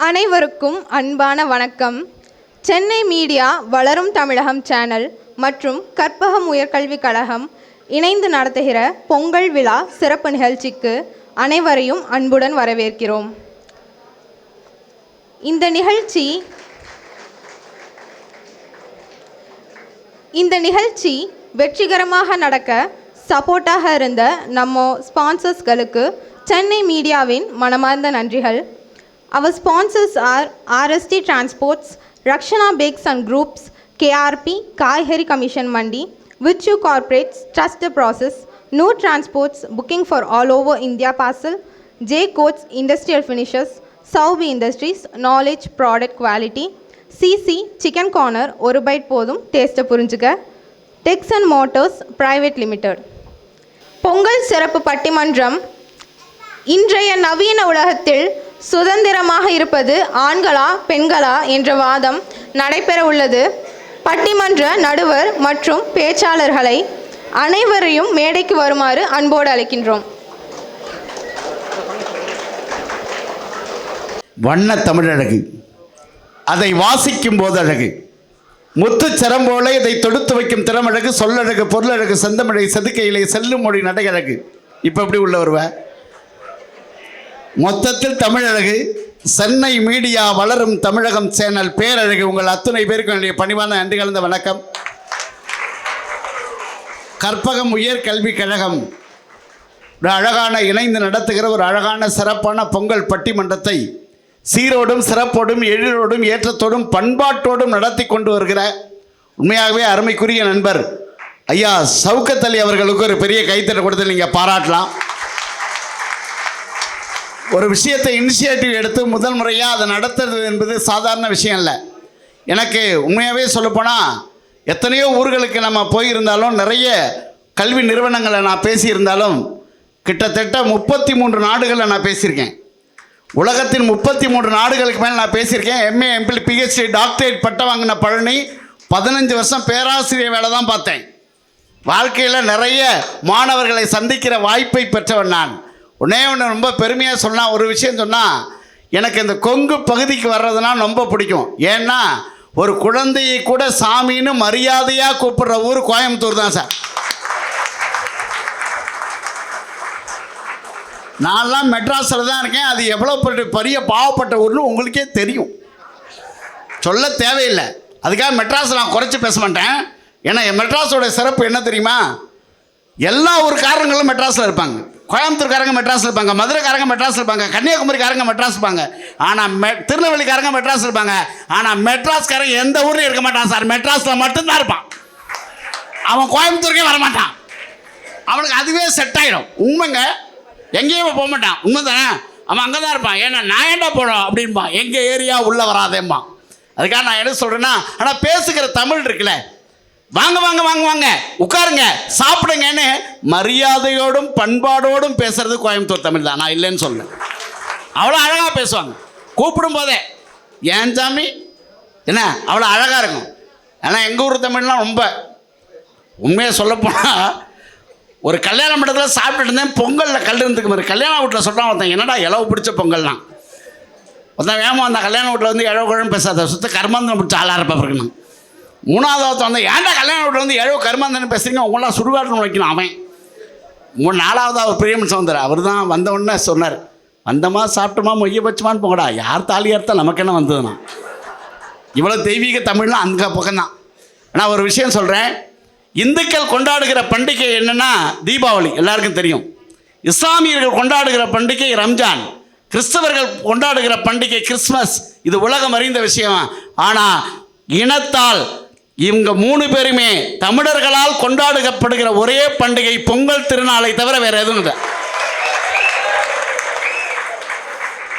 அனைவருக்கும் அன்பான வணக்கம். சென்னை மீடியா வளரும் தமிழகம் சேனல் மற்றும் கற்பகம் உயர்கல்விக் கழகம் இணைந்து நடத்துகிற பொங்கல் விழா சிறப்பு நிகழ்ச்சிக்கு அனைவரையும் அன்புடன் வரவேற்கிறோம். இந்த நிகழ்ச்சி வெற்றிகரமாக நடக்க சப்போர்ட்டாக இருந்த நம்ம ஸ்பான்சர்ஸ்களுக்கு சென்னை மீடியாவின் மனமார்ந்த நன்றிகள். Our sponsors are RST Transports, Rakshana Bakes and Groups, KRP, Kaihari Commission Mandi, Vichu Corporates, Trust the Process, No Transports, Booking for All Over India Parcel, J Coats Industrial Finishers, Saubi Industries, Knowledge Product Quality, CC Chicken Corner, ஒரு byte போதும் டேஸ்ட்டை புரிஞ்சுக்க, Texan Motors Private Limited. Pongal சிறப்பு பட்டிமன்றம். இன்றைய நவீன உலகத்தில் சுதந்திரமாக இருப்பது ஆண்களா பெண்களா என்ற வாதம் நடைபெற உள்ளது. பட்டிமன்ற நடுவர் மற்றும் பேச்சாளர்களை அனைவரையும் மேடைக்கு வருமாறு அன்போடு அழைக்கின்றோம். வண்ண தமிழழகு, அதை வாசிக்கும் போது அழகு, முத்துச்சரம் போல இதை தொடுத்து வைக்கும் திறமழகு, சொல்லழகு, பொருளழகு, செந்தமிழை செதுக்கையிலே செல்லும் மொழி நடையழகு. இப்போ எப்படி உள்ள வருவ? மொத்தத்தில் தமிழழகு. சென்னை மீடியா வளரும் தமிழகம் சேனல் பேரழகு. உங்கள் அத்துணை பேருக்கு என்னுடைய பணிவான நன்றி கலந்த வணக்கம். கற்பகம் உயர்கல்விக் கழகம் ஒரு அழகான இணைந்து நடத்துகிற ஒரு அழகான சிறப்பான பொங்கல் பட்டிமன்றத்தை சீரோடும் சிறப்போடும் எழிலோடும் ஏற்றத்தோடும் பண்பாட்டோடும் நடத்தி கொண்டு வருகிற உண்மையாகவே அருமைக்குரிய நண்பர் ஐயா சவுக்கத் அலி அவர்களுக்கு ஒரு பெரிய கைத்தட்டல் கொடுத்து நீங்கள் பாராட்டலாம். ஒரு விஷயத்தை இனிஷியேட்டிவ் எடுத்து முதல் முறையாக அதை நடத்துறது என்பது சாதாரண விஷயம் இல்லை. எனக்கு உண்மையாகவே சொல்லப்போனால் எத்தனையோ ஊர்களுக்கு நம்ம போயிருந்தாலும் நிறைய கல்வி நிறுவனங்களை நான் பேசியிருந்தாலும் கிட்டத்தட்ட 33 நாடுகளில் நான் பேசியிருக்கேன். உலகத்தின் 33 நாடுகளுக்கு மேலே நான் பேசியிருக்கேன். எம்ஏ, எம்பில், பிஹெச்டி, டாக்டரேட் பட்டம் வாங்கின பழனி 15 வருஷம் பேராசிரியர் வேலை தான் பார்த்தேன். வாழ்க்கையில் நிறைய மாணவர்களை சந்திக்கிற வாய்ப்பை பெற்றவன் நான். ஒன்று ரொம்ப பெருமையாக சொன்னால், ஒரு விஷயம் சொன்னால், எனக்கு இந்த கொங்கு பகுதிக்கு வர்றதுனா ரொம்ப பிடிக்கும். ஏன்னா ஒரு குழந்தையை கூட சாமின்னு மரியாதையாக கூப்பிடுற ஊர் கோயம்புத்தூர் தான் சார். நான்லாம் மெட்ராஸில் தான் இருக்கேன். அது எவ்வளோ பெரிய பாவப்பட்ட ஊர்னு உங்களுக்கே தெரியும், சொல்ல தேவையில்லை. அதுக்காக மெட்ராஸ் நான் குறைச்சி பேச மாட்டேன். ஏன்னா மெட்ராஸோட சிறப்பு என்ன தெரியுமா? எல்லா ஊருக்காரங்களும் மெட்ராஸில் இருப்பாங்க. கோயம்புத்தூர்காரங்க மெட்ராஸில் இருப்பாங்க, மதுரைக்காரங்க மெட்ராஸில் இருப்பாங்க, கன்னியாகுமரிக்காரங்க மெட்ராஸ் இருப்பாங்க, ஆனால் திருநெல்வேலிக்காரங்க மெட்ராஸ் இருப்பாங்க. ஆனால் மெட்ராஸ்காரங்க எந்த ஊர்லையும் இருக்க மாட்டான் சார். மெட்ராஸில் மட்டும்தான் இருப்பான். அவன் கோயம்புத்தூருக்கே வரமாட்டான். அவனுக்கு அதுவே செட் ஆகிடும். உண்மைங்க, எங்கேயும் போக மாட்டான். உண்மை தானே? அவன் அங்கே தான் இருப்பான். ஏன்னா நான் ஏன்டா போகிறோம் அப்படின்பா. எங்கள் ஏரியா உள்ளே வராதேம்மா. அதுக்காக நான் என்ன சொல்கிறேன்னா, ஆனால் பேசுகிற தமிழ் இருக்குல்ல, வாங்க வாங்க வாங்க வாங்க உட்காருங்க சாப்பிடுங்கன்னு மரியாதையோடும் பண்பாடோடும் பேசுறது கோயம்புத்தூர் தமிழ் தான். நான் இல்லைன்னு சொல்ல. அவ்வளோ அழகாக பேசுவாங்க. கூப்பிடும் போதே ஏன் சாமி என்ன அவ்வளோ அழகாக இருக்கும். ஏன்னா எங்கள் ஊர் தமிழ்லாம் ரொம்ப உண்மையாக சொல்லப்போனால், ஒரு கல்யாண மண்டபத்தில் சாப்பிட்டுட்டு இருந்தேன். பொங்கலில் கல் இருந்துக்கு மாதிரி கல்யாண வீட்டில் சொல்கிறான் ஒருத்தன், என்னடா இளவு பிடிச்ச பொங்கல்லாம். ஒருத்தன் வேகமாக அந்த கல்யாண வீட்டில் வந்து இழவு குழம்பு பேசாத, சுத்த கர்மாந்தம் பிடிச்ச ஆளாக இருப்பா இருக்கணும். 3வது வந்து ஏன்டா கல்யாண வீட்டில் வந்து இழவு கர்மாந்தன்னு பேசுறீங்க, உங்களாம் சுடுகாட்டுன்னு வைக்கணும். அவன் 4வது அவர் பெரிய மனுஷன் வந்தார். அவர் தான் வந்த உடனே சொன்னார், வந்தமா சாப்பிட்டோமா மொய்ய பச்சுமான்னு போங்கடா, யார் தாலி அறுத்தா நமக்கு என்ன வந்ததுன்னா. இவ்வளோ தெய்வீக தமிழ்லாம் அந்த பக்கம்தான். நான் ஒரு விஷயம் சொல்கிறேன். இந்துக்கள் கொண்டாடுகிற பண்டிகை என்னென்னா தீபாவளி, எல்லாருக்கும் தெரியும். இஸ்லாமியர்கள் கொண்டாடுகிற பண்டிகை ரம்ஜான், கிறிஸ்தவர்கள் கொண்டாடுகிற பண்டிகை கிறிஸ்மஸ். இது உலகம் அறிந்த விஷயம். ஆனால் இனத்தால் இவங்க 3 பேருமே தமிழர்களால் கொண்டாடப்படுகிற ஒரே பண்டிகை பொங்கல் திருநாளை தவிர வேற எதுவும் இல்லை.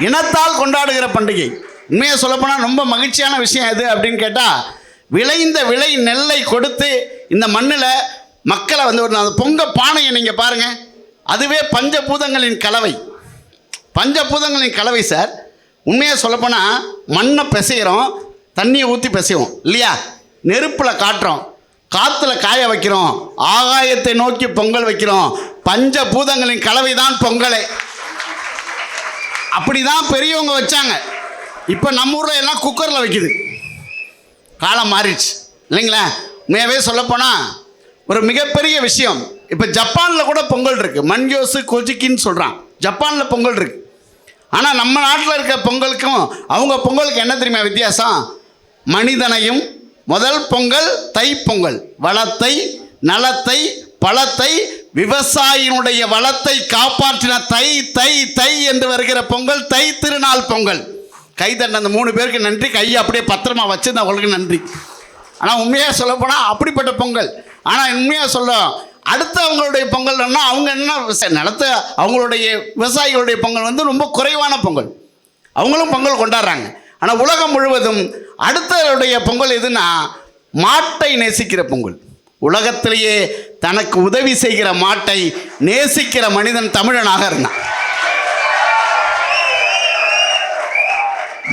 இனத்தால் கொண்டாடுகிற பண்டிகை. உண்மையாக சொல்லப்போனால் ரொம்ப மகிழ்ச்சியான விஷயம் எது அப்படின்னு கேட்டால், விளைந்த நெல்லை கொடுத்து இந்த மண்ணில் மக்களை வந்து ஒரு பொங்க பானையை நீங்கள் பாருங்கள், அதுவே பஞ்சபூதங்களின் கலவை. பஞ்சபூதங்களின் கலவை சார். உண்மையாக சொல்லப்போனால் மண்ணை பிசைகிறோம், தண்ணியை ஊற்றி பிசைவோம் இல்லையா, நெருப்பில் காட்டுறோம், காற்றுல காய வைக்கிறோம், ஆகாயத்தை நோக்கி பொங்கல் வைக்கிறோம். பஞ்சபூதங்களின் கலவை தான் பொங்கலை. அப்படி தான் பெரியவங்க வச்சாங்க. இப்போ நம்ம ஊரில் எல்லாம் குக்கரில் வைக்குது. காலம் மாறிடுச்சு இல்லைங்களா? உண்மையாகவே சொல்லப்போனால் ஒரு மிகப்பெரிய விஷயம். இப்போ ஜப்பானில் கூட பொங்கல் இருக்குது. மன்யோசு கொஜிக்கின்னு சொல்கிறான். ஜப்பானில் பொங்கல் இருக்குது. ஆனால் நம்ம நாட்டில் இருக்க பொங்கலுக்கும் அவங்க பொங்கலுக்கு என்ன தெரியுமா வித்தியாசம்? மனிதனையும் முதல் பொங்கல் தை பொங்கல், வளத்தை நலத்தை பழத்தை விவசாயினுடைய வளத்தை காப்பாற்றின தை தை தை என்று வருகிற பொங்கல் தை திருநாள் பொங்கல். கை தண்ட அந்த 3 பேருக்கு நன்றி. கையை அப்படியே பத்திரமா வச்சு அவங்களுக்கு நன்றி. ஆனால் உண்மையாக சொல்ல போனால் அப்படிப்பட்ட பொங்கல். ஆனால் உண்மையாக சொல்ல அடுத்து அவங்களுடைய பொங்கல்னா அவங்க என்ன நிலத்தை அவங்களுடைய விவசாயிகளுடைய பொங்கல் வந்து ரொம்ப குறைவான பொங்கல். அவங்களும் பொங்கல் கொண்டாடுறாங்க. ஆனால் உலகம் முழுவதும் அடுத்தவருடைய பொங்கல் எதுனா மாட்டை நேசிக்கிற பொங்கல். உலகத்திலேயே தனக்கு உதவி செய்கிற மாட்டை நேசிக்கிற மனிதன் தமிழனாக இருந்தான்.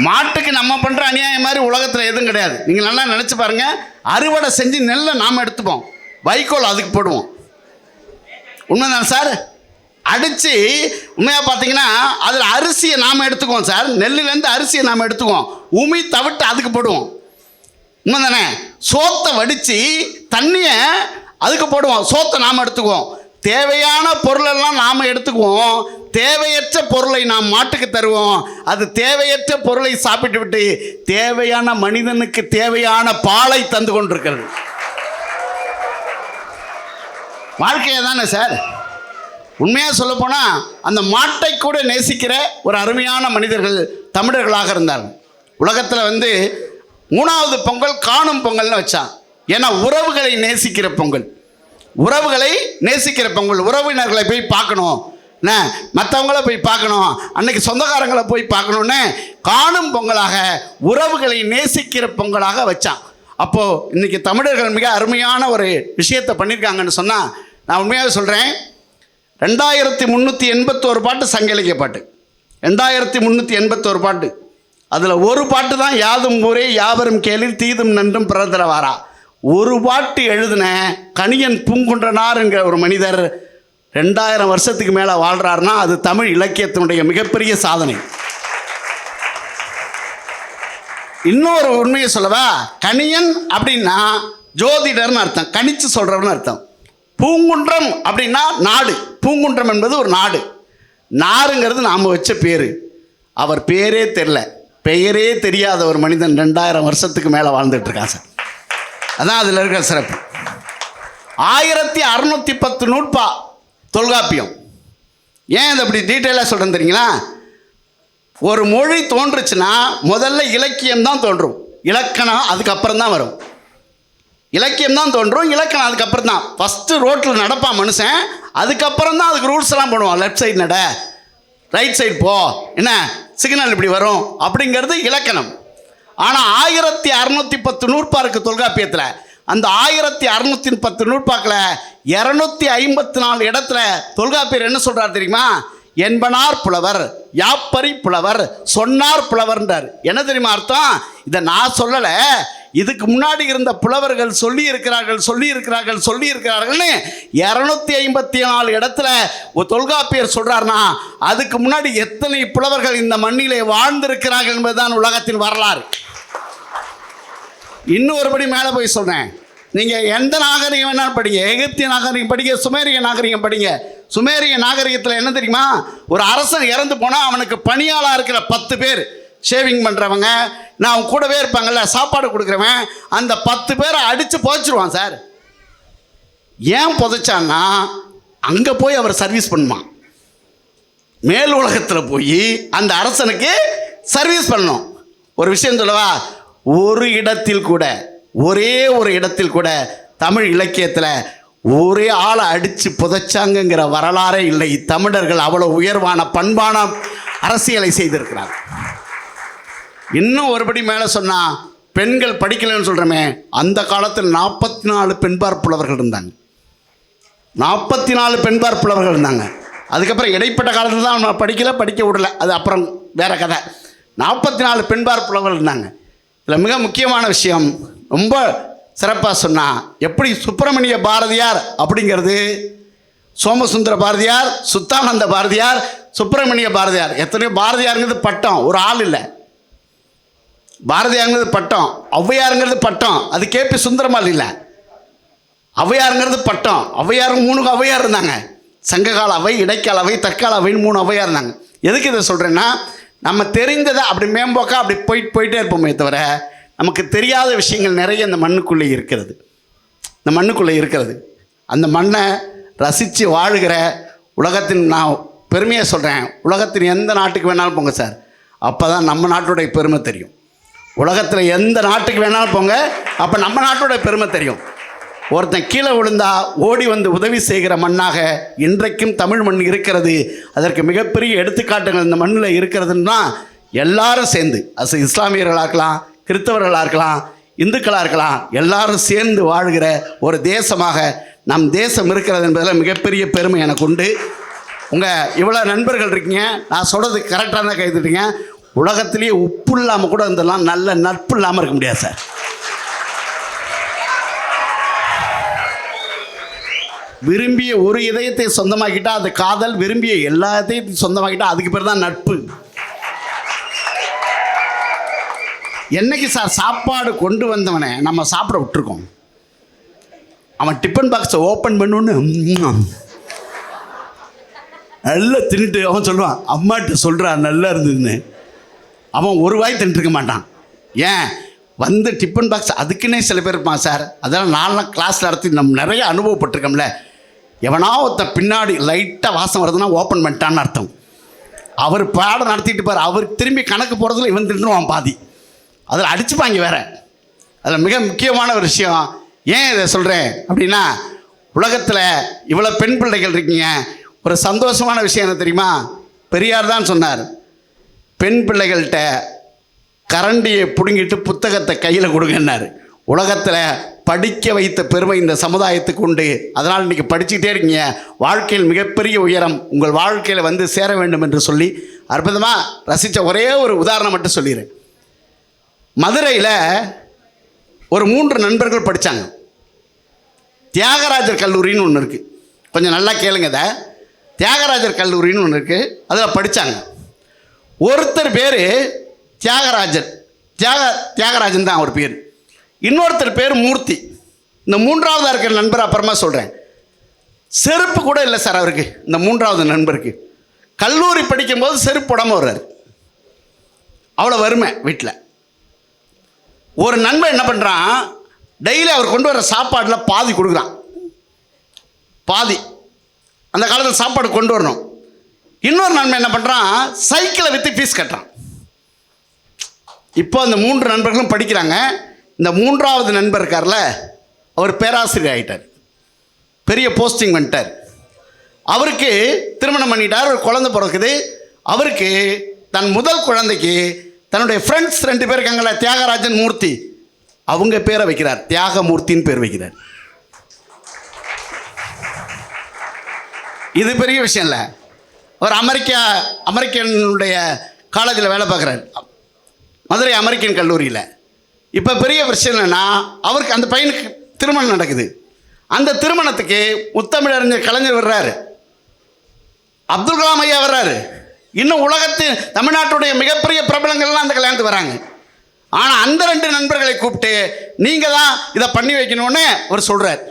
மாட்டுக்கு நம்ம பண்ணுற அநியாயம் மாதிரி உலகத்தில் எதுவும் கிடையாது. நீங்கள் நல்லா நினச்சி பாருங்கள். அறுவடை செஞ்சு நெல்லை நாம் எடுத்துப்போம், வைக்கோல் அதுக்கு போடுவோம். உண்மைதான் சார். அடித்து உண்மையாக பார்த்தீங்கன்னா அதில் அரிசியை நாம் எடுத்துக்குவோம் சார். நெல்லுலேருந்து அரிசியை நாம் எடுத்துக்குவோம், உமி தவிட்டு அதுக்கு போடுவோம். உண்மை தானே? சோத்தை வடித்து தண்ணியை அதுக்கு போடுவோம், சோத்தை நாம் எடுத்துக்குவோம். தேவையான பொருளெல்லாம் நாம் எடுத்துக்குவோம், தேவையற்ற பொருளை நாம் மாட்டுக்கு தருவோம். அது தேவையற்ற பொருளை சாப்பிட்டு விட்டு தேவையான மனிதனுக்கு தேவையான பாலை தந்து கொண்டிருக்கிறது. வாழ்க்கையை தானே சார். உண்மையாக சொல்லப்போனால் அந்த மாட்டை கூட நேசிக்கிற ஒரு அருமையான மனிதர்கள் தமிழர்களாக இருந்தார்கள். உலகத்தில் வந்து 3வது பொங்கல் காணும் பொங்கல்னு வச்சான். ஏன்னா உறவுகளை நேசிக்கிற பொங்கல், உறவுகளை நேசிக்கிற பொங்கல். உறவினர்களை போய் பார்க்கணும், மற்றவங்கள போய் பார்க்கணும், அன்னைக்கு சொந்தக்காரங்களை போய் பார்க்கணுன்னு காணும் பொங்கலாக உறவுகளை நேசிக்கிற பொங்கலாக வச்சான். அப்போது இன்றைக்கி தமிழர்கள் மிக அருமையான ஒரு விஷயத்தை பண்ணியிருக்காங்கன்னு சொன்னால் நான் உண்மையாக சொல்கிறேன். 2381 பாட்டு சங்க இலக்கிய பாட்டு, 2381 பாட்டு. அதில் ஒரு பாட்டு தான் யாதும் ஊரே யாவரும் கேளிர் தீதும் நன்றும் பிறந்தரவாரா. ஒரு பாட்டு எழுதின கணியன் பூங்குன்றனார் என்கிற ஒரு மனிதர் 2000 வருஷத்துக்கு மேலே வாழ்கிறாருன்னா அது தமிழ் இலக்கியத்தினுடைய மிகப்பெரிய சாதனை. இன்னொரு உண்மையை சொல்லவா? கணியன் அப்படின்னா ஜோதிடர்னு அர்த்தம், கணிச்சு சொல்கிறவன்னு அர்த்தம். பூங்குன்றம் அப்படின்னா நாடு. பூங்குன்றம் என்பது ஒரு நாடு. நாருங்கிறது நாம் வச்ச பேர். அவர் பேரே தெரில, பெயரே தெரியாத ஒரு மனிதன் 2000 வருஷத்துக்கு மேலே வாழ்ந்துட்டுருக்கான் சார். அதான் அதில் இருக்கிற சிறப்பு. 1610 நூற்பா தொல்காப்பியம். ஏன் இதை அப்படி டீட்டெயிலாக சொல்கிறேன் தெரியுங்களா? ஒரு மொழி தோன்றுச்சுன்னா முதல்ல இலக்கியம் தான் தோன்றும், இலக்கணம் அதுக்கப்புறம் தான் வரும். இலக்கியம் தான் தோன்றும், இலக்கணம் அதுக்கப்புறம் தான். ஃபஸ்ட்டு ரோட்டில் நடப்பான் மனுஷன், அதுக்கப்புறம் தான் அதுக்கு ரூல்ஸ் எல்லாம் போடுவான். லெஃப்ட் சைடு நட, ரைட் சைடு போ, என்ன சிக்னல் இப்படி வரும் அப்படிங்கிறது இலக்கணம். ஆனால் 1610 நூற்பா இருக்குது தொல்காப்பியத்தில். அந்த 1610 நூற்பாக்கில் 254 இடத்துல தொல்காப்பியர் என்ன சொல்கிறார் தெரியுமா? என்பனார் புலவர், யாப்பரி புலவர், சொன்னார் புலவர்ன்றார். என்ன தெரியுமா அர்த்தம்? இதை நான் சொல்லலை, இதுக்கு முன்னாடி இருந்த புலவர்கள் சொல்லி இருக்கிறார்கள்னு 254 இடத்துல ஒரு தொல்காப்பியர் சொல்றாருன்னா அதுக்கு முன்னாடி எத்தனை புலவர்கள் இந்த மண்ணிலே வாழ்ந்திருக்கிறார்கள் என்பதுதான் உலகத்தின் வரலாறு. இன்னும் ஒருபடி மேலே போய் சொல்றேன். நீங்கள் எந்த நாகரிகம் வேணாலும் படிங்க, எகிப்திய நாகரிகம் படிங்க, சுமேரிய நாகரிகம் படிங்க. சுமேரிய நாகரிகத்தில் என்ன தெரியுமா? ஒரு அரசன் இறந்து போனால் அவனுக்கு பணியாளாக இருக்கிற 10 பேர், ஷேவிங் பண்ணுறவங்க, நான் அவன் கூடவே இருப்பாங்கள்ல, சாப்பாடு கொடுக்குறவன், அந்த 10 பேரை அடித்து புதைச்சிருவான் சார். ஏன் புதைச்சான்னா அங்கே போய் அவர் சர்வீஸ் பண்ணுவான். மேல் உலகத்தில் போய் அந்த அரசனுக்கு சர்வீஸ் பண்ணணும். ஒரு விஷயம் சொல்லவா? ஒரு இடத்தில் கூட, ஒரே ஒரு இடத்தில் கூட தமிழ் இலக்கியத்தில் ஒரே ஆளை அடித்து புதைச்சாங்கங்கிற வரலாறே இல்லை. தமிழர்கள் அவ்வளோ உயர்வான பண்பான அரசியலை செய்திருக்கிறார். இன்னும் ஒருபடி மேலே சொன்னால் பெண்கள் படிக்கலைன்னு சொல்கிறோமே, அந்த காலத்தில் 44 பெண்பார் புலவர்கள் இருந்தாங்க. 44 பெண்பார் புலவர்கள் இருந்தாங்க. அதுக்கப்புறம் இடைப்பட்ட காலத்தில் தான் நம்ம படிக்க விடலை, அது அப்புறம் வேறு கதை. 44 பெண்பார் புலவர்கள் இருந்தாங்க. இதில் மிக முக்கியமான விஷயம் ரொம்ப சிறப்பாக சொன்னால், எப்படி சுப்பிரமணிய பாரதியார் அப்படிங்கிறது, சோமசுந்தர பாரதியார், சுத்தானந்த பாரதியார், சுப்பிரமணிய பாரதியார், எத்தனையோ பாரதியாருங்கிறது பட்டம், ஒரு ஆள் இல்லை. பாரதியாருங்கிறது பட்டம், ஔவையாருங்கிறது பட்டம். அது கேபி சுந்தரமால் இல்லை, ஔவையாருங்கிறது பட்டம். ஔவையாரும் 3 ஔவையார் இருந்தாங்க. சங்ககால அவை, இடைக்கால அவை, தற்கால அவைன்னு 3 ஔவையார் இருந்தாங்க. எதுக்கு இதை சொல்கிறேன்னா, நம்ம தெரிந்ததை அப்படி மேம்போக்கா அப்படி போயிட்டே இருப்போமே தவிர நமக்கு தெரியாத விஷயங்கள் நிறைய இந்த மண்ணுக்குள்ளே இருக்கிறது. இந்த மண்ணுக்குள்ளே இருக்கிறது. அந்த மண்ணை ரசித்து வாழுகிற உலகத்தின், நான் பெருமையாக சொல்கிறேன், உலகத்தின் எந்த நாட்டுக்கு வேணாலும் போங்க சார், அப்போ தான் நம்ம நாட்டுடைய பெருமை தெரியும். உலகத்தில் எந்த நாட்டுக்கு வேணாலும் போங்க, அப்போ நம்ம நாட்டுடைய பெருமை தெரியும். ஒருத்தன் கீழே விழுந்தா ஓடி வந்து உதவி செய்கிற மண்ணாக இன்றைக்கும் தமிழ் மண் இருக்கிறது. அதற்கு மிகப்பெரிய எடுத்துக்காட்டுகள் இந்த மண்ணில் இருக்கிறதுன்னா எல்லாரும் சேர்ந்து, அது இஸ்லாமியர்களாக இருக்கலாம், கிறிஸ்தவர்களாக இருக்கலாம், இந்துக்களாக இருக்கலாம், எல்லாரும் சேர்ந்து வாழ்கிற ஒரு தேசமாக நம் தேசம் இருக்கிறது என்பதில் மிகப்பெரிய பெருமை எனக்கு உண்டு. உங்கள் இவ்வளோ நண்பர்கள் இருக்கீங்க, நான் சொல்கிறது கரெக்டாக தான் கைதுட்டீங்க. உலகத்திலேயே உப்பு இல்லாமல் கூட இருந்தெல்லாம் நல்ல நட்பு இல்லாமல் இருக்க முடியாது சார். விரும்பிய ஒரு இதயத்தை சொந்தமாக்கிட்டா அது காதல், விரும்பிய எல்லா இதயத்தையும் சொந்தமாக்கிட்டா அதுக்கு பேர் தான் நட்பு. என்னைக்கு சார் சாப்பாடு கொண்டு வந்தவனை நம்ம சாப்பிட விட்டுருக்கோம், அவன் டிஃபன் பாக்ஸை ஓப்பன் பண்ணுன்னு நல்லா தின்னுட்டு அவன் சொல்லுவான், அம்மாட்ட சொல்கிறான் நல்லா இருந்ததுன்னு. அவன் ஒரு வாய் தின்ட்டுருக்க மாட்டான். ஏன் வந்து டிஃபன் பாக்ஸ் அதுக்குன்னே சில பேர் இருப்பான் சார். அதெல்லாம் நான்லாம் கிளாஸ் நடத்தி நம்ம நிறைய அனுபவப்பட்டிருக்கோம்ல. எவனா ஒருத்த பின்னாடி லைட்டாக வாசம் வருதுன்னா ஓப்பன் பண்ணிட்டான்னு அர்த்தம். அவர் பாடம் நடத்திட்டு பார், அவர் திரும்பி கணக்கு போகிறதுல இவன் தின்னுவான் பாதி. அதில் அடிச்சுப்பாங்க வேற. அதில் மிக முக்கியமான ஒரு விஷயம், ஏன் இதை சொல்கிறேன் அப்படின்னா, உலகத்தில் இவ்வளோ பெண் பிள்ளைகள் இருக்கீங்க. ஒரு சந்தோஷமான விஷயம் என்ன தெரியுமா? பெரியார் தான் சொன்னார், பெண் பிள்ளைகள்கிட்ட கரண்டியை பிடுங்கிட்டு புத்தகத்தை கையில் கொடுங்கன்னாரு. உலகத்தில் படிக்க வைத்த பெருமை இந்த சமுதாயத்துக்கு உண்டு. அதனால் இன்றைக்கி படிச்சுக்கிட்டே இருக்கீங்க. வாழ்க்கையில் மிகப்பெரிய உயரம் உங்கள் வாழ்க்கையில் வந்து சேர வேண்டும் என்று சொல்லி அற்புதமாக ரசித்த ஒரே ஒரு உதாரணம் மட்டும் சொல்லிடுறேன். மதுரையில் ஒரு 3 நண்பர்கள் படித்தாங்க. தியாகராஜர் கல்லூரின்னு ஒன்று இருக்குது, கொஞ்சம் நல்லா கேளுங்க. இதை தியாகராஜர் கல்லூரின்னு ஒன்று இருக்குது, அதில் படித்தாங்க. ஒருத்தர் பேர் தியாகராஜன் தான் அவர் பேர். இன்னொருத்தர் பேர் மூர்த்தி. இந்த 3ஆவதாக இருக்கிற நண்பர் அப்புறமா சொல்கிறேன். செருப்பு கூட இல்லை சார் அவருக்கு, இந்த 3ஆவது நண்பருக்கு. கல்லூரி படிக்கும்போது செருப்பு போடாமல் வர்றார். அவ்வளோ வறுமை வீட்டில். ஒரு நண்பன் என்ன பண்ணுறான், டெய்லி அவர் கொண்டு வர சாப்பாடில் பாதி கொடுக்குறான். பாதி அந்த காலத்தில் சாப்பாடு கொண்டு வரணும். இன்னொரு நண்பன் என்ன பண்ணுறான், சைக்கிளை விற்று ஃபீஸ் கட்டுறான். இப்போ அந்த 3 நண்பர்களும் படிக்கிறாங்க. இந்த 3ஆவது நண்பர் இருக்கார்ல, அவர் பேராசிரியர் ஆகிட்டார், பெரிய போஸ்டிங் வந்துட்டார். அவருக்கு திருமணம் பண்ணிட்டார், ஒரு குழந்தை பிறக்குது. அவருக்கு தன் முதல் குழந்தைக்கு தன்னுடைய ஃப்ரெண்ட்ஸ் 2 பேர் இருக்காங்கள, தியாகராஜன், மூர்த்தி, அவங்க பேரை வைக்கிறார், தியாகமூர்த்தின்னு பேர் வைக்கிறார். இது பெரிய விஷயம் இல்லை. அவர் அமெரிக்கனுடைய காலேஜில் வேலை பார்க்குறாரு, மதுரை அமெரிக்கன் கல்லூரியில். இப்போ பெரிய விஷயம் என்னென்னா, அவருக்கு அந்த பையனுக்கு திருமணம் நடக்குது. அந்த திருமணத்துக்கு முத்தமிழறிஞர் கலைஞர் வர்றாரு, அப்துல் கலாம் ஐயா வர்றாரு, இன்னும் உலகத்தின் தமிழ்நாட்டுடைய மிகப்பெரிய பிரபலங்கள்லாம் அந்த கல்யாணத்துக்கு வராங்க. ஆனால் அந்த 2 நண்பர்களை கூப்பிட்டு நீங்கள் தான் இதை பண்ணி வைக்கணும்னு அவர் சொல்கிறார்.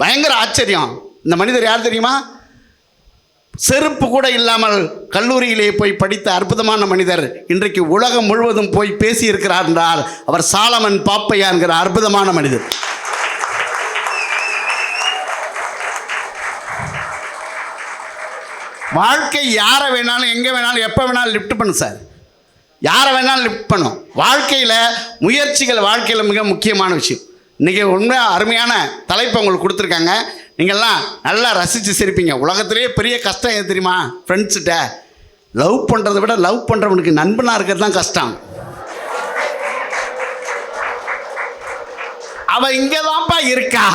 பயங்கர ஆச்சரியம். இந்த மனிதர் யார் தெரியுமா? செருப்பு கூட இல்லாமல் கல்லூரியிலே போய் படித்த அற்புதமான மனிதர். இன்றைக்கு உலகம் முழுவதும் போய் பேசியிருக்கிறார் என்றால் அவர் சாலமன் பாப்பையா என்கிற அற்புதமான மனிதர். வாழ்க்கை யாரை வேணாலும் எங்கே வேணாலும் எப்போ வேணாலும் லிஃப்ட் பண்ணு சார், யாரை வேணாலும் லிஃப்ட் பண்ணும். வாழ்க்கையில் முயற்சிகள் வாழ்க்கையில் மிக முக்கியமான விஷயம். இன்றைக்கி உண்மையாக அருமையான தலைப்பை உங்களுக்கு கொடுத்துருக்காங்க. நீங்கள்லாம் நல்லா ரசித்து சிரிப்பீங்க. உலகத்திலேயே பெரிய கஷ்டம் எது தெரியுமா? ஃப்ரெண்ட்ஸ்கிட்ட லவ் பண்ணுறதை விட லவ் பண்ணுறவனுக்கு நண்பனாக இருக்கிறது தான் கஷ்டம். அவள் இங்கே தான்ப்பா இருக்கா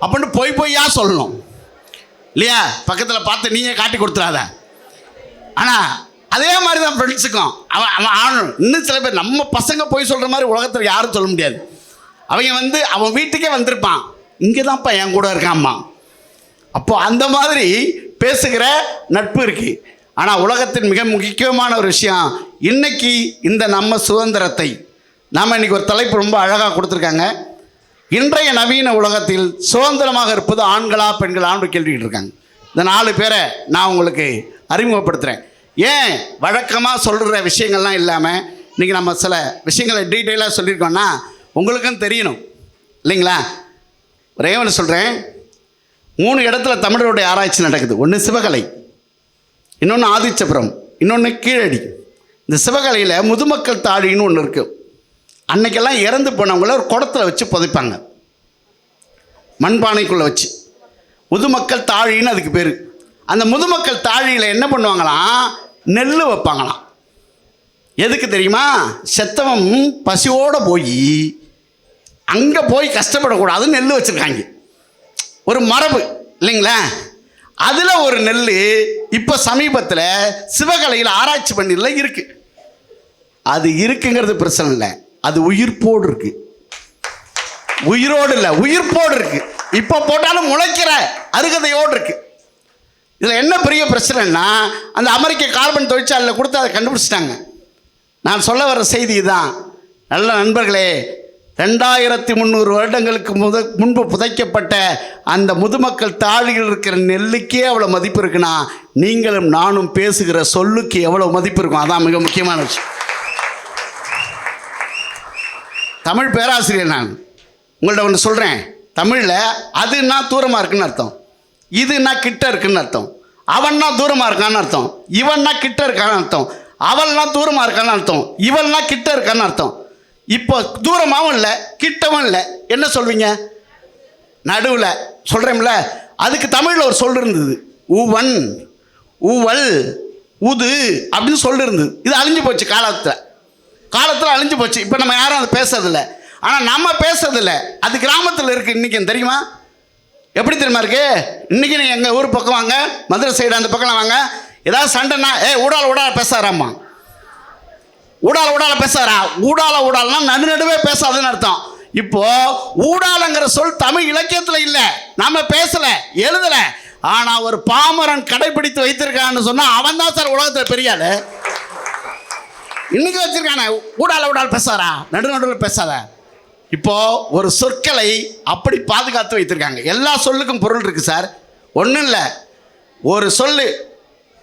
அப்படின்னு பொய்யா சொல்லணும் இல்லையா? பக்கத்தில் பார்த்து நீங்கள் காட்டி கொடுத்துடாத. ஆனால் அதே மாதிரி தான் ஃப்ரெண்ட்ஸுக்கும் அவன் ஆகணும். இன்னும் சில பேர் நம்ம பசங்க போய் சொல்கிற மாதிரி உலகத்தில் யாரும் சொல்ல முடியாது. அவங்க அவன் வீட்டுக்கே வந்திருப்பான், இங்கே தான்ப்பா என் கூட இருக்காம்மா. அப்போது அந்த மாதிரி பேசுகிற நட்பு இருக்குது. ஆனால் உலகத்தின் மிக முக்கியமான ஒரு விஷயம், இன்னைக்கு இந்த நம்ம சுதந்திரத்தை நாம் இன்றைக்கி ஒரு தலைப்பு ரொம்ப அழகாக கொடுத்துருக்காங்க. இன்றைய நவீன உலகத்தில் சுதந்திரமாக இருப்பது ஆண்களா பெண்களான்னு கேள்விக்கிட்டு இருக்காங்க. இந்த 4 பேரை நான் உங்களுக்கு அறிமுகப்படுத்துகிறேன். ஏன் வழக்கமாக சொல்கிற விஷயங்கள்லாம் இல்லாமல் இன்றைக்கி நம்ம சில விஷயங்களை டீட்டெயிலாக சொல்லியிருக்கோன்னா உங்களுக்கும் தெரியணும் இல்லைங்களா? ஒரே ஒன்று சொல்கிறேன். 3 இடத்துல தமிழருடைய ஆராய்ச்சி நடக்குது. ஒன்று சிவகலை, இன்னொன்று ஆதிச்சபுரம், இன்னொன்று கீழடி. இந்த சிவகலையில் முதுமக்கள் தாழின்னு ஒன்று இருக்குது. அன்னைக்கெல்லாம் இறந்து போனவங்கள ஒரு குடத்தில் வச்சு புதைப்பாங்க, மண்பானைக்குள்ளே வச்சு. முதுமக்கள் தாழின்னு அதுக்கு பேர். அந்த முதுமக்கள் தாழியில் என்ன பண்ணுவாங்களாம், நெல் வைப்பாங்களாம். எதுக்கு தெரியுமா? செத்தவன் பசியோடு போய் அங்கே போய் கஷ்டப்படக்கூடாது, நெல் வச்சுருக்காங்க. ஒரு மரபு இல்லைங்களா? அதில் ஒரு நெல் இப்போ சமீபத்தில் சிவகலையில் ஆராய்ச்சி பண்ணியில் இருக்குது. அது இருக்குங்கிறது பிரச்சனை இல்லை, அது உயிர்ப்போடு இருக்குது. உயிரோடு இல்லை, உயிர்ப்போடு இருக்குது. இப்போ போட்டாலும் முளைக்கிற அருகதையோடு இருக்குது. இதில் என்ன பெரிய பிரச்சனைன்னா, அந்த அமெரிக்க கார்பன் தொழிற்சாலையில் கொடுத்து அதை கண்டுபிடிச்சிட்டாங்க. நான் சொல்ல வர செய்தி தான், நல்ல நண்பர்களே, 2300 வருடங்களுக்கு முன்பு புதைக்கப்பட்ட அந்த முதுமக்கள் தாழியில் இருக்கிற நெல்லுக்கே அவ்வளோ மதிப்பு இருக்குன்னா, நீங்களும் நானும் பேசுகிற சொல்லுக்கு எவ்வளோ மதிப்பு இருக்கும். அதான் மிக முக்கியமான விஷயம். தமிழ் பேராசிரியர் நான் உங்கள்கிட்ட ஒன்று சொல்கிறேன். தமிழில் அதுன்னா தூரமாக இருக்குன்னு அர்த்தம், இதுன்னா கிட்ட இருக்குன்னு அர்த்தம், அவன்னா தூரமாக இருக்கான்னு அர்த்தம், இவன்னா கிட்ட இருக்கான்னு அர்த்தம், அவள்னா தூரமாக இருக்கான்னு அர்த்தம், இவள்னா கிட்ட இருக்கான்னு அர்த்தம். இப்போ தூரமாகவும் இல்லை கிட்டவும் இல்லை, என்ன சொல்வீங்க? நடுவில் சொல்கிறேன்ல. அதுக்கு தமிழில் ஒரு சொல் இருந்தது, ஊவன், ஊவல், உது அப்படின்னு சொல்லி இருந்தது. இது அழிஞ்சு போச்சு, காலத்தில் அழிஞ்சு போச்சு. இப்போ நம்ம யாரும் அதை பேசுறதில்ல. ஆனால் நம்ம பேசுறதில்ல, அது கிராமத்தில் இருக்குது. இன்றைக்கி தெரியுமா? எப்படி தெரியுமா இருக்குது? இன்றைக்கி நீங்கள் எங்கள் ஊர் பக்கம் வாங்க, மதுரை சைடு அந்த பக்கம் வாங்க, ஏதாவது சண்டைன்னா ஊடால பேசாராம்மா, ஊடால பேசாரா. ஊடாலனா நடுவே பேசாதுன்னு அர்த்தம். இப்போ ஊடாலங்கிற சொல் தமிழ் இலக்கியத்தில் இல்லை, நம்ம பேசல, எழுதல. ஆனால் ஒரு பாமரன் கடைபிடித்து வைத்திருக்கான்னு சொன்னால் அவன் தான் சார் உலகத்தில் பெரிய ஆளு. இன்னைக்கு வச்சிருக்கானே ஊடால பேசாரா, நடுவில் பேசாத. இப்போ ஒரு சொற்களை அப்படி பாதுகாத்து வைத்திருக்காங்க. எல்லா சொல்லுக்கும் பொருள் இருக்கு சார். ஒன்றும் இல்லை, ஒரு சொல்லு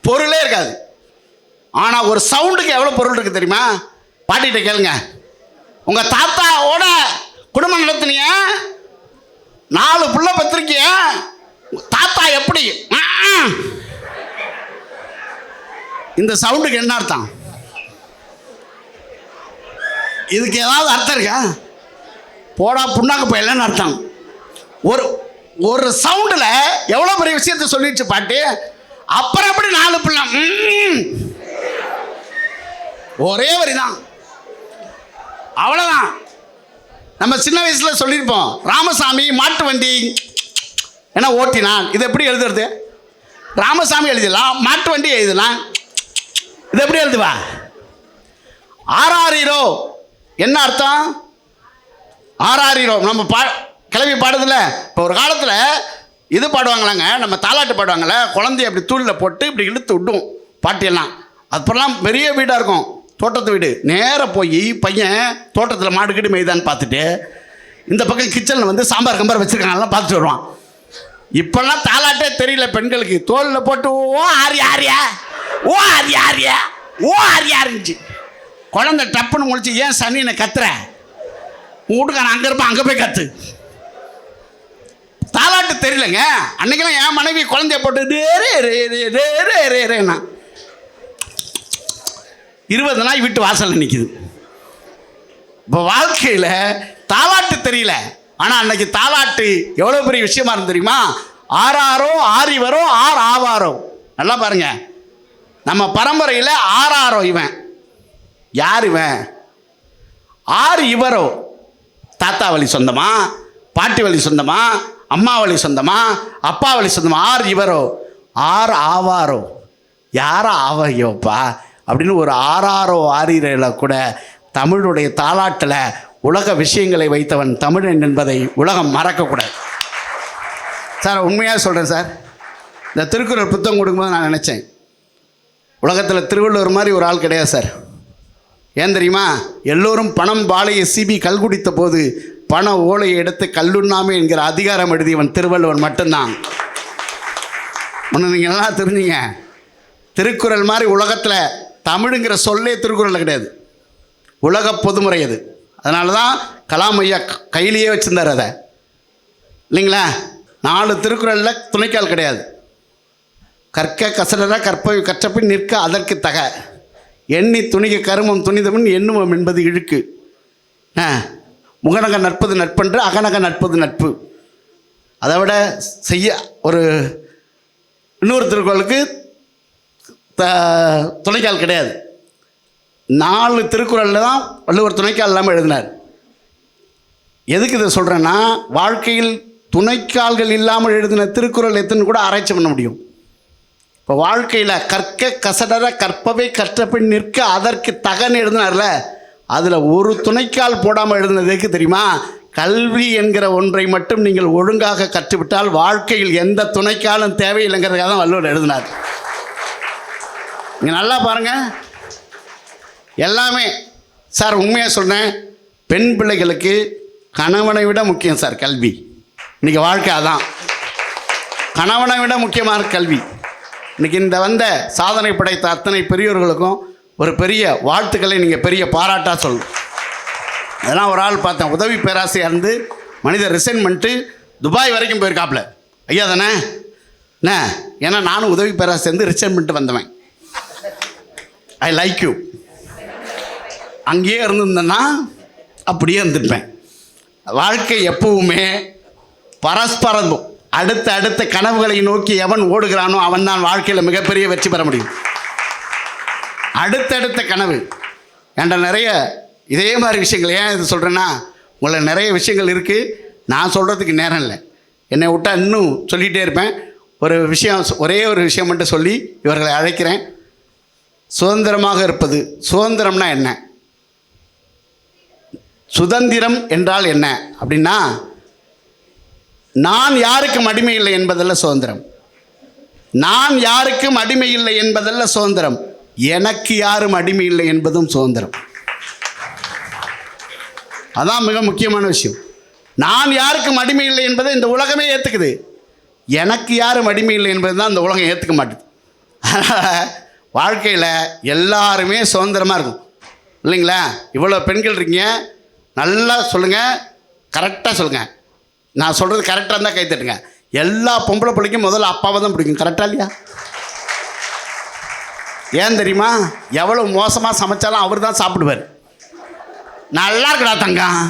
பொருளே இருக்காது, ஆனால் ஒரு சவுண்டுக்கு எவ்வளோ பொருள் இருக்கு தெரியுமா? பாட்டிகிட்ட கேளுங்க. உங்கள் தாத்தாவோட குடும்பம் நடத்தினிய, 4 புள்ள பத்திரிக்கைய, தாத்தா எப்படி? இந்த சவுண்டுக்கு என்ன அர்த்தம்? இதுக்கு ஏதாவது அர்த்தம் இருக்கா? போடா புண்ணாக்கு போயிடலன்னு அர்த்தம். ஒரு சவுண்டில் எவ்வளோ பெரிய விஷயத்தை சொல்லிடுச்சு பாட்டு. அப்புறம் எப்படி 4 பிள்ளை? ஒரே வரி தான், அவ்வளோதான். நம்ம சின்ன வயசில் சொல்லியிருப்போம், ராமசாமி மாட்டு வண்டி என்ன ஓட்டினான். இது எப்படி எழுதுறது? ராமசாமி எழுதலாம், மாட்டு வண்டி எழுதலாம். இது எப்படி எழுதுவா? ஆராரிரோ என்ன அர்த்தம்? ஆராரிரோ நம்ம கிளவி பாடுதில்ல. இப்போ ஒரு காலத்தில் இது பாடுவாங்களாங்க, நம்ம தாலாட்டு பாடுவாங்கள்ல, குழந்தைய அப்படி தூளில் போட்டு இப்படி இழுத்து விட்டும் பாட்டியெல்லாம். அப்போல்லாம் பெரிய வீடாக இருக்கும், தோட்டத்து வீடு. நேராக போய் பையன் தோட்டத்தில் மாடுக்கிட்டு மெய்தான்னு பார்த்துட்டு இந்த பக்கம் கிச்சனில் வந்து சாம்பார் கம்பார் வச்சுருக்காங்கலாம் பார்த்துட்டு வருவான். இப்போல்லாம் தாலாட்டே தெரியல பெண்களுக்கு. தோலில் போட்டு ஓ ஆரியா ஓ ஆரியா ஓ ஆரியா இருந்துச்சு. குழந்தை டப்புன்னு முடிச்சு, ஏன் சனினை கத்துற, வீட்டுக்காரன் அங்கே இருப்பான், அங்கே போய் கத்து. தாலாட்டு தெரியலங்க. அன்னைக்கெல்லாம் என் மனைவி குழந்தைய போட்டு 20 நாள் வீட்டு வாசலில் நிற்கிது. இப்போ வாழ்க்கையில் தாலாட்டு தெரியல. ஆனால் அன்னைக்கு தாலாட்டு எவ்வளோ பெரிய விஷயமா இருந்து தெரியுமா? ஆறாரோ ஆறிவரோ ஆர் ஆவாரோ. நல்லா பாருங்க, நம்ம பரம்பரையில் ஆறாரோ இவன் யார், இவன் ஆறு இவரோ. தாத்தா வழி சொந்தமா, பாட்டி வழி சொந்தமா, அம்மா வழி சொந்தமா, அப்பா வழி சொந்தமா, ஆறு இவரோ. ஆறு ஆவாரோ, யாரா ஆவையோப்பா அப்படின்னு ஒரு ஆறாரோ ஆறிரையில் கூட தமிழுடைய தாலாட்டில் உலக விஷயங்களை வைத்தவன் தமிழன் என்பதை உலகம் மறக்கக்கூடாது. சார் உண்மையாக சொல்கிறேன் சார், இந்த திருக்குறள் புத்தகம் கொடுக்கும்போது நான் நினச்சேன், உலகத்தில் திருவள்ளுவர் மாதிரி ஒரு ஆள் கிடையாது சார். ஏன் தெரியுமா? எல்லோரும் பணம் பாலையை சீபி கல் குடித்த போது பண ஓலையை எடுத்து கல்லுண்ணாமே என்கிற அதிகாரம் எழுதியவன் திருவள்ளுவன் மட்டும்தான். ஒன்று நீங்கள் நல்லா தெரிஞ்சுங்க, திருக்குறள் மாதிரி உலகத்தில் தமிழுங்கிற சொல்லே திருக்குறளில் கிடையாது, உலக பொதுமுறை அது. அதனால தான் கலாம் ஐயா கையிலேயே வச்சுருந்தார் அதை, இல்லைங்களா? 4 திருக்குறளில் துணைக்கால் கிடையாது. கற்க கசடர கற்ப கற்றப்பின் நிற்க அதற்கு தக எண்ணி துணிக கருமம் துணிதவன் எண்ணுவம் என்பது இழுக்கு. முகநக நட்பது நட்பன்று அகநக நட்பது நட்பு. அதை விட செய்ய ஒரு இன்னொரு திருக்குறளுக்கு துணைக்கால் கிடையாது. 4 திருக்குறளில் தான் வள்ளுவர் துணைக்கால் இல்லாமல் எழுதினார். எதுக்கு இதை சொல்கிறேன்னா, வாழ்க்கையில் துணைக்கால்கள் இல்லாமல் எழுதின திருக்குறள் எத்தனை கூட ஆராய்ச்சி பண்ண முடியும். இப்போ வாழ்க்கையில் கற்க கசடர கற்பவை கற்றபின் நிற்க அதற்கு தகன்னு எழுதினார்ல, அதில் ஒரு துணைக்கால் போடாமல் எழுதினதுக்கு தெரியுமா? கல்வி என்கிற ஒன்றை மட்டும் நீங்கள் ஒழுங்காக கற்றுவிட்டால் வாழ்க்கையில் எந்த துணைக்காலும் தேவையில்லைங்கிறதுக்காக தான் வள்ளுவர் எழுதினார். நீங்கள் நல்லா பாருங்கள், எல்லாமே சார் உண்மையாக சொல்கிறேன், பெண் பிள்ளைகளுக்கு கணவனை விட முக்கியம் சார் கல்வி. இன்றைக்கி வாழ்க்கை அதான், கணவனை விட முக்கியமான கல்வி. இன்றைக்கி இந்த வந்த சாதனை படைத்த அத்தனை பெரியவர்களுக்கும் ஒரு பெரிய வாழ்த்துக்களை நீங்கள் பெரிய பாராட்டாக சொல்லணும். அதெல்லாம் ஒரு ஆள் பார்த்தேன், உதவி பேராசிரியர் இருந்து மனிதர் ரிசைன் பண்ணிட்டு துபாய் வரைக்கும் போயிருக்காப்புல. ஐயா தானே என்ன? ஏன்னா நானும் உதவி பேராசிரியர் இருந்து ரிசைன் பண்ணிட்டு வந்தவன். I like you. அங்கேயே இருந்திருந்தேன்னா அப்படியே இருந்துருப்பேன். வாழ்க்கை எப்பவுமே பரஸ்பரம். அடுத்த கனவுகளை நோக்கி எவன் ஓடுகிறானோ அவன் தான் வாழ்க்கையில் மிகப்பெரிய வெற்றி பெற முடியும். அடுத்தடுத்த கனவு என்ற நிறைய இதே மாதிரி விஷயங்கள். ஏன் இது சொல்கிறேன்னா, உங்களை நிறைய விஷயங்கள் இருக்குது, நான் சொல்கிறதுக்கு நேரம் இல்லை. என்னை விட்டால் இன்னும் சொல்லிகிட்டே இருப்பேன். ஒரே ஒரு விஷயம் மட்டும் சொல்லி இவர்களை அழைக்கிறேன். சுதந்திரமாக இருப்பது. சுதந்திரம்னா என்ன? சுதந்திரம் என்றால் என்ன அப்படின்னா, நான் யாருக்கும் அடிமை இல்லை என்பதல்ல சுதந்திரம். நான் யாருக்கும் அடிமை இல்லை என்பதல்ல சுதந்திரம். எனக்கு யாரும் அடிமை இல்லை என்பதும் சுதந்திரம். அதான் மிக முக்கியமான விஷயம். நான் யாருக்கும் அடிமை இல்லை என்பதை இந்த உலகமே ஏற்றுக்குது. எனக்கு யாரும் அடிமை இல்லை என்பது தான் இந்த உலகம் ஏற்றுக்க மாட்டுது. அதனால் வாழ்க்கையில் எல்லாருமே சுதந்திரமாக இருக்கும், இல்லைங்களா? இவ்வளோ பெண்கள் இருக்கீங்க, நல்லா சொல்லுங்கள், கரெக்டாக சொல்லுங்கள். நான் சொல்கிறது கரெக்டாக இருந்தால் கை தட்டுங்க. எல்லா பொம்பளை பிள்ளைக்கும் முதல்ல அப்பாவை தான் பிடிக்கும், கரெக்டாக இல்லையா? ஏன் தெரியுமா? எவ்வளோ மோசமாக சமைச்சாலும் அவர் தான் சாப்பிடுவார். நல்லா இருக்குடா தங்கம்,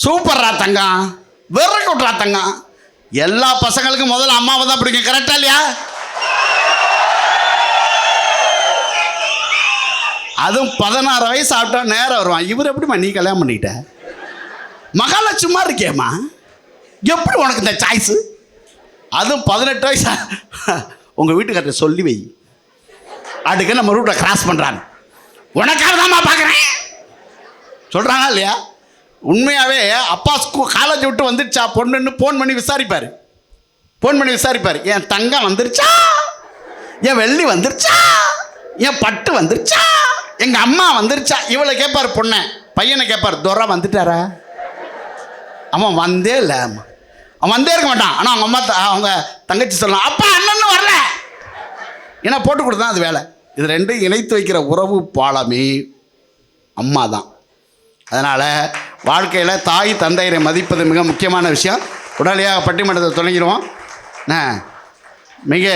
சூப்பர்ரா தங்கம், வெற கொட்டுறா தங்கம். எல்லா பசங்களுக்கும் முதல்ல அம்மாவை தான் பிடிக்கும், கரெக்டாக இல்லையா? அதுவும் 16 வயசு ஆகிட்டா நேரம் வருவான். இவர் எப்படிம்மா நீ கல்யாணம் பண்ணிக்கிட்ட? மகாலட்சுமா இருக்கேம்மா, எப்படி உனக்கு இந்த சாய்ஸு? அதுவும் 18 வயசு. உங்கள் வீட்டுக்காரரை சொல்லி வை, அடுக்கு நம்ம ரூட்டை கிராஸ் பண்ணுறாங்க, உனக்காக தான்மா பார்க்குறேன் சொல்கிறாங்களா இல்லையா? உண்மையாகவே அப்பா காலேஜ் விட்டு வந்துடுச்சா பொண்ணுன்னு ஃபோன் பண்ணி விசாரிப்பார். என் தங்கம் வந்துருச்சா, என் வெள்ளி வந்துருச்சா, என் பட்டு வந்துருச்சா, எங்கள் அம்மா வந்துருச்சா, இவளை கேட்பார். பொண்ணை பையனை கேட்பார், துரை வந்துட்டாரா? அவன் வந்தே இல்லை, அவன் வந்தே இருக்க மாட்டான். ஆனால் அவங்க அம்மா அவங்க தங்கச்சி சொல்லலாம், அப்பா அண்ணன் வரல, ஏன்னா போட்டு கொடுத்தான் அது வேலை. இது ரெண்டும் இணைத்து வைக்கிற உறவு பாலமே அம்மா தான். அதனால் வாழ்க்கையில் தாய் தந்தையரை மதிப்பது மிக முக்கியமான விஷயம். உடனடியாக பட்டிமன்றத்தை தொடங்கிடுவோம். மிக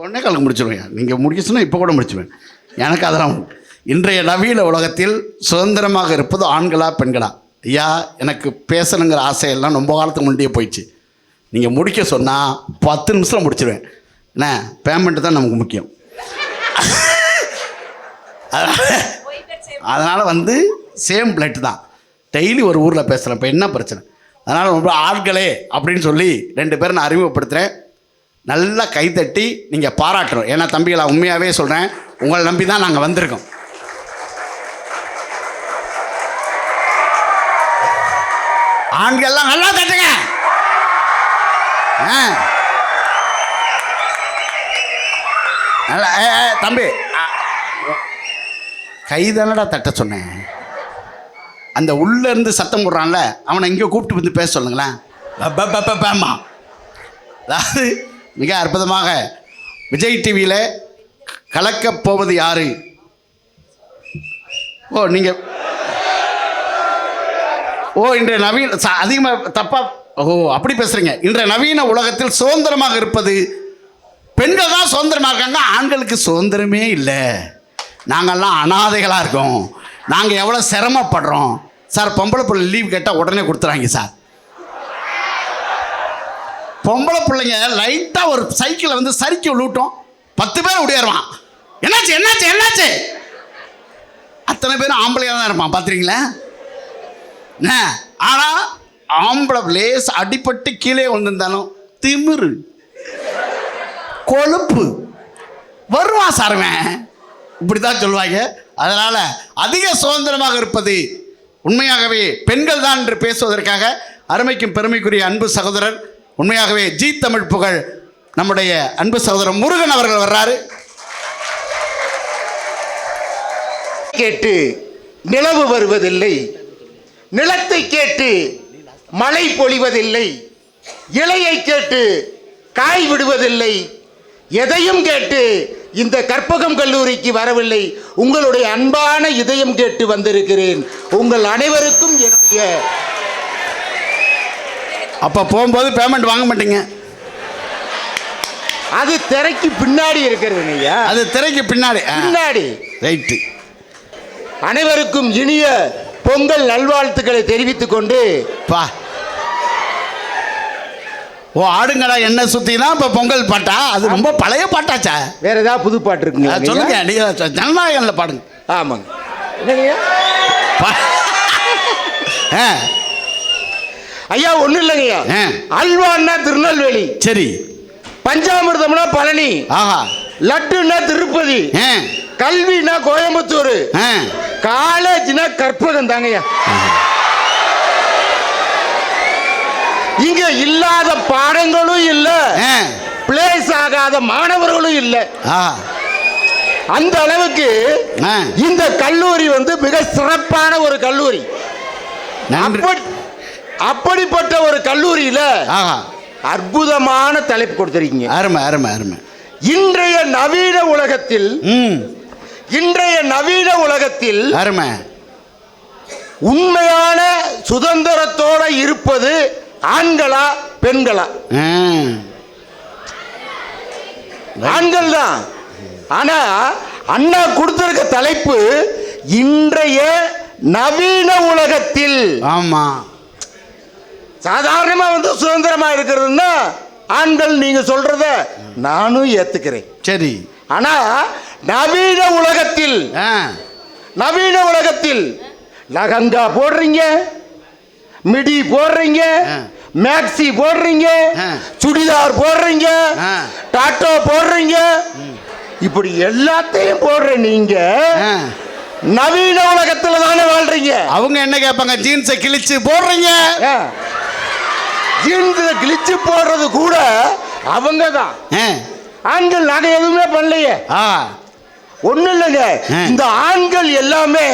ஒன்றே காலுக்கு முடிச்சிடுவேன். நீங்கள் முடிக்க சொன்னால் இப்போ கூட முடிச்சுவேன். எனக்கு அதெல்லாம் இன்றைய நவீன உலகத்தில் சுதந்திரமாக இருப்பது ஆண்களா பெண்களா? ஐயா, எனக்கு பேசணுங்கிற ஆசையெல்லாம் ரொம்ப காலத்துக்கு முன்னாடியே போயிடுச்சு. நீங்கள் முடிக்க சொன்னால் 10 நிமிஷம் முடிச்சிடுவேன். என்ன, பேமெண்ட்டு தான் நமக்கு முக்கியம். அதனால் சேம் பிளட் தான். டெய்லி ஒரு ஊரில் பேசுகிறேன், இப்போ என்ன பிரச்சனை? அதனால் ரொம்ப ஆட்களே அப்படின்னு சொல்லி 2 பேரை நான் அறிமுகப்படுத்துகிறேன். நல்லா கைத்தட்டி நீங்கள் பாராட்டுறோம். ஏன்னா தம்பிகளா, உண்மையாகவே சொல்கிறேன், உங்களை நம்பி தான் நாங்கள் வந்திருக்கோம். ஆண்கள்லாம் நல்லா தட்டுங்க. தம்பி கைதானடா தட்ட சொன்னேன். அந்த உள்ள இருந்து சத்தம் போடுறான்ல, அவனை இங்கே கூப்பிட்டு வந்து பேச சொல்லுங்களேன். பேமா. அதாவது மிக அற்புதமாக விஜய் டிவியில் கலக்கப் போவது யாரு? ஓ நீங்கள் இன்றைய நவீன அதிகமாக தப்பாக அப்படி பேசுகிறீங்க. இன்றைய நவீன உலகத்தில் சுதந்திரமாக இருப்பது பெண்கள் தான் சுதந்திரமாக இருக்காங்க, ஆண்களுக்கு சுதந்திரமே இல்லை. நாங்கள்லாம் அனாதைகளாக இருக்கோம், நாங்கள் எவ்வளோ சிரமப்படுறோம் சார். பொம்பளை பிள்ளை லீவ் கேட்டால் உடனே கொடுத்துறாங்க சார். பொம்பளை பிள்ளைங்க லைட்டாக ஒரு சைக்கிளை வந்து சறுக்கி விழுட்டோம், 10 பேர் ஓடிடுவான். என்னாச்சு என்னாச்சு என்னாச்சு? அத்தனை பேரும் ஆம்பளையாக தான் இருப்பான், பார்த்துறீங்களா? ஆனால் ஆம்பளை லேஸ் அடிப்பட்டு கீழே விழுந்திருந்தாலும் திமிரு கொழுப்பு வருவான் சாருவேன், இப்படி தான் சொல்லுவாங்க. அதனால் அதிக சுதந்திரமாக இருப்பது உண்மையாகவே பெண்கள் தான் என்று பேசுவதற்காக அருமைக்கும் பெருமைக்குரிய அன்பு சகோதரர், உண்மையாகவே ஜி தமிழ் புகழ் நம்முடைய அன்பு சகோதரர் முருகன் அவர்கள் வர்றாரு. கேட்டு நிலவு வருவதில்லை, நிலத்தை கேட்டு மழை பொழிவதில்லை, இலையை கேட்டு காய் விடுவதில்லை, எதையும் கேட்டு இந்த கற்பகம் கல்லூரிக்கு வரவில்லை, உங்களுடைய அன்பான இதயம் கேட்டு வந்திருக்கிறேன். உங்கள் அனைவருக்கும் என்னுடைய. அப்போ போகும்போது பேமெண்ட் வாங்க மாட்டீங்க? அது திரைக்கு பின்னாடி இருக்கிறது ஐயா, அது திரைக்கு பின்னாடி பின்னாடி. ரைட்டு. அனைவருக்கும் இனிய பொங்கல் நல்வாழ்த்துக்களை தெரிவித்துக் கொண்டு பா ஓ ஆடுங்கடா என்ன சுத்தி தான் இப்போ பொங்கல் பாட்டா? அது ரொம்ப பழைய பாட்டாச்சா? வேற ஏதாவது புது பாட்டு இருக்குங்களா? சொல்லுங்க, நீங்கள் ஜனநாயகன்ல பாடுங்க. ஆமாங்க. ஐயா ஒன்றும் இல்லைங்கய்யா, அல்வான்னா திருநெல்வேலி, சரி, பஞ்சாமிர்தம்னா பழனி, ஆஹா, லட்டுன்னா திருப்பதி, கல்வினா கோயம்புத்தூர், காலேஜ்னா கற்பகம் தாங்கய்யா. இங்க இல்லாத பாடங்களும் இல்ல, பிளேஸ் ஆகாத மாணவர்களும் இல்ல. அந்த அளவுக்கு இந்த கல்லூரி வந்து மிக சிறப்பான ஒரு கல்லூரி. அப்படிப்பட்ட ஒரு கல்லூரியில அற்புதமான தலைப்பு கொடுத்திருக்கீங்க. அருமை அருமை அருமை. இன்றைய நவீன உலகத்தில் அருமை உண்மையான சுதந்திரத்தோட இருப்பது ஆண்களா பெண்களா? ஆண்கள் தான். ஆனா அண்ணா கொடுத்திருக்க தலைப்பு இன்றைய நவீன உலகத்தில். ஆமா, சாதாரணமா வந்து சுதந்திரமா இருக்கிறதுன்னா ஆண்கள் நீங்க சொல்றத நானும் ஏத்துக்கிறேன். சரி. ஆனா நவீன உலகத்தில் லகங்கா போடுறீங்க, மிடி போடுறீங்க, மேக்ஸி போடுறீங்க, சுடிதார் போடுறீங்க, டாட்டோ போடுறீங்க, இப்படி எல்லாத்தையும் போடுற நீங்க நவீன உலகத்துல தானே வாழ்றீங்க. அவங்க என்ன கேட்பாங்க? ஜீன்ஸை கிழிச்சு போடுறீங்க. ஜீன்ஸை கிழிச்சு போடுறது கூட அவங்க தான். ஆண்கள் நாங்க எதுவுமே பண்ணலையே. ஒண்ணு இல்லைங்க, இந்த ஆண்கள் எல்லாமே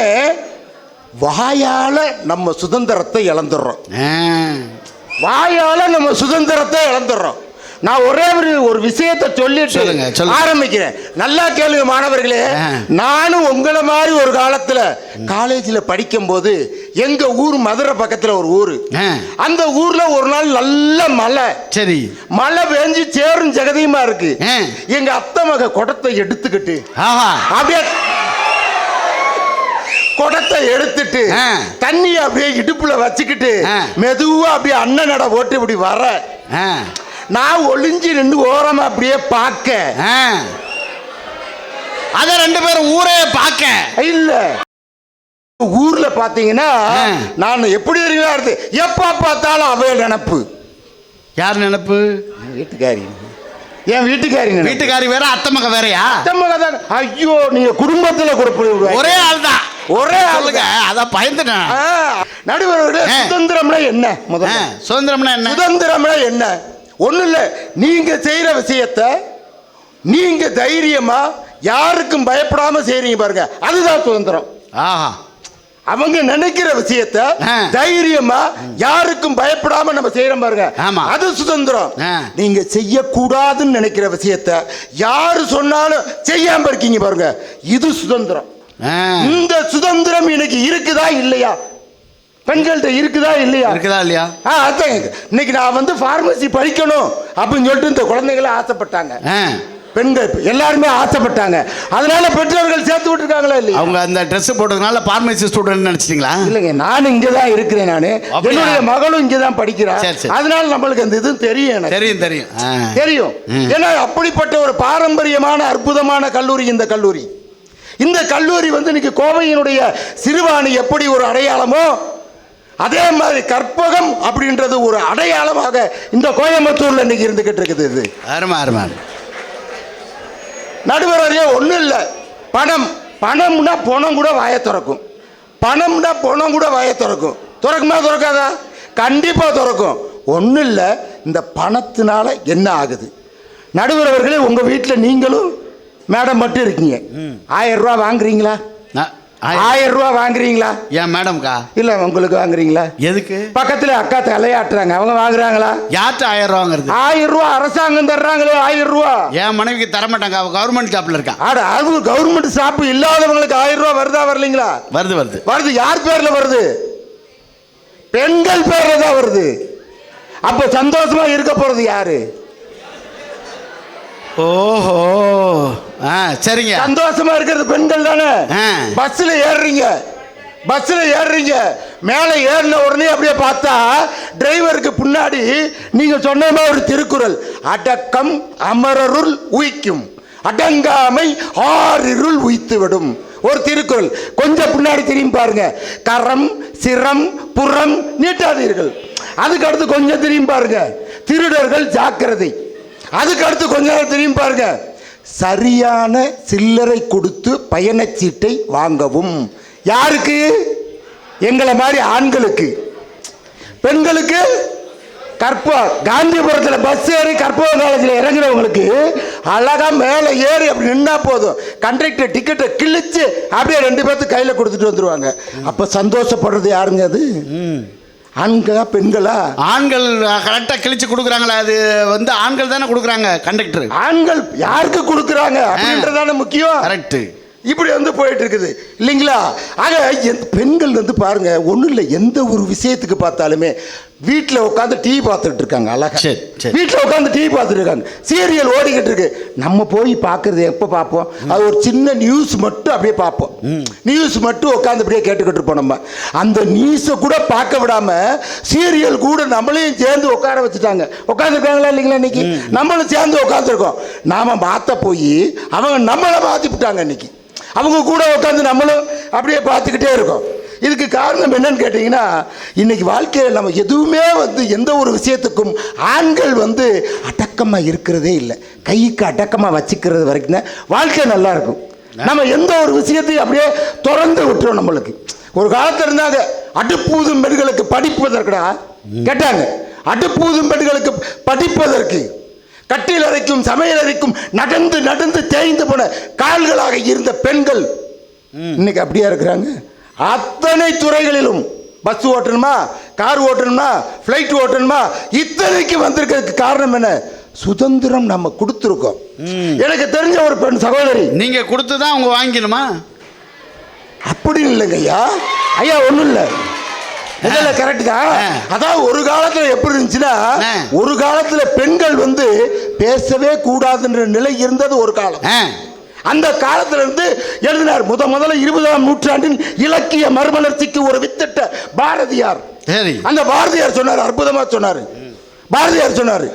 வாயால நம்ம சுதந்திரத்தை இழந்துடுறோம். நான் ஒரே ஒரு விஷயத்தை சொல்லிட்டு ஆரம்பிக்கிறேன். நல்லா கேளுங்க மாணவர்களே. நானும் உங்களை மாதிரி ஒரு காலத்துல காலேஜில் படிக்கும் போது எங்க ஊர் மதுரை பக்கத்துல ஒரு ஊரு, அந்த ஊர்ல ஒரு நாள் நல்ல மழை. சரி, மழை பெஞ்சு சேரும் ஜெகதியுமா இருக்கு. எங்க அத்தை மக குடத்தை எடுத்துக்கிட்டு அப்படியே குடத்தை எடுத்துட்டு தண்ணி அப்படியே இடுப்புல வச்சுக்கிட்டு மெதுவா அப்படியே அண்ணன் நட போட்டு இப்படி வர, நான் ஒளிஞ்சு நின்று ஓரமா அப்படியே பார்க்க, அத 2 பேரும் ஊரே பார்க்க இல்ல. ஊர்ல பாத்தீங்கன்னா நான் எப்படி இருக்கு, எப்ப பார்த்தாலும் அவ நினப்பு. யார் நினப்பு? வீட்டுக்காரி. என் வீட்டுக்காரி வேற, அத்தை மக வேறயா? அத்தை மக தான். ஐயோ, நீங்க குடும்பத்துல கொடுப்பது ஒரே ஆள் தான். ஒரே ஆளுங்க. அதான் பயந்துட்டேன். நடுவர்களே, சுதந்திரம்னா என்ன? சுதந்திரம்னா என்ன? ஒண்ணு இல்ல, நீங்க செய்யற விஷயத்த நீங்க தைரியமா யாருக்கும் பயப்படாம செய்றீங்க பாருங்க, அதுதான் சுதந்திரம். ஆஹா, அவங்க நினைக்கிற விஷயத்த தைரியமா யாருக்கும் பயப்படாம நம்ம செய்யறோம் பாருங்க, அது சுதந்திரம். நீங்க செய்யக்கூடாதுன்னு நினைக்கிற விஷயத்த யாரு சொன்னாலும் செய்யாம இருக்கீங்க பாருங்க, இது சுதந்திரம். இந்த சுதந்திரம் இன்னைக்கு இருக்குதா இல்லையா? பெண்கள்கிட்ட இருக்குதா இல்லையா? இருக்குதா இல்லையா? அதான் இன்னைக்கு நான் வந்து பார்மசி படிக்கணும் அப்படின்னு சொல்லிட்டு இந்த குழந்தைகளை ஆசைப்பட்டாங்க, பெண்கள் எல்லாருமே ஆசைப்பட்டாங்க. அதனால பெற்றோர்கள் சேர்த்து விட்டுருக்காங்களா இல்லையா? அவங்க அந்த ட்ரெஸ் போட்டதுனால பார்மசி ஸ்டூடெண்ட் நினைச்சிட்டீங்களா? இல்லைங்க, நான் இங்கே தான் இருக்கிறேன். நான் என்னுடைய மகளும் இங்கே தான் படிக்கிறா. அதனால நம்மளுக்கு அந்த இது தெரியும், தெரியும் தெரியும் தெரியும். ஏன்னா அப்படிப்பட்ட ஒரு பாரம்பரியமான அற்புதமான கல்லூரி இந்த கல்லூரி. இந்த கல்லூரி வந்து இன்னைக்கு கோவையினுடைய சிறுவாணி எப்படி ஒரு அடையாளமோ அதே மாதிரி கற்பகம் அப்படின்றது ஒரு அடையாளமாக இந்த கோயம்புத்தூர்ல இன்னைக்கு இருந்துகிட்டு இருக்குது. இது அருமை அருமை. நடுவரே ஒன்றும் இல்லை, பணம் பணம்னா பணம் கூட வாயை திறக்கும், பணம்னா பணம் கூட வாயை திறக்கும். திறக்குமா திறக்காதா? கண்டிப்பாக திறக்கும். ஒன்றும் இல்லை, இந்த பணத்தினால என்ன ஆகுது? நடுவர் அவர்களே, உங்கள் வீட்டில் நீங்களும் மேடம் மட்டும் இருக்கீங்க, 1000 ரூபா வாங்குறீங்களா? 1000 ரூபா வாங்குறீங்களா? ஏன் மேடம்க்கா? இல்ல உங்களுக்கு வாங்குறீங்களா? எதுக்கு? பக்கத்துல அக்கா தலையாட்டுறாங்க, அவங்க வாங்குறாங்களா? யார்கிட்ட 1000 ரூபா வாங்குறது? 1000 ரூபா அரசாங்கம் தர்றாங்களே 1000 ரூபா. என் மனைவிக்கு தர மாட்டாங்க, அவ கவர்மெண்ட் ஜாப்ல இருக்கா. அது கவர்மெண்ட் ஜாப் இல்லாதவங்களுக்கு 1000 ரூபா வருதா வரலீங்களா? வருது வருது வருது. யார் பேர்ல வருது? பெண்கள் பேர்ல தான் வருது. அப்ப சந்தோஷமா இருக்க போறது யாரு? ஓஹோ, சரிங்க. சந்தோஷமா இருக்கிறது பெண்கள் தானே. பஸ்ல ஏறுறீங்க, பஸ்ல ஏறுறீங்க, மேல ஏறின உடனே அப்படியே பார்த்தா டிரைவருக்கு பின்னாடி நீங்க சொன்ன ஒரு திருக்குறள், அடக்கம் அமரருள் உய்க்கும், அடங்காமை ஆறிருள் உய்த்து விடும், ஒரு திருக்குறள். கொஞ்சம் பின்னாடி திரும்பி பாருங்க, கரம் சிரம் புறம் நீட்டாதீர்கள். அதுக்கு அடுத்து கொஞ்சம் திரும்பி பாருங்க, திருடர்கள் ஜாக்கிரதை. அதுக்கு அடுத்து கொஞ்ச நேரம் திரும்பி பாருங்க, சரியான சில்லறை கொடுத்து பயணச்சீட்டை வாங்கவும். யாருக்கு? எங்களை மாதிரி ஆண்களுக்கு. பெண்களுக்கு காந்திபுரத்தில் பஸ் ஏறி கற்பக காலேஜில் இறங்குறவங்களுக்கு அழகா மேலே ஏறி அப்படி நின்னா போதும், கண்டக்டர் டிக்கெட்டை கிழிச்சு அப்படியே 2 பேர்த்து கையில் கொடுத்துட்டு வந்துடுவாங்க. அப்போ சந்தோஷப்படுறது யாருங்க? அது ஆண்களா பெண்களா? ஆண்கள் கரெக்டா கிழிச்சு கொடுக்குறாங்களா? அது வந்து ஆண்கள் தானே கொடுக்குறாங்க, கண்டக்டர். ஆண்கள் யாருக்கு கொடுக்குறாங்க அப்படின்றதான முக்கியம். கரெக்ட். இப்படி வந்து போயிட்டு இருக்குது இல்லைங்களா? ஆக பெண்கள் வந்து பாருங்க, ஒன்றும் இல்லை, எந்த ஒரு விஷயத்துக்கு பார்த்தாலுமே வீட்டில் உட்காந்து டிவி பார்த்துட்டு இருக்காங்க. அழகா வீட்டில் உட்காந்து டிவி பார்த்துட்டு இருக்காங்க, சீரியல் ஓடிக்கிட்டு இருக்கு. நம்ம போய் பார்க்கறது எப்போ பார்ப்போம்? அது ஒரு சின்ன நியூஸ் மட்டும் அப்படியே பார்ப்போம், நியூஸ் மட்டும் உட்காந்து அப்படியே கேட்டுக்கிட்டு இருப்போம். நம்ம அந்த நியூஸை கூட பார்க்க விடாம சீரியல் கூட நம்மளையும் சேர்ந்து உட்கார வச்சுட்டாங்க. உட்காந்துருக்காங்களா இல்லைங்களா? இன்னைக்கு நம்மளும் சேர்ந்து உட்காந்துருக்கோம். நாம மாற்ற போய் அவங்க நம்மளை மாற்றி விட்டாங்க. இன்னைக்கு அவங்க கூட உட்காந்து நம்மளும் அப்படியே பார்த்துக்கிட்டே இருக்கோம். இதுக்கு காரணம் என்னன்னு கேட்டிங்கன்னா, இன்னைக்கு வாழ்க்கையில் நம்ம எதுவுமே வந்து எந்த ஒரு விஷயத்துக்கும் ஆண்கள் வந்து அடக்கமாக இருக்கிறதே இல்லை. கைக்கு அடக்கமாக வச்சுக்கிறது வரைக்கும் தான் வாழ்க்கை நல்லா இருக்கும். நம்ம எந்த ஒரு விஷயத்தையும் அப்படியே திறந்து விட்டுரும். நம்மளுக்கு ஒரு காலத்தில் இருந்தாங்க, அடுப்பூதும் பெண்களுக்கு படிப்பதற்குடா கேட்டாங்க, அடுப்பூதும் பெண்களுக்கு படிப்பதற்கு கட்டில் அறைக்கும் சமையல் அறைக்கும் நடந்து நடந்து தேய்ந்து போன கால்களாக இருந்த பெண்கள் இன்னைக்கு அப்படியே இருக்கிறாங்க. அத்தனை துறைகளிலும் பஸ் ஓட்டணுமா, கார் ஓட்டணுமா, ஃப்ளைட் ஓட்டணுமா, இத்தனைக்கு வந்திருக்கிறதுக்கு காரணம் என்ன? சுதந்திரம் நம்ம கொடுத்துருக்கோம். எனக்கு தெரிஞ்ச ஒரு பெண் சகோதரி, நீங்க கொடுத்து தான் அவங்க வாங்கிக்கணுமா? அப்படி இல்லைங்க ஐயா. ஐயா ஒன்றும் இல்லை, முதல்ல கரெக்ட் தான். அதாவது ஒரு காலத்துல எப்படி இருந்துச்சுன்னா, ஒரு காலத்துல பெண்கள் வந்து பேசவே கூடாதுன்ற நிலை இருந்தது ஒரு காலம். அந்த காலத்துல இருந்து எழுதினார் முதல்ல 20ஆம் நூற்றாண்டின் இலக்கிய மறுமலர்ச்சிக்கு ஒரு வித்திட்ட பாரதியார். அந்த பாரதியார் சொன்னார், அற்புதமா சொன்னார். பாரதியார் சொன்னார்,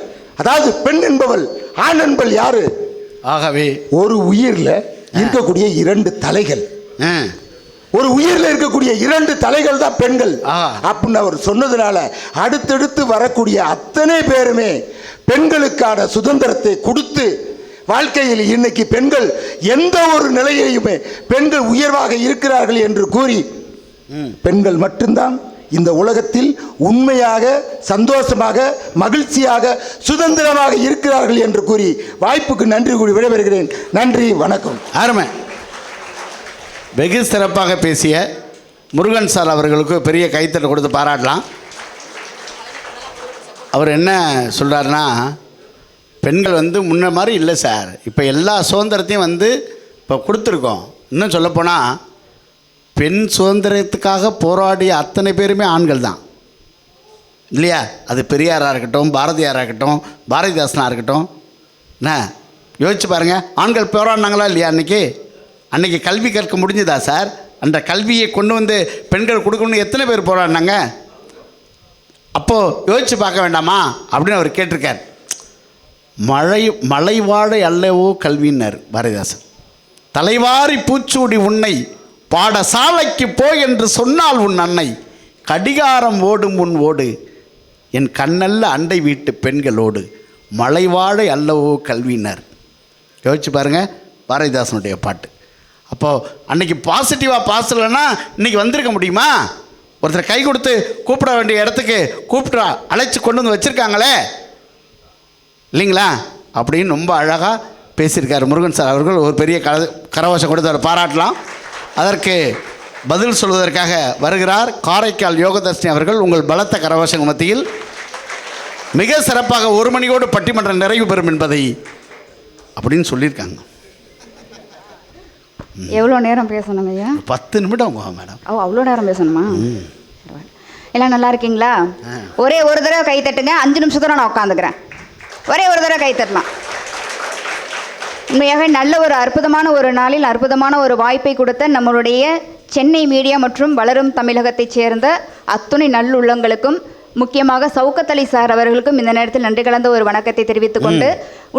அதாவது பெண் என்பவள் ஆண் என்பவள் யாரு? ஆகவே ஒரு உயிர்ல இருக்கக்கூடிய 2 தலைகள், ஒரு உயிரில் இருக்கக்கூடிய 2 தலைகள் தான் பெண்கள் அப்படின்னு அவர் சொன்னதுனால அடுத்தடுத்து வரக்கூடிய அத்தனை பேருமே பெண்களுக்கான சுதந்திரத்தை கொடுத்து வாழ்க்கையில் இன்னைக்கு பெண்கள் எந்த ஒரு நிலையிலுமே பெண்கள் உயர்வாக இருக்கிறார்கள் என்று கூறி பெண்கள் மட்டும்தான் இந்த உலகத்தில் உண்மையாக சந்தோஷமாக மகிழ்ச்சியாக சுதந்திரமாக இருக்கிறார்கள் என்று கூறி வாய்ப்புக்கு நன்றி கூறி விடைபெறுகிறேன். நன்றி, வணக்கம். அருமை. வெகு சிறப்பாக பேசிய முருகன் சார் அவர்களுக்கு பெரிய கைத்தட்டல் கொடுத்து பாராட்டலாம். அவர் என்ன சொல்கிறாருன்னா, பெண்கள் முன்ன மாதிரி இல்லை சார், இப்போ எல்லா சுதந்திரத்தையும் இப்போ கொடுத்துருக்கோம். இன்னும் சொல்லப்போனால் பெண் சுதந்திரத்துக்காக போராடிய அத்தனை பேருமே ஆண்கள் தான் இல்லையா? அது பெரியாராக இருக்கட்டும், பாரதியாராக இருக்கட்டும், பாரதிதாசனாக இருக்கட்டும். என்ன யோசிச்சு பாருங்கள், ஆண்கள் போராடினாங்களா இல்லையா? அன்றைக்கி கல்வி கற்க முடிஞ்சுதா சார்? அந்த கல்வியை கொண்டு பெண்கள் கொடுக்கணும்னு எத்தனை பேர் போராடினாங்க? அப்போது யோசித்து பார்க்க வேண்டாமா அப்படின்னு அவர் கேட்டிருக்கார். மலை வாழை அல்லவோ கல்வியினர் பாரதிதாசன். தலைவாரி பூச்சூடி உன்னை பாடசாலைக்கு போய் என்று சொன்னால் உன் அன்னை, கடிகாரம் ஓடும் உன் ஓடு என் கண்ணல்ல அண்டை வீட்டு பெண்களோடு, மலைவாழை அல்லவோ கல்வியினர். யோசிச்சு பாருங்கள், பாரதிதாசனுடைய பாட்டு. அப்போது அன்றைக்கி பாசிட்டிவாக பாஸ் இல்லைன்னா இன்றைக்கி வந்திருக்க முடியுமா? ஒருத்தர் கை கொடுத்து கூப்பிட வேண்டிய இடத்துக்கு கூப்பிட்டு அழைச்சி கொண்டு வச்சுருக்காங்களே இல்லைங்களா? அப்படின்னு ரொம்ப அழகாக பேசியிருக்கார் முருகன் சார் அவர்கள். ஒரு பெரிய கரவசம் கொடுத்து அவர் பாராட்டலாம். அதற்கு பதில் சொல்வதற்காக வருகிறார் காரைக்கால் யோகதர்ஷினி அவர்கள். உங்கள் பலத்த கரவசங்க மத்தியில் மிக சிறப்பாக 1 மணியோடு பட்டிமன்றம் நிறைவு பெறும் என்பதை அப்படின்னு சொல்லியிருக்காங்க. எவ்வளோ நேரம் பேசணுங்க ஐயா? 10 நிமிடம் மேடம். அவ்வளோ நேரம் பேசணுமா? எல்லாம் நல்லா இருக்கீங்களா? ஒரே ஒரு தடவை கை தட்டுங்க. 5 நிமிஷத்தோட நான் உட்காந்துக்கிறேன். ஒரே ஒரு தடவை கை தட்டலாம். உண்மையாக நல்ல ஒரு அற்புதமான ஒரு நாளில் அற்புதமான ஒரு வாய்ப்பை கொடுத்த நம்மளுடைய சென்னை மீடியா மற்றும் வளரும் தமிழகத்தைச் சேர்ந்த அத்துணை நல்லுள்ளங்களுக்கும், முக்கியமாக சவுக்கத்தலி சார் அவர்களுக்கும் இந்த நேரத்தில் நன்றி கலந்த ஒரு வணக்கத்தை தெரிவித்துக் கொண்டு,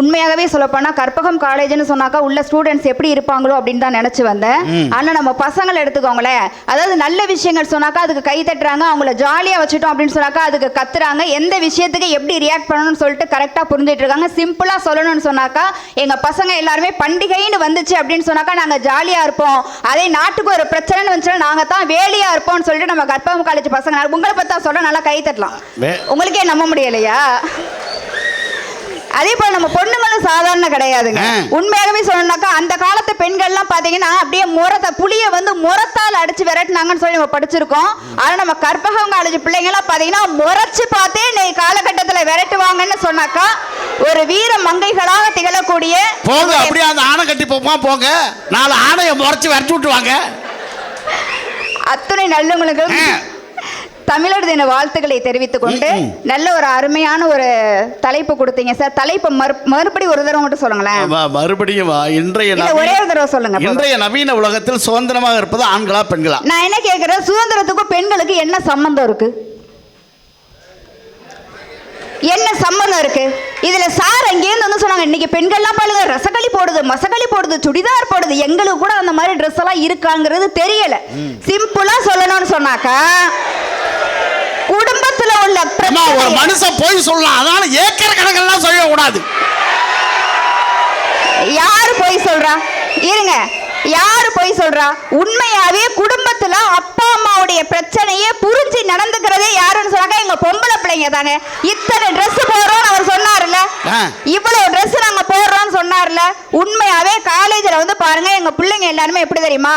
உண்மையாகவே சொல்லப்போனால் கற்பகம் காலேஜ்னு சொன்னாக்கா உள்ள ஸ்டூடெண்ட்ஸ் எப்படி இருப்பாங்களோ அப்படின்னு தான் நினச்சி வந்தேன். ஆனால் நம்ம பசங்களை எடுத்துக்கோங்களேன், அதாவது நல்ல விஷயங்கள் சொன்னாக்கா அதுக்கு கை தட்டுறாங்க, அவங்கள ஜாலியாக வச்சுட்டோம் அப்படின்னு சொன்னாக்கா அதுக்கு கத்துறாங்க. எந்த விஷயத்துக்கு எப்படி ரியாக்ட் பண்ணணும்னு சொல்லிட்டு கரெக்டாக புரிஞ்சுட்டு இருக்காங்க. சிம்பிளாக சொல்லணும்னு சொன்னாக்கா எங்கள் பசங்க எல்லாருமே பண்டிகைன்னு வந்துச்சு அப்படின்னு சொன்னாக்கா நாங்கள் ஜாலியாக இருப்போம், அதே நாட்டுக்கு ஒரு பிரச்சனைன்னு வந்துச்சுன்னா நாங்கள் தான் வேலையாக இருப்போம்னு சொல்லிட்டு நம்ம கற்பகம் காலேஜ் பசங்க உங்களை பார்த்தா சொல்ல நல்லா கை தட்டலாம். உங்களுக்கே நம்ப முடியலையா? அதே போல நம்ம பொண்ணுங்களும் சாதாரண கிடையாதுங்க. உண்மையாகவே சொல்லணும்னாக்கா அந்த காலத்து பெண்கள்லாம் பாத்தீங்கன்னா அப்படியே புளிய முரத்தால் அடிச்சு விரட்டினாங்கன்னு சொல்லி நம்ம படிச்சிருக்கோம். ஆனா நம்ம கற்பகம் காலேஜ் பிள்ளைங்க எல்லாம் பாத்தீங்கன்னா முறைச்சு பார்த்தே காலகட்டத்தில் விரட்டுவாங்கன்னு சொன்னாக்கா ஒரு வீர மங்கைகளாக திகழக்கூடிய போங்க. அப்படியே அந்த ஆணை கட்டி போங்க, 4 ஆணையை முறைச்சு விரட்டி விட்டுவாங்க. அத்துணை நல்லவங்களுக்கு தமிழர் தின வாழ்த்துக்களை தெரிவித்துக் கொண்டு நல்ல ஒரு அருமையான ஒரு தலைப்பு கொடுத்தீங்க சார். தலைப்பு மறுபடியும் ஒரு தடவை மட்டும் சொல்லுங்களேன். மறுபடியும் ஒரே ஒரு தடவை சொல்லுங்க. இன்றைய நவீன உலகத்தில் சுதந்திரமாக இருப்பது ஆண்களா பெண்களா? நான் என்ன கேட்கிறேன், சுதந்திரத்துக்கும் பெண்களுக்கு என்ன சம்பந்தம் இருக்கு? என்ன சம்பந்தம் இருக்கு இதுல? சார் அங்கேருந்து சொன்னாங்க இன்னைக்கு பெண்கள்லாம் பாருங்க ரசகளி போடுது, மசகளி போடுது, சுடிதார் போடுது. எங்களுக்கு கூட அந்த மாதிரி ட்ரெஸ் எல்லாம் இருக்காங்கிறது தெரியல. சிம்பிளா சொல்லணும்னு சொன்னாக்கா குடும்பத்துல உள்ள ஒரு மனுஷன் போய் சொல்லலாம், அதனால ஏக்கர் கணக்கெல்லாம் சொல்லக்கூடாது. யாரு போய் சொல்றா? இருங்க, யாரு போய் சொல்றா? உண்மையாவே குடும்பத்துல அப்பா அம்மாவுடைய பிரச்சனையே புரிஞ்சு நடந்துக்கிறதே யாருன்னு சொன்னாக்கா எங்க பொம்பளை பிள்ளைங்க தாங்க. இத்தனை ட்ரெஸ் போடுறோம் அவர் சொன்னார்ல, இவ்வளவு ட்ரெஸ் நாங்க போடுறோம்னு சொன்னார்ல. உண்மையாவே காலேஜ்ல பாருங்க எங்க பிள்ளைங்க எல்லாருமே எப்படி தெரியுமா,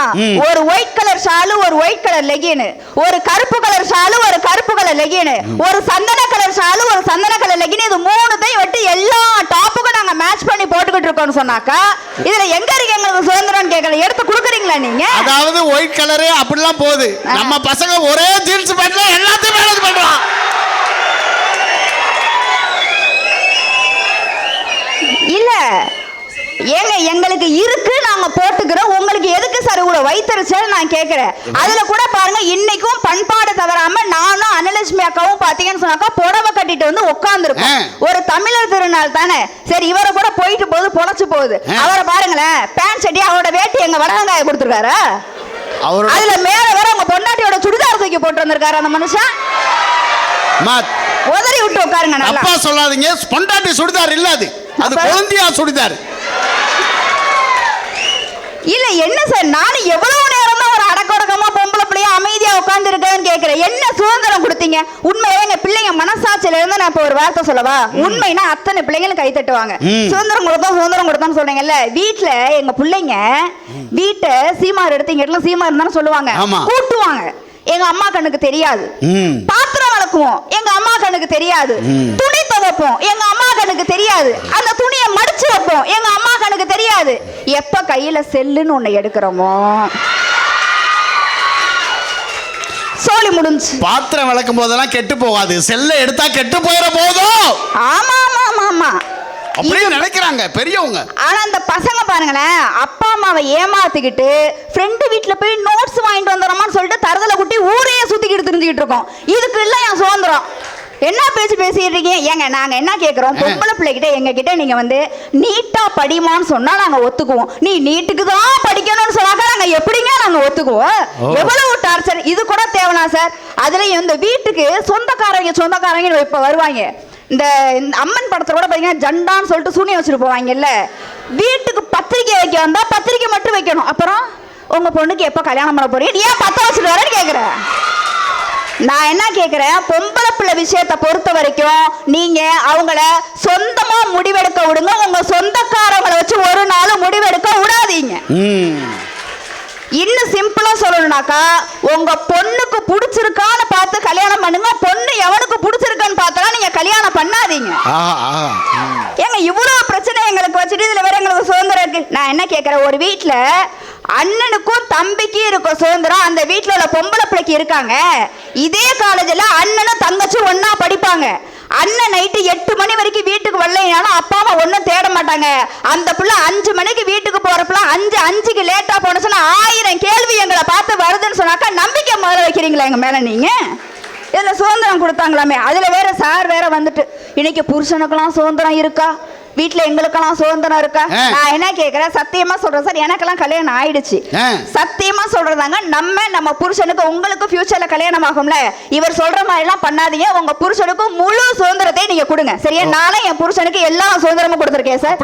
ஒரு ஒயிட் கலர் ஷாலு, ஒரு ஒயிட் கலர் லெகின், ஒரு கருப்பு கலர் ஷாலு, ஒரு கருப்பு கலர் லெகின், ஒரு சந்தன கலர் ஷாலு, ஒரு சந்தன கலர் லெகின், இது 3த்தையும் வெட்டி எல்லா டாப்புக்கும் நாங்க மேட்ச் பண்ணி போட்டுக்கிட்டு இருக்கோம்னு சொன்னாக்கா இதுல எங்க இருக்கு எங்களுக்கு சுதந்திரம் கேட்கல? எடுத்து கொடுக்குறீங்களா நீங்க? அதாவது ஒயிட் கலரே அப்படிலாம் போகுது. நம்ம பசங்க ஒரே ஜீன்ஸ் பேண்ட்ல எல்லாத்தையும் மேனேஜ் பண்றோம். இல்ல ஏங்க, எங்களுக்கு இருக்கு, நாங்க போட்டுக்கிறோம், உங்களுக்கு எதுக்கு சார் இவ்வளவு வைத்தறிச்சல் நான் கேட்கிறேன். அதுல கூட பாருங்க இன்னைக்கும் பண்பாடு தவறாம நானும் அனலட்சுமி அக்காவும் பாத்தீங்கன்னு சொன்னாக்கா புடவை கட்டிட்டு உட்கார்ந்துருக்கோம். ஒரு தமிழர் திருநாள் தானே, சரி இவரை கூட போயிட்டு போகுது பொழைச்சு போகுது. அவரை பாருங்களேன், பேண்ட் சட்டி அவரோட வேட்டி எங்க வடங்காய கொடுத்துருக்காரு, அதுல மேல வேற உங்க பொண்டாட்டியோட சுடிதார் தூக்கி போட்டு வந்திருக்காரு அந்த மனுஷன். உதறி விட்டு உட்காருங்க. அப்பா சொல்லாதீங்க, பொண்டாட்டி சுடிதார் இல்ல, அது குழந்தையா சுடிதார். இல்ல என்ன சார், நானும் எவ்வளவு நேரம் தான் ஒரு அடக்கொடக்கமா பொம்பளை பிள்ளையா அமைதியா உட்கார்ந்து இருக்கேன்னு கேக்குறேன். என்ன சுதந்திரம் கொடுத்தீங்க? உண்மையிலே எங்க பிள்ளைங்க மனசாட்சியில இருந்து நான் இப்ப ஒரு வார்த்தை சொல்லவா? உண்மைனா அத்தனை பிள்ளைங்களும் கை தட்டுவாங்க. சுதந்திரம் கொடுத்தோம் சொல்றீங்கல்ல. வீட்டுல எங்க பிள்ளைங்க வீட்டை சீமார் எடுத்து இங்க சீமார் தானே சொல்லுவாங்க, கூட்டுவாங்க. எங்க அம்மா கண்ணுக்கு தெரியாது. பாத்திரம் வளர்க்குவோம், எங்க அம்மா கண்ணுக்கு தெரியாது. துணி துவைப்போம், எங்க அம்மா கண்ணுக்கு தெரியாது. அந்த துணியை மடிச்சு வைப்போம், எங்க அம்மா கண்ணுக்கு தெரியாது. எப்ப கையில செல்லுன்னு ஒண்ணு எடுக்கிறோமோ சோலி முடிஞ்சு. பாத்திரம் விளக்கும் போதெல்லாம் கெட்டு போகாது, செல்ல எடுத்தா கெட்டு போயிட போதும். ஆமா ஆமா ஆமா ஆமா அப்படியே நினைக்கிறாங்க பெரியவங்க. ஆனா அந்த பசங்க பாருங்களேன், அப்பா அம்மாவை ஏமாத்திக்கிட்டு ஃப்ரெண்டு வீட்டுல போய் நோட்ஸ் வாங்கிட்டு வந்துடுறோமான்னு சொல்லிட்டு தரதல குட்டி ஊரையே சுத்திக்கிட்டு தெரிஞ்சுக்கிட்டு இருக்கோம். இதுக்கு இல்ல என் சுதந்திரம். என்ன பேச்சு பேசிட்டு இருக்கீங்க? ஏங்க நாங்க என்ன கேட்கிறோம், பொம்பளை பிள்ளைகிட்ட எங்க கிட்ட நீங்க வந்து நீட்டா படிமான்னு சொன்னா நாங்க ஒத்துக்குவோம். நீ நீட்டுக்கு தான் படிக்கணும்னு சொன்னாக்கா நாங்க எப்படிங்க நாங்க ஒத்துக்குவோம்? எவ்வளவு டார்ச்சர் இது கூட தேவனா சார்? அதுலயும் இந்த வீட்டுக்கு சொந்தக்காரங்க இப்ப வருவாங்க. இந்த அம்மன் படத்துல கூட பாத்தீங்கன்னா ஜண்டான்னு சொல்லிட்டு சூனியம் வச்சுட்டு போவாங்கல்ல. வீட்டுக்கு பத்திரிக்கை வைக்க வந்தா பத்திரிக்கை மட்டும் வைக்கணும். அப்புறம் உங்க பொண்ணுக்கு எப்ப கல்யாணம் பண்ண போறீங்க, நீ ஏன் 10 வச்சுட்டு வரேன்னு கேக்குற. நான் என்ன கேக்குறேன், பொம்பளை பிள்ளை விஷயத்தை பொறுத்த வரைக்கும் நீங்க அவங்கள சொந்தமா முடிவெடுக்க விடுங்க. உங்க சொந்தக்காரங்களை வச்சு ஒரு நாள் முடிவெடுக்க விடாதீங்க. இன்னும் சிம்பிளா சொல்லணும்னாக்கா, உங்க பொண்ணுக்கு பிடிச்சிருக்கான்னு பார்த்து கல்யாணம் பண்ணுங்க. பொண்ணு எவனுக்கு பிடிச்சிருக்கான்னு பார்த்தா நீங்க கல்யாணம் பண்ணாதீங்க. ஏங்க இவ்வளவு பிரச்சனை எங்களுக்கு வச்சுட்டு இதுல வேற எங்களுக்கு சுதந்திரம் இருக்கு. நான் என்ன கேட்கிறேன், ஒரு வீட்டுல அண்ணனுக்கும் தம்பிக்கும் இருக்கும் சுதந்திரம், அந்த வீட்டுல உள்ள பொம்பளை பிள்ளைக்கு இருக்காங்க. இதே காலேஜ்ல அண்ணனும் தங்கச்சி ஒன்னா படிப்பாங்க. அண்ணன் நைட்டு 8 மணி வரைக்கும் வீட்டுக்கு வரலைனாலும் அப்பா அம்மா ஒன்றும் தேட மாட்டாங்க. அந்த பிள்ளை 5 மணிக்கு வீட்டுக்கு போறப்பல 5:05க்கு லேட்டா போனச்சுன்னா 1000 கேள்வி எங்களை பார்த்து வருதுன்னு சொன்னாக்கா நம்பிக்கை முதல்ல வைக்கிறீங்களா எங்க மேல? நீங்க இதுல சுதந்திரம் கொடுத்தாங்களாமே, அதுல வேற சார் வேற வந்துட்டு இன்னைக்கு புருஷனுக்கெல்லாம் சுதந்திரம் இருக்கா, வீட்டுல எங்களுக்கெல்லாம் சுதந்திரம் இருக்கா? நான் என்ன கேக்குறேன், சத்தியமா சொல்றேன் சார், எனக்கெல்லாம் கல்யாணம் ஆயிடுச்சு. சத்தியமா சொல்றதாங்க, நம்ம புருஷனுக்கு உங்களுக்கு ஃபியூச்சர்ல கல்யாணம் ஆகும்ல, இவர் சொல்ற மாதிரி எல்லாம் பண்ணாதீங்க. உங்க புருஷனுக்கு முழு சுதந்திரத்தை நீங்க கொடுங்க, சரியா? நானே என் புருஷனுக்கு எல்லா சுதந்திரமும் கொடுத்திருக்கேன் சார்.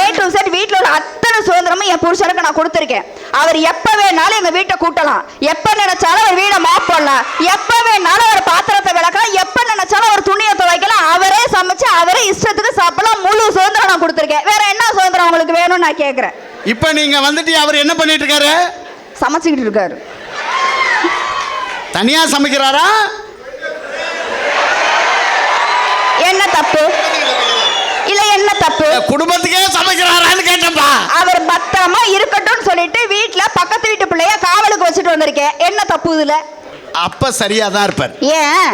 A to Z வீட்டுல உள்ள அத்தனை சுதந்திரமும் என் புருஷனுக்கு நான் கொடுத்திருக்கேன். அவர் எப்ப வேணாலும் எங்க வீட்டை கூட்டலாம், எப்ப நினைச்சாலும் அவர் வீடை மாப் பண்ணலாம், எப்ப வேணாலும் அவர் பாத்திரத்தை விளக்கலாம், எப்ப நினைச்சாலும் அவர் துணியை துவைக்கலாம், அவரே சமைச்சு அவரே இஷ்டத்துக்கு சாப்பிடலாம். முழு சுதந்திரம் நான் கொடுத்திருக்கேன். வேற என்ன சுதந்திரம் உங்களுக்கு வேணும்னு நான் கேக்குறேன். இப்ப நீங்க வந்துட்டு அவர் என்ன பண்ணிட்டு இருக்காரு? சமைச்சுக்கிட்டு இருக்காரு. தனியா சமைக்கிறாரா? என்ன தப்பு? இல்ல என்ன தப்பு? குடும்பத்துக்கே சமைக்கிறாரான்னு கேட்டப்பா. அவர் பத்திரமா இருக்கட்டும் சொல்லிட்டு வீட்டுல பக்கத்து வீட்டு பிள்ளைய காவலுக்கு வச்சுட்டு வந்திருக்கேன். என்ன தப்பு இதுல? அப்ப சரியா தான் இருப்பார். ஏன்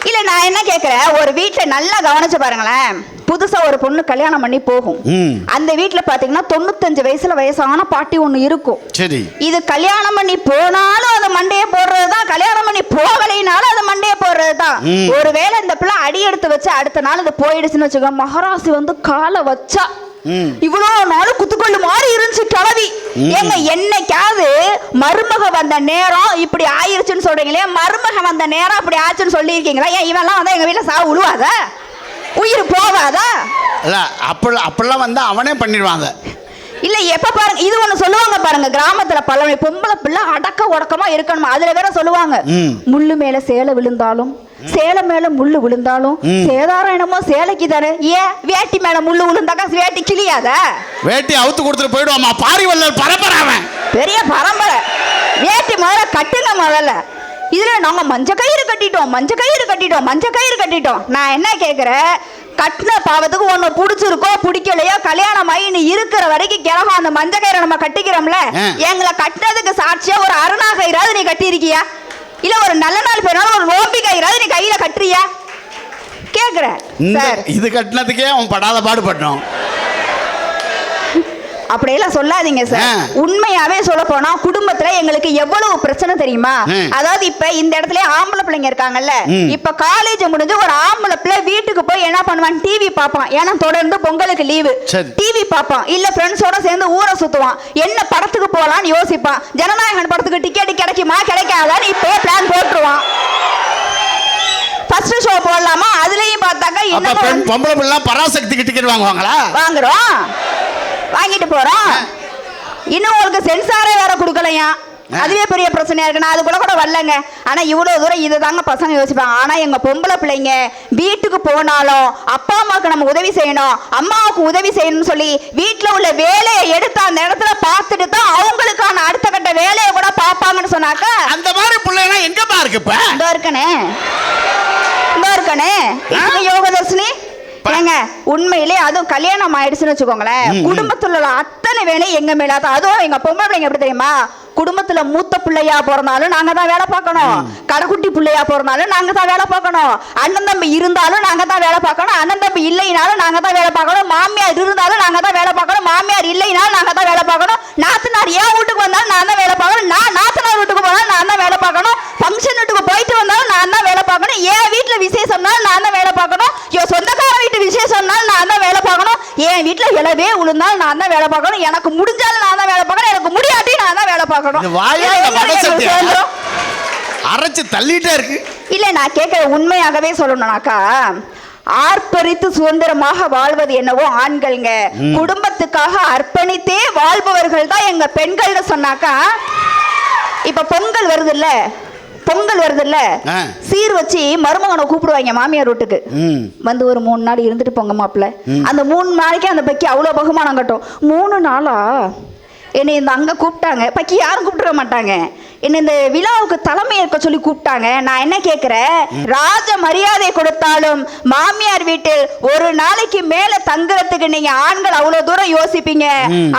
இல்ல நான் என்ன கேக்குறேன், ஒரு வீட்டுல நல்லா கவனிச்சு பாருங்களேன். புதுசா ஒரு பொண்ணு கல்யாணம் பண்ணி போகும். அந்த வீட்டுல பாத்தீங்கன்னா 95 வயசான பாட்டி ஒண்ணு இருக்கும். சரி, இது கல்யாணம் பண்ணி போனாலும் அது மண்டையை போடுறதுதான், கல்யாணம் பண்ணி போகலைனாலும் அது மண்டையை போடுறதுதான். ஒருவேளை இந்த பிள்ளை அடி எடுத்து வச்சு அடுத்த நாள் இது போயிடுச்சுன்னு வச்சுக்கோ, மகராசி வந்து காலை வச்சா இவ்வளவு நாள் குத்துக்கொள்ளு மாதிரி இருந்துச்சு கிளவி. ஏங்க என்னைக்காவது மருமக வந்த நேரம் இப்படி ஆயிருச்சுன்னு சொல்றீங்களே, மருமக வந்த நேரம் இப்படி ஆச்சுன்னு சொல்லியிருக்கீங்களா? ஏன் இவெல்லாம் வந்தா எங்க வீட்டுல சாவு உழுவாதா, உயிர் போகாதா? அப்படிலாம் வந்தா அவனே பண்ணிடுவாங்க. இல்ல எப்ப பாருங்க இது ஒண்ணு சொல்லுவாங்க பாருங்க, கிராமத்துல பழமை பொம்பளை பிள்ளை அடக்க உடக்கமா இருக்கணும். அதுல வேற சொல்லுவாங்க, முள்ளு மேல சேலை விழுந்தாலும் சேலை மேல முள்ளு விழுந்தாலும் சேதாரம் என்னமோ சேலைக்கு தானே. ஏன் வேட்டி மேல முள்ளு விழுந்தாக்கா வேட்டி கிளியாத? வேட்டி அவுத்து கொடுத்துட்டு போயிடுவாமா, பாரி வல்லல் பரம்பரை, பெரிய பரம்பரை. வேட்டி முதல்ல கட்டுங்க முதல்ல. இதுல நாங்க மஞ்ச கயிறு கட்டிட்டோம். நான் என்ன கேக்குறேன், கட்டின பாவத்துக்கு ஒண்ணு பிடிச்சிருக்கோ பிடிக்கலையோ கல்யாணம் ஆகி இருக்கிற வரைக்கும் கிழமை அந்த மஞ்ச கயிறை நம்ம கட்டிக்கிறோம்ல, எங்களை கட்டினதுக்கு சாட்சியா ஒரு அருணா கயிறாவது நீ கட்டி இருக்கியா? இல்ல ஒரு நல்ல நாள் பேராலும் ஒரு நோம்பி கயிறாவது நீ கையில கட்டுறியா கேக்குறேன். இது கட்டினதுக்கே அவன் படாத பாடுபட்டோம். அப்படியெல்லாம் சொல்லாதீங்க சார். உண்மையாவே சொல்ல போனா குடும்பத்துல எங்களுக்கு எவ்வளவு பிரச்சனை தெரியுமா? அதாவது இப்ப இந்த இடத்துல ஆம்பளை பிள்ளைங்க இருக்காங்கல்ல, இப்ப காலேஜ் முடிஞ்சு ஒரு ஆம்பளை பிள்ளை வீட்டுக்கு போய் என்ன பண்ணுவான், டிவி பார்ப்பான். ஏன்னா தொடர்ந்து பொங்கலுக்கு லீவு, டிவி பார்ப்பான். இல்ல ஃப்ரெண்ட்ஸோட சேர்ந்து ஊரை சுத்துவான். என்ன படத்துக்கு போலான்னு யோசிப்பான். ஜனநாயகன் படத்துக்கு டிக்கெட் கிடைக்குமா கிடைக்காதான்னு இப்பயே பிளான் போட்டுருவான். ஃபர்ஸ்ட் ஷோ போடலாமா, அதுலயும் பார்த்தாக்கா இன்னும் பொம்பளை பிள்ளை பராசக்திக்கு டிக்கெட் வாங்குவாங்களா? வாங்குறோம், வாங்கிட்டு போறோம். இன்னும் உங்களுக்கு சென்சாரே வேற கொடுக்கலையா? அதுவே பெரிய பிரச்சனையா இருக்கு. நான் அது கூட வரலங்க. ஆனா இவ்வளவு தூரம் இதை தாங்க பசங்க யோசிப்பாங்க. ஆனா எங்க பொம்பளை பிள்ளைங்க வீட்டுக்கு போனாலும் அப்பா அம்மாவுக்கு நம்ம உதவி செய்யணும், அம்மாவுக்கு உதவி செய்யணும்னு சொல்லி வீட்டுல உள்ள வேலையை எடுத்து அந்த இடத்துல பார்த்துட்டு தான் அவங்களுக்கான அடுத்த கட்ட வேலையை கூட பார்ப்பாங்கன்னு சொன்னாக்க அந்த மாதிரி பிள்ளைங்க எங்கப்பா இருக்கு? இப்ப இதோ இருக்கனே யோகதர்ஷினி ஏங்க, உண்மையிலே அதுவும் கல்யாணம் ஆயிடுச்சுன்னு வச்சுக்கோங்களேன், குடும்பத்துல உள்ள அத்தனை வேலையும் எங்க மேல. அதுவும் எங்க பொம்பளை பிள்ளைங்க எப்படி தெரியுமா, குடும்பத்துல மூத்த பிள்ளையா பிறந்தாலும் நாங்க தான் வேலை பார்க்கணும், கடைக்குட்டி பிள்ளையா பிறந்தாலும் நாங்க தான் வேலை பார்க்கணும், அண்ணன் தம்பி இருந்தாலும் நாங்க தான் வேலை பார்க்கணும், அண்ணன் தம்பி இல்லைனாலும் நாங்க தான் வேலை பார்க்கணும், மாமியார் இருந்தாலும் நாங்க தான் வேலை பார்க்கணும், மாமியார் இல்லைனாலும் நாங்க தான் வேலை பார்க்கணும், நாத்தனார் என் வீட்டுக்கு வந்தாலும் நான் தான் வேலை பார்க்கணும், நான் நாத்தனார் வீட்டுக்கு போனாலும் நான் தான் வேலை பார்க்கணும், ஃபங்க்ஷன் வீட்டுக்கு போயிட்டு வந்தாலும் நான் தான் வேலை பார்க்கணும், என் வீட்டுல விசேஷம்னாலும் நான் தான் வேலை பார்க்கணும், என் சொந்தக்கார வீட்டு விசேஷம்னாலும் நான் தான் வேலை பார்க்கணும், என் வீட்டுல இலவே உளுந்தாலும் நான் தான் வேலை பார்க்கணும், எனக்கு முடிஞ்சாலும் நான் தான் வேலை பார்க்கணும், எனக்கு முடியாட்டி நான் தான் வேலை பார்க்கணும். அரைச்சு தள்ளிட்டே இருக்கு. இல்ல, நான் கேட்கிற உண்மையாகவே சொல்லணும்னாக்கா, ஆர்ப்பரித்து சுதந்திரமாக வாழ்வது என்னவோ ஆண்கள்ங்க, குடும்பத்துக்காக அர்ப்பணித்தே வாழ்பவர்கள் தான் எங்க பெண்கள்னு சொன்னாக்கா, இப்ப பொங்கல் வருதுல்ல, சீர் வச்சு மருமகனை கூப்பிடுவாங்க மாமியார் வீட்டுக்கு, வந்து ஒரு 3 நாள் இருந்துட்டு போங்க மாப்பிள்ள. அந்த 3 நாளைக்கு அந்த பக்கி அவ்வளவு பகுமானம் கட்டும். 3 நாளா என்னை இந்த அங்கே கூப்பிட்டாங்க, பக்கி யாரும் கூப்பிட்டுக்க மாட்டாங்க, என்னை இந்த விழாவுக்கு தலைமை ஏற்க சொல்லி கூப்பிட்டாங்க. நான் என்ன கேட்கிறேன், ராஜ மரியாதை கொடுத்தாலும் மாமியார் வீட்டில் ஒரு நாளைக்கு மேல தங்குறதுக்கு நீங்க ஆண்கள் அவ்வளவு தூரம் யோசிப்பீங்க.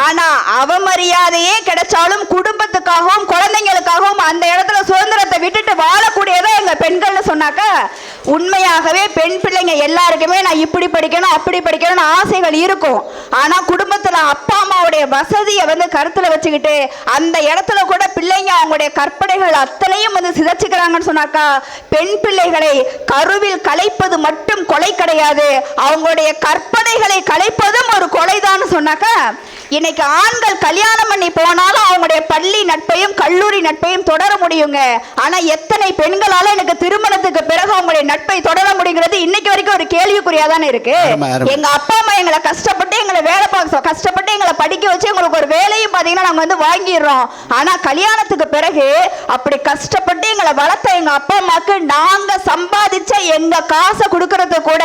ஆனா அவமரியாதையே கிடைச்சாலும் குடும்பத்துக்காகவும் குழந்தைங்களுக்காகவும் அந்த இடத்துல சுதந்திரத்தை விட்டுட்டு வாழக்கூடியதான் எங்க பெண்கள்னு சொன்னாக்க, உண்மையாகவே பெண் பிள்ளைங்க எல்லாருக்குமே நான் இப்படி படிக்கணும் அப்படி படிக்கணும்னு ஆசைகள் இருக்கும். ஆனா குடும்பத்துல அப்பா அம்மாவுடைய வசதியை வந்து கருத்துல வச்சுக்கிட்டு அந்த இடத்துல கூட பிள்ளைங்க அவங்களுடைய கற்பனைகள் அத்தனையும் வந்து சிதைச்சுக்கிறாங்கன்னு சொன்னாக்கா, பெண் பிள்ளைகளை கருவில் கலைப்பது மட்டும் கொலை கிடையாது, அவங்களுடைய கற்பனைகளை கலைப்பதும் ஒரு கொலைதான் சொன்னாக்கா, இன்னைக்கு ஆண்கள் கல்யாணம் பண்ணி போனாலும் அவங்களுடைய பள்ளி நட்பையும் கல்லூரி நட்பையும் தொடர முடியுங்க. ஆனா எத்தனை பெண்களால எனக்கு திருமணத்துக்கு பிறகு அவங்களுடைய நட்பை தொடர முடியுங்கிறது இன்னைக்கு வரைக்கும் ஒரு கேள்விக்குறியாதானே இருக்கு. எங்க அப்பா அம்மா எங்களை கஷ்டப்பட்டு எங்களை வேலை பார்க்க கஷ்டப்பட்டு எங்களை படிக்க வச்சு எங்களுக்கு ஒரு வேலையும் பாத்தீங்கன்னா நாங்க வந்து வாங்கிடுறோம். ஆனா கல்யாணத்துக்கு பிறகு அப்படி கஷ்டப்பட்டு எங்களை வளர்த்த எங்க அப்பா அம்மாக்கு நாங்க சம்பாதிச்ச எங்க காசை கொடுக்கறது கூட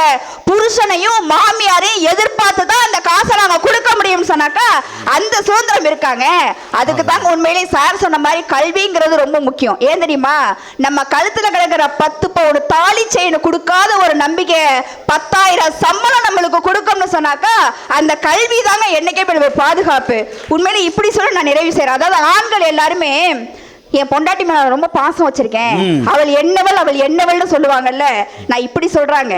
புருஷனையும் மாமியாரையும் எதிர்பார்த்து தான் அந்த காசை நாங்க கொடுக்க முடியும் சொன்னாக்கா, அந்த சுதந்திரம் இருக்காங்க. அதுக்கு தாங்க உண்மையிலேயே சார் சொன்ன மாதிரி கல்விங்கிறது ரொம்ப முக்கியம். ஏன் தெரியுமா, நம்ம கழுத்துல கிடக்கிற 10 பவுன் தாலி செயின் கொடுக்காத ஒரு நம்பிக்கை 10,000 சம்பளம் நம்மளுக்கு கொடுக்கும்னு சொன்னாக்கா, அந்த கல்வி தாங்க என்னைக்கே பாதுகாப்பு. உண்மையிலே இப்படி சொல்ல நான் நிறைவு செய்யறேன். அதாவது ஆண்கள் எல்லாருமே என் பொண்டாட்டி மேல ரொம்ப பாசம் வச்சிருக்கேன், அவள் என்னவள்னு சொல்லுவாங்கல்ல, நான் இப்படி சொல்றாங்க,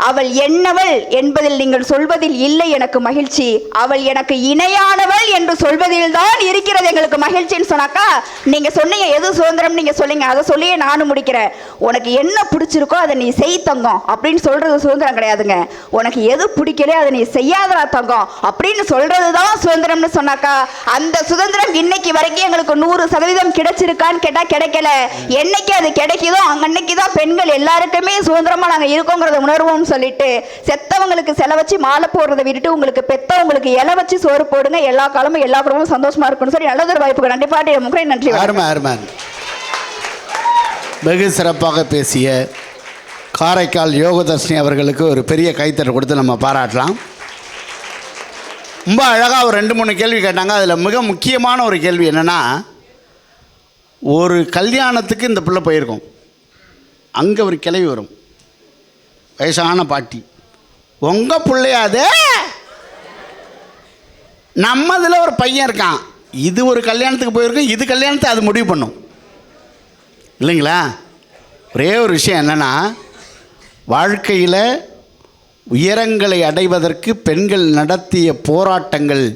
அவள் என்னவள் என்பதில் நீங்கள் சொல்வதில் இல்லை எனக்கு மகிழ்ச்சி, அவள் எனக்கு இணையானவள் என்று சொல்வதில் தான் இருக்கிறது எங்களுக்கு மகிழ்ச்சின்னு சொன்னாக்கா, நீங்க சொன்னீங்க எது சுதந்திரம் நீங்க சொல்லிங்க, அதை சொல்லியே நானும் முடிக்கிறேன். உனக்கு என்ன பிடிச்சிருக்கோ அதை நீ செய் தங்கம் அப்படின்னு சொல்றது சுதந்திரம் கிடையாதுங்க. உனக்கு எது பிடிக்கலையோ அதை நீ செய்யாதரா தங்கம் அப்படின்னு சொல்றது தான் சுதந்திரம்னு சொன்னாக்கா, அந்த சுதந்திரம் இன்னைக்கு வரைக்கும் எங்களுக்கு 100% கிடைச்சிருக்கான்னு கேட்டா கிடைக்கல. என்னைக்கு அது கிடைக்குதோ அன்னைக்கு தான் பெண்கள் எல்லாருக்குமே சுதந்திரமா நாங்க இருக்கோங்கிறத உணர்வோம் சொல்லிட்டு, செத்தவங்களுக்கு செல வச்சு மாலை போடுறதை விட்டுட்டு உங்களுக்கு பெத்தவங்களுக்கு இலை வச்சு சோறு போடுங்க, எல்லா காலமும் எல்லா குடும்பமும் சந்தோஷமா இருக்கணும் சொல்லி நல்லதொரு வாய்ப்புக்கு நன்றி பாட்டி முக்கிய நன்றி. வெகு சிறப்பாக பேசிய காரைக்கால் யோகதர்ஷினி அவர்களுக்கு ஒரு பெரிய கைத்தட்டல் கொடுத்து நம்ம பாராட்டலாம். ரொம்ப அழகாக ஒரு 2-3 கேள்வி கேட்டாங்க. அதில் மிக முக்கியமான ஒரு கேள்வி என்னென்னா, ஒரு கல்யாணத்துக்கு இந்த பிள்ளை போயிருக்கோம், அங்கே ஒரு கிளவி வரும், வயசான பாட்டி, உங்கள் பிள்ளையாது நம்மதில் ஒரு பையன் இருக்கான், இது ஒரு கல்யாணத்துக்கு போயிருக்கோம், இது கல்யாணத்தை அது முடிவு பண்ணும் இல்லைங்களா. ஒரே ஒரு விஷயம் என்னென்னா, வாழ்க்கையில் உயரங்களை அடைவதற்கு பெண்கள் நடத்திய போராட்டங்கள்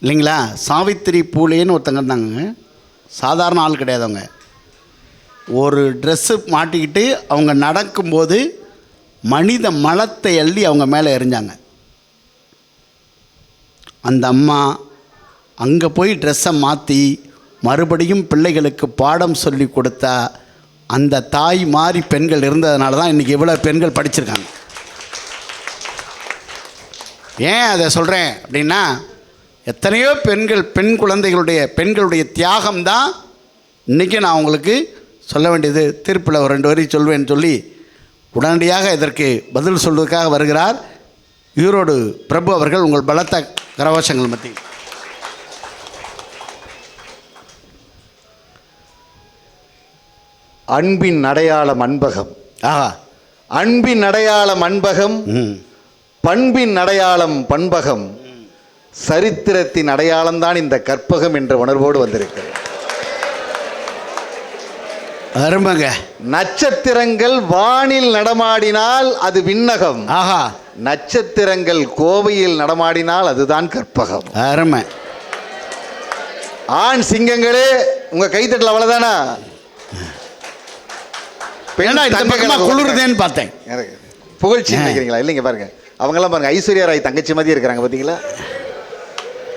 இல்லைங்களா. சாவித்திரி பூலேன்னு ஒருத்தங்க இருந்தாங்க, சாதாரண ஆள் கிடையாதவங்க. ஒரு ட்ரெஸ்ஸு மாட்டிக்கிட்டு அவங்க நடக்கும்போது மனித மலத்தை அள்ளி அவங்க மேலே எறிஞ்சாங்க. அந்த அம்மா அங்கே போய் ட்ரெஸ்ஸை மாற்றி மறுபடியும் பிள்ளைகளுக்கு பாடம் சொல்லி கொடுத்தா அந்த தாய் மாதிரி பெண்கள் இருந்ததுனால தான் இன்றைக்கி இவ்வளோ பெண்கள் படிச்சிருக்காங்க. ஏன் அதை சொல்கிறேன் அப்படின்னா, எத்தனையோ பெண்களுடைய தியாகம்தான் இன்றைக்கி நான் உங்களுக்கு சொல்ல வேண்டியது தீர்ப்பில் ஒரு 2 வரி சொல்வேன்னு சொல்லி உடனடியாக இதற்கு பதில் சொல்வதற்காக வருகிறார் ஈரோடு பிரபு அவர்கள். உங்கள் பலத்த கரகோஷங்கள் மத்தியில். அன்பின் அடையாளம் அன்பகம். ஆஹா. அன்பின் அடையாளம் அன்பகம், பண்பின் அடையாளம் பண்பகம், சரித்திரத்தின் அடையாளம்தான் இந்த கற்பகம் என்ற உணர்வோடு வந்திருக்கிறது. அருமைங்க. நட்சத்திரங்கள் வானில் நடமாடினால் அது விண்ணகம். ஆஹா. நட்சத்திரங்கள் கோவையில் நடமாடினால் அதுதான் கற்பகம். அருமை. ஆண் சிங்கங்களே உங்க கைத்தட்டல் அவ்வளவுதானா? குளிர்தேன்னு பார்த்தேன். புகழ்ச்சி நினைக்கிறீங்களா? இல்லைங்க பாருங்க, அவங்கெல்லாம் பாருங்க ஐஸ்வர்யா ராய் தங்கச்சி மாதிரி இருக்கிறாங்க பார்த்தீங்களா?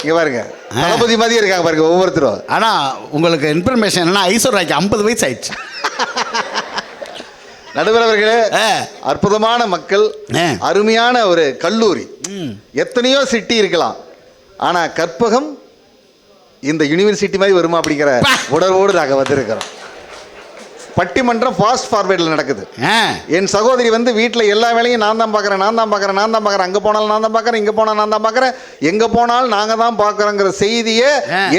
இங்க பாருங்க தளபதி மாதிரி இருக்காங்க பாருங்க ஒவ்வொருத்தரும். ஆனா உங்களுக்கு இன்ஃபர்மேஷன் என்னன்னா ஐஸ்வர்யாக்கு 50 வயசு ஆயிடுச்சு. நடுவர் அவர்களே, அற்புதமான மக்கள், அருமையான ஒரு கல்லூரி, எத்தனையோ சிட்டி இருக்கலாம், ஆனா கற்பகம் இந்த யூனிவர்சிட்டி மாதிரி வருமா அப்படிங்கிற உணர்வோடு நாங்கள் வந்திருக்கிறோம். பட்டிமன்றம் ஃபாஸ்ட் ஃபார்வேர்டில் நடக்குது. என் சகோதரி வந்து வீட்டில் எல்லா வேலையும் நான் தான் பார்க்குறேன், அங்கே போனாலும் நான் தான் பார்க்குறேன், இங்கே போனால் நான் தான் பார்க்குறேன், எங்கே போனாலும் நாங்கள் தான் பார்க்குறோங்கிற செய்தியை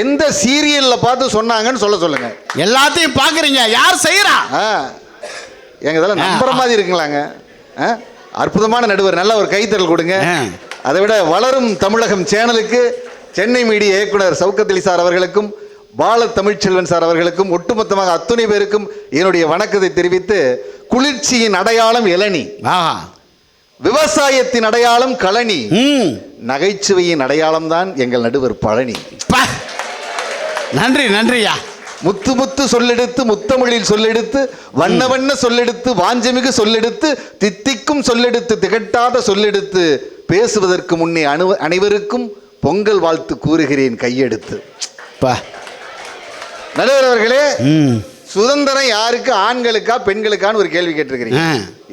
எந்த சீரியலில் பார்த்து சொன்னாங்கன்னு சொல்லுங்க. எல்லாத்தையும் பார்க்குறீங்க, யார் செய்கிறா? எங்கள் இதெல்லாம் நம்புற மாதிரி இருக்குங்களாங்க. அற்புதமான நடுவர், நல்ல ஒரு கைத்தறல் கொடுங்க. அதை விட வளரும் தமிழகம் சேனலுக்கு சென்னை மீடியா இயக்குனர் சவுக்கத் அலி சார் அவர்களுக்கும் பால தமிழ்ச்செல்வன் சார் அவர்களுக்கும் ஒட்டுமொத்தமாக அத்துணை பேருக்கும் என்னுடைய வணக்கத்தை தெரிவித்து, குளிர்ச்சியின் அடையாளம் இளநி, விவசாயத்தின் அடையாளம் களனி, நகைச்சுவையின் அடையாளம் தான் எங்கள் நடுவர் பழனி. நன்றி நன்றியா. முத்து முத்து சொல்லெடுத்து, முத்தமிழில் சொல்லெடுத்து, வண்ண வண்ண சொல்லெடுத்து, வாஞ்சமிகு சொல்லெடுத்து, தித்திக்கும் சொல்லெடுத்து, திகட்டாத சொல்லெடுத்து, பேசுவதற்கு முன்னே அனைவருக்கும் பொங்கல் வாழ்த்து கூறுகிறேன் கையெடுத்து. நடுவர் அவர்களே, சுதந்திரம் யாருக்கு, ஆண்களுக்கா பெண்களுக்கான்னு ஒரு கேள்வி கேட்டிருக்கிறீங்க.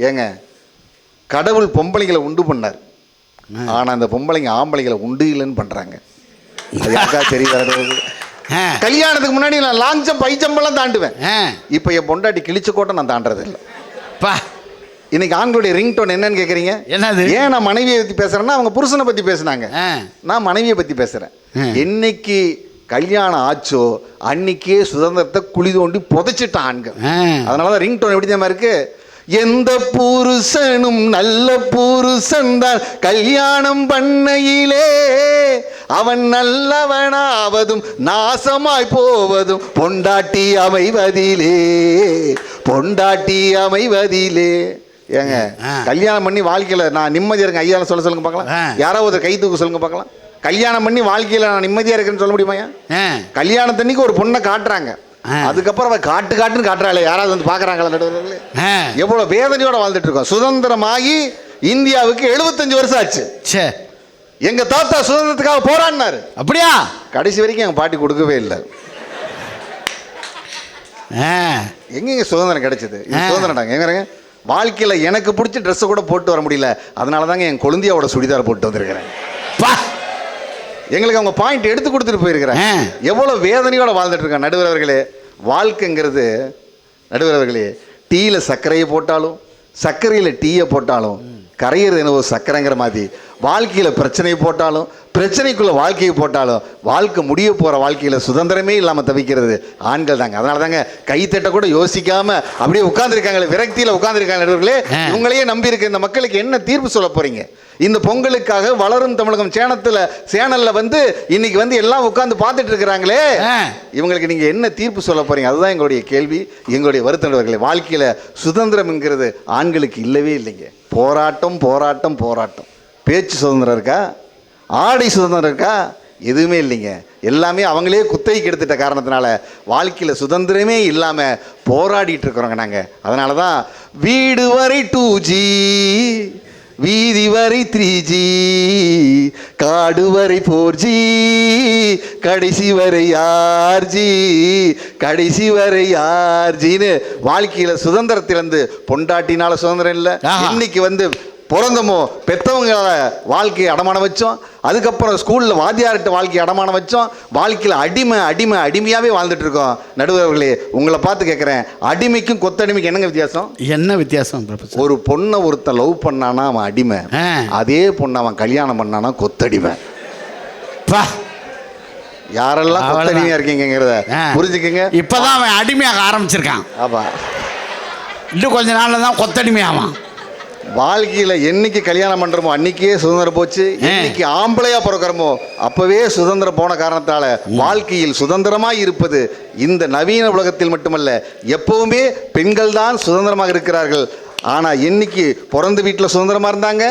ஏங்க, கடவுள் பொம்பளைங்களை உண்டு பண்ணார், ஆனா அந்த பொம்பளைங்க ஆம்பளைங்களை உண்டு இல்லைன்னு பண்றாங்க. தெரியல. கல்யாணத்துக்கு முன்னாடி நான் லாங் ஜம்ப், ஹை ஜம்ப் எல்லாம் தாண்டுவேன். இப்ப என் பொண்டாட்டி கிழிச்ச கோட்டை நான் தாண்டறது இல்லை. இன்னைக்கு ஆண்களுடைய ரிங் டோன் என்னன்னு கேட்குறீங்க? என்னது? ஏன் நான் மனைவியை பற்றி பேசுறேன்னா, அவங்க புருஷனை பற்றி பேசுனாங்க, நான் மனைவியை பற்றி பேசுறேன். என்னைக்கு கல்யாணம் ஆச்சோ அன்னைக்கே சுதந்திரத்தை குழி தோண்டி புதைச்சிட்டான் ஆண்கள். அதனாலதான் ரிங் டோன் எப்படி தான் இருக்கு, எந்த புருஷனும் நல்ல புருஷன் தான் கல்யாணம் பண்ணையிலே, அவன் நல்லவனாவதும் நாசமாய் போவதும் பொண்டாட்டி அமைவதிலே, பொண்டாட்டி அமைவதிலே. ஏங்க, கல்யாணம் பண்ணி வாழ்க்கையில நான் நிம்மதியா இருக்கேன் ஐயா சொல்லுங்க பார்க்கலாம். யாராவது கை தூக்க சொல்லுங்க பார்க்கலாம். கல்யாணம் பண்ணி வாழ்க்கையில நான் நிம்மதியா இருக்கேன்னு சொல்ல முடியுமா? கல்யாணத்தன்னைக்கு ஒரு பொண்ணை காட்டுறாங்க, அதுக்கப்புறம் அவ காட்டுன்னு காட்டுறாள், யாராவது வந்து பாக்குறாங்களா? நடுவர்களே, எவ்வளவு வேதனையோட வாழ்ந்துட்டு இருக்கோம். சுதந்திரமாகி இந்தியாவுக்கு 75 வருஷம் ஆச்சு. எங்க தாத்தா சுதந்திரத்துக்காக போராடினாரு. அப்படியா? கடைசி வரைக்கும் எங்க பாட்டி கொடுக்கவே இல்லை. எங்க சுதந்திரம் கிடைச்சது? சுதந்திரம் எங்க வாழ்க்கையில எனக்கு பிடிச்ச ட்ரெஸ் கூட போட்டு வர முடியல. அதனால தாங்க என் கொழுந்தியாவோட சுடிதார் போட்டு வந்திருக்கிறேன். எங்களுக்கு அவங்க பாயிண்ட் எடுத்து கொடுத்துட்டு போயிருக்கிறேன். எவ்வளவு வேதனையோட வாழ்ந்துட்டு இருக்காங்க. நடுவர் அவர்களே, வாழ்க்கைங்கிறது நடுவர் அவர்களே, டீல சர்க்கரையை போட்டாலும் சர்க்கரையில டீயை போட்டாலும் கரையிறது என்னவோ சர்க்கரைங்கிற மாதிரி, வாழ்க்கையில பிரச்சனையை போட்டாலும் பிரச்சனைக்குள்ள வாழ்க்கையை போட்டாலும் வாழ்க்கை முடிய போற வாழ்க்கையில சுதந்திரமே இல்லாம தவிக்கிறது ஆண்கள் தாங்க. அதனால தாங்க கைத்தட்ட கூட யோசிக்காம அப்படியே உட்கார்ந்துருக்காங்களே, விரக்தியில உட்கார்ந்துருக்காங்க. நடுவர்களே, இவங்களையே நம்பி இருக்க இந்த மக்களுக்கு என்ன தீர்ப்பு சொல்ல போறீங்க? இந்த பொங்கலுக்காக வளரும் தமிழகம் சேனல்ல வந்து இன்னைக்கு வந்து எல்லாம் உட்கார்ந்து பார்த்துட்டு இருக்கிறாங்களே, இவங்களுக்கு நீங்க என்ன தீர்ப்பு சொல்ல போறீங்க? அதுதான் எங்களுடைய கேள்வி, எங்களுடைய வருத்தவர்களே. வாழ்க்கையில சுதந்திரம் என்கிறது ஆண்களுக்கு இல்லவே இல்லைங்க. போராட்டம் போராட்டம் போராட்டம். பேச்சு சுதந்திரம் இருக்கா? ஆடை சுதந்திரம் இருக்கா? எதுவுமே இல்லைங்க. எல்லாமே அவங்களே குத்தகைக்கு எடுத்துட்ட காரணத்தினால வாழ்க்கையில சுதந்திரமே இல்லாம போராடிட்டு இருக்கிறோங்க நாங்க. அதனாலதான் வீடு வரை 2G, வீதி வரை 3G, காடு வரை 4G, கடைசி வரை 6G, கடைசி வரை 6Gன்னு வாழ்க்கையில சுதந்திரத்திலிருந்து பொண்டாட்டினால சுதந்திரம் இல்லை, இன்னைக்கு வந்து பிறந்தமோ பெற்றவங்கள வாழ்க்கையை அடமானம் வச்சோம். அதுக்கப்புறம் ஸ்கூலில் வாத்தியார்கிட்ட வாழ்க்கையை அடமானம் வச்சோம். வாழ்க்கையில் அடிமையாகவே வாழ்ந்துட்டு இருக்கோம். நடுவர்களே, உங்களை பார்த்து கேட்குறேன், அடிமைக்கும் கொத்தடிமைக்கும் என்னங்க வித்தியாசம்? என்ன வித்தியாசம்? ஒரு பொண்ணை ஒருத்தன் லவ் பண்ணானா அவன் அடிமை, அதே பொண்ணை அவன் கல்யாணம் பண்ணானா கொத்தடிமை. யாரெல்லாம் கொத்தடிமையா இருக்கீங்கிறத புரிஞ்சுக்கங்க. இப்பதான் அவன் அடிமையாக ஆரம்பிச்சிருக்கான். ஆமா, இன்னும் கொஞ்ச நாள்ல தான் கொத்தடிமையாவான். வாழ்க்கையில என்னைக்கு கல்யாணம் பண்றோமோ அன்னைக்கே சுதந்திரம் போச்சு. என்னைக்கு ஆம்பளையா பிறக்கிறோமோ அப்பவே சுதந்திரம் போன காரணத்தால வாழ்க்கையில் சுதந்திரமாய் இருப்பது இந்த நவீன உலகத்தில் மட்டுமல்ல, எப்பவுமே பெண்கள் தான் சுதந்திரமாக இருக்கிறார்கள். ஆனா என்னைக்கு பிறந்த வீட்டில் சுதந்திரமா இருந்தாங்க,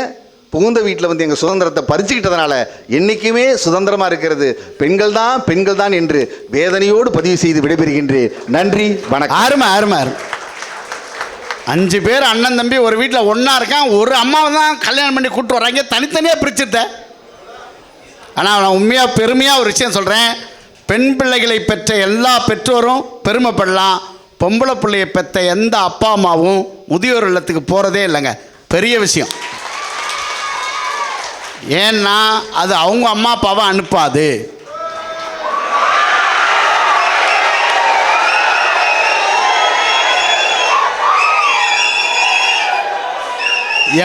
புகுந்த வீட்டில் வந்து எங்கள் சுதந்திரத்தை பறிச்சுக்கிட்டதுனால என்றைக்குமே சுதந்திரமாக இருக்கிறது பெண்கள் தான் என்று வேதனையோடு பதிவு செய்து விடைபெறுகின்றேன். நன்றி, வணக்கம். அருமை. 5 பேர் அண்ணன் தம்பி ஒரு வீட்டில் ஒன்றா இருக்கான். ஒரு அம்மாவை தான் கல்யாணம் பண்ணி கூப்பிட்டு வர்றாங்க, தனித்தனியாக பிரிச்சுட்ட. ஆனால் நான் உண்மையாக பெருமையாக ஒரு விஷயம் சொல்கிறேன். பெண் பிள்ளைகளை பெற்ற எல்லா பெற்றோரும் பெருமைப்படலாம். பொம்பளை பிள்ளையை பெற்ற எந்த அப்பா அம்மாவும் முதியோர் இல்லத்துக்கு போகிறதே இல்லைங்க. பெரிய விஷயம். ஏன்னா அது அவங்க அம்மா அப்பாவை அனுப்பாது.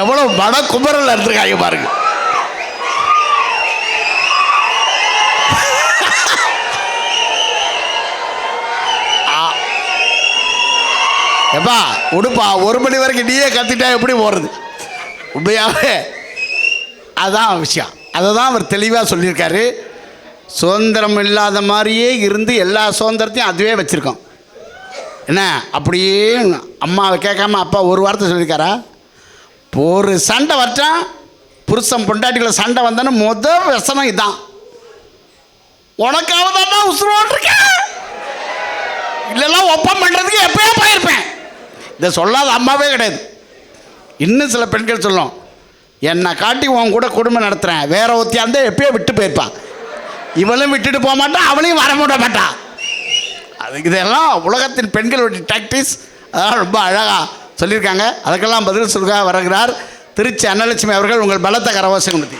எவ்வளவு மட குமரல் இருந்திருக்காங்க பாருங்க. எப்பா உடுப்பா, 1 மணி வரைக்கும் நீயே கத்திட்டா எப்படி போறது? உண்மையாவே அதான் விஷயம். அதை தான் அவர் தெளிவாக சொல்லியிருக்காரு. சுதந்திரம் இல்லாத மாதிரியே இருந்து எல்லா சுதந்திரத்தையும் அதுவே வச்சுருக்கோம். என்ன அப்படியே அம்மாவை கேட்காம அப்பா ஒரு வார்த்தை சொல்லியிருக்காரா? ஒரு சண்டை வச்சான், புருஷன் பொண்டாட்டிக்குள்ள சண்டை வந்தானே முதல் விஷனம் இதான். உனக்காவது தான் உசுரோட்டிருக்க, இல்லைல்லாம் ஒப்பம் பண்ணுறதுக்கு எப்பயோ போயிருப்பேன். இதை சொல்லாத அம்மாவே கிடையாது. இன்னும் சில பெண்கள் சொல்லும், என்னை காட்டி உன் கூட குடும்பம் நடத்துகிறேன், வேற ஒத்தியாந்தே எப்பயோ விட்டு போயிருப்பான். இவளும் விட்டுட்டு போக மாட்டான், அவளையும் வர விட மாட்டான். அது இதெல்லாம் உலகத்தின் பெண்களுடைய டாக்டிக்ஸ். அதெல்லாம் ரொம்ப அழகாக சொல்லியிருக்காங்க. அதுக்கெல்லாம் பதில் சொல்ல வருகிறார் திருச்சி அன்னலட்சுமி அவர்கள். உங்கள் பலத்த கரவாசம் கொடுத்தி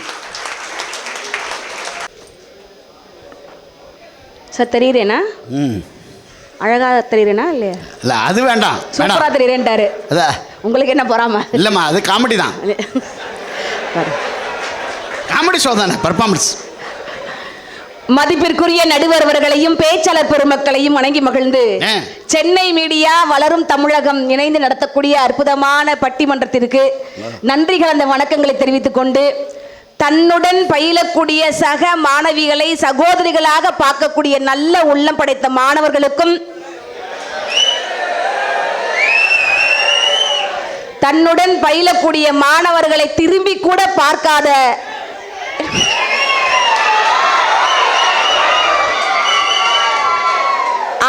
சார் தெரியுறேனா? அழகாக தெரியுறேனா இல்லையா? இல்லை அது வேண்டாம், சூப்பராக தெரியுறேன்ட்டாரு. அதான் உங்களுக்கு என்ன பொறாம? இல்லைம்மா, அது காமெடி தான். காமெடி ஷோ தானே, பர்ஃபார்மன்ஸ். மதிப்பிற்குரிய நடுவர் அவர்களையும் பேச்சாளர் பெருமக்களையும் வணங்கி மகிழ்ந்து சென்னை மீடியா வளரும் தமிழகம் இணைந்து நடத்தக்கூடிய அற்புதமான பட்டிமன்றத்திற்கு நன்றி கலந்த வணக்கங்களை தெரிவித்துக் கொண்டு, தன்னுடன் பயிலக்கூடிய சக மாணவிகளை சகோதரிகளாக பார்க்கக்கூடிய நல்ல உள்ளம் படைத்த மாணவர்களுக்கும், தன்னுடன் பயிலக்கூடிய மாணவர்களை திரும்பி கூட பார்க்காத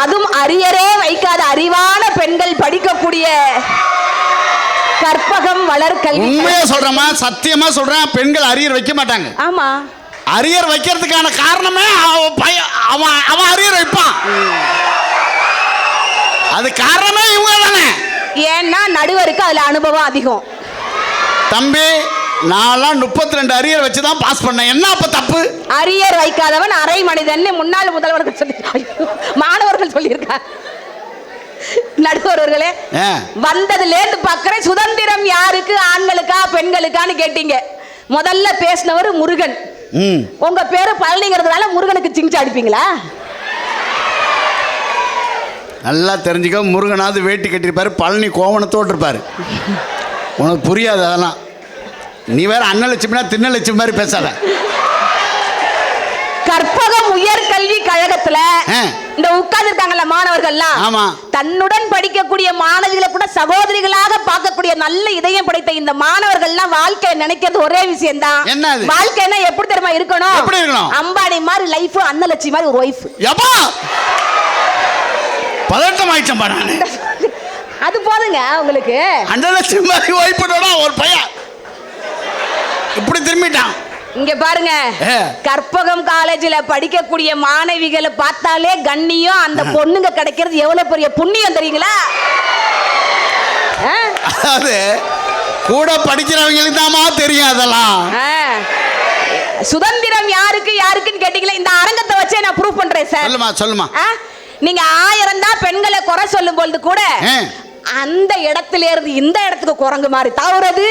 அதுவும் அரியரே வைக்காத அறிவான பெண்கள் படிக்கக்கூடிய கற்பகம் வளர்கல்வி. உண்மையா சொல்றேமா, சத்தியமா சொல்றேன், பெண்கள் அரியர் வைக்க மாட்டாங்க. ஆமா, அரியர் வைக்கிறதுக்கான காரணமே அவன் அரியர் வைப்பான். அது காரணமே இவங்க தானே. ஏன்னா நடுவருக்கு அதுல அனுபவம் அதிகம். தம்பி, நான்லாம் 32 அரியர் வச்சு தான் பாஸ் பண்ணேன். என்ன அப்ப தப்பு? அரியர் வைக்காதவன் அரை மனிதன் முன்னாள் முதல்வர்கள் சொல்லி மாணவர்கள் சொல்லியிருக்கார். நடுவர்களே, வந்ததுல இருந்து பாக்குறேன், சுதந்திரம் யாருக்கு, ஆண்களுக்கா பெண்களுக்கான்னு கேட்டீங்க. முதல்ல பேசினவர் முருகன். உங்க பேரு பழனிங்கிறதுனால முருகனுக்கு சிங்சா அடிப்பீங்களா? நல்லா தெரிஞ்சுக்க, முருகனாவது வேட்டி கட்டிருப்பாரு, பழனி கோவணத்தோடு இருப்பாரு. உனக்கு புரியாது அதெல்லாம். நீ வேற அன்னலட்சுமினா தின்னலட்சுமி மாதிரி பேசாத. கற்பகம் உயர்கல்வி கழகத்துல இந்த உட்கார்ந்துருக்காங்கல்ல மாணவர்கள்லாம், ஆமா, தன்னுடன் படிக்கக்கூடிய மாணவிகளை கூட சகோதரிகளாக பார்க்கக்கூடிய நல்ல இதயம் படைத்த இந்த மாணவர்கள்லாம் வாழ்க்கை நினைக்கிறது ஒரே விஷயம் தான். என்னது? வாழ்க்கைனா எப்படி தெரியுமா இருக்கணும்? எப்படி இருக்கணும்? அம்பானி மாதிரி லைஃப், அன்னலட்சுமி மாதிரி ஒரு ஒய்ஃப். எப்பா பதட்டம் ஆயிடுச்சம்பா நானு. அது போதுங்க உங்களுக்கு. அன்னலட்சுமி மாதிரி ஒய்ஃபோட ஒரு பையன் இப்படி திரும்பிட்டான். இங்க பாருங்க, கற்பகம் காலேஜ்ல படிக்கக்கூடிய மாணவிகளை பார்த்தாலே கண்ணியம், அந்த பொண்ணுங்க கிடைக்கிறது எவ்வளவு பெரிய புண்ணியம் தெரியுங்களா? அதாவது கூட படிக்கிறவங்களுக்கு தாமா தெரியும் அதெல்லாம். சுதந்திரம் யாருக்கு யாருக்குன்னு கேட்டீங்களா? இந்த அரங்கத்தை வச்சே நான் ப்ரூவ் பண்றேன் சார். சொல்லுமா. நீங்க 1000 தான் பெண்களை குறை சொல்லும் பொழுது கூட அந்த இடத்துல இருந்து இந்த இடத்துக்கு குரங்கு மாதிரி தாவுறது,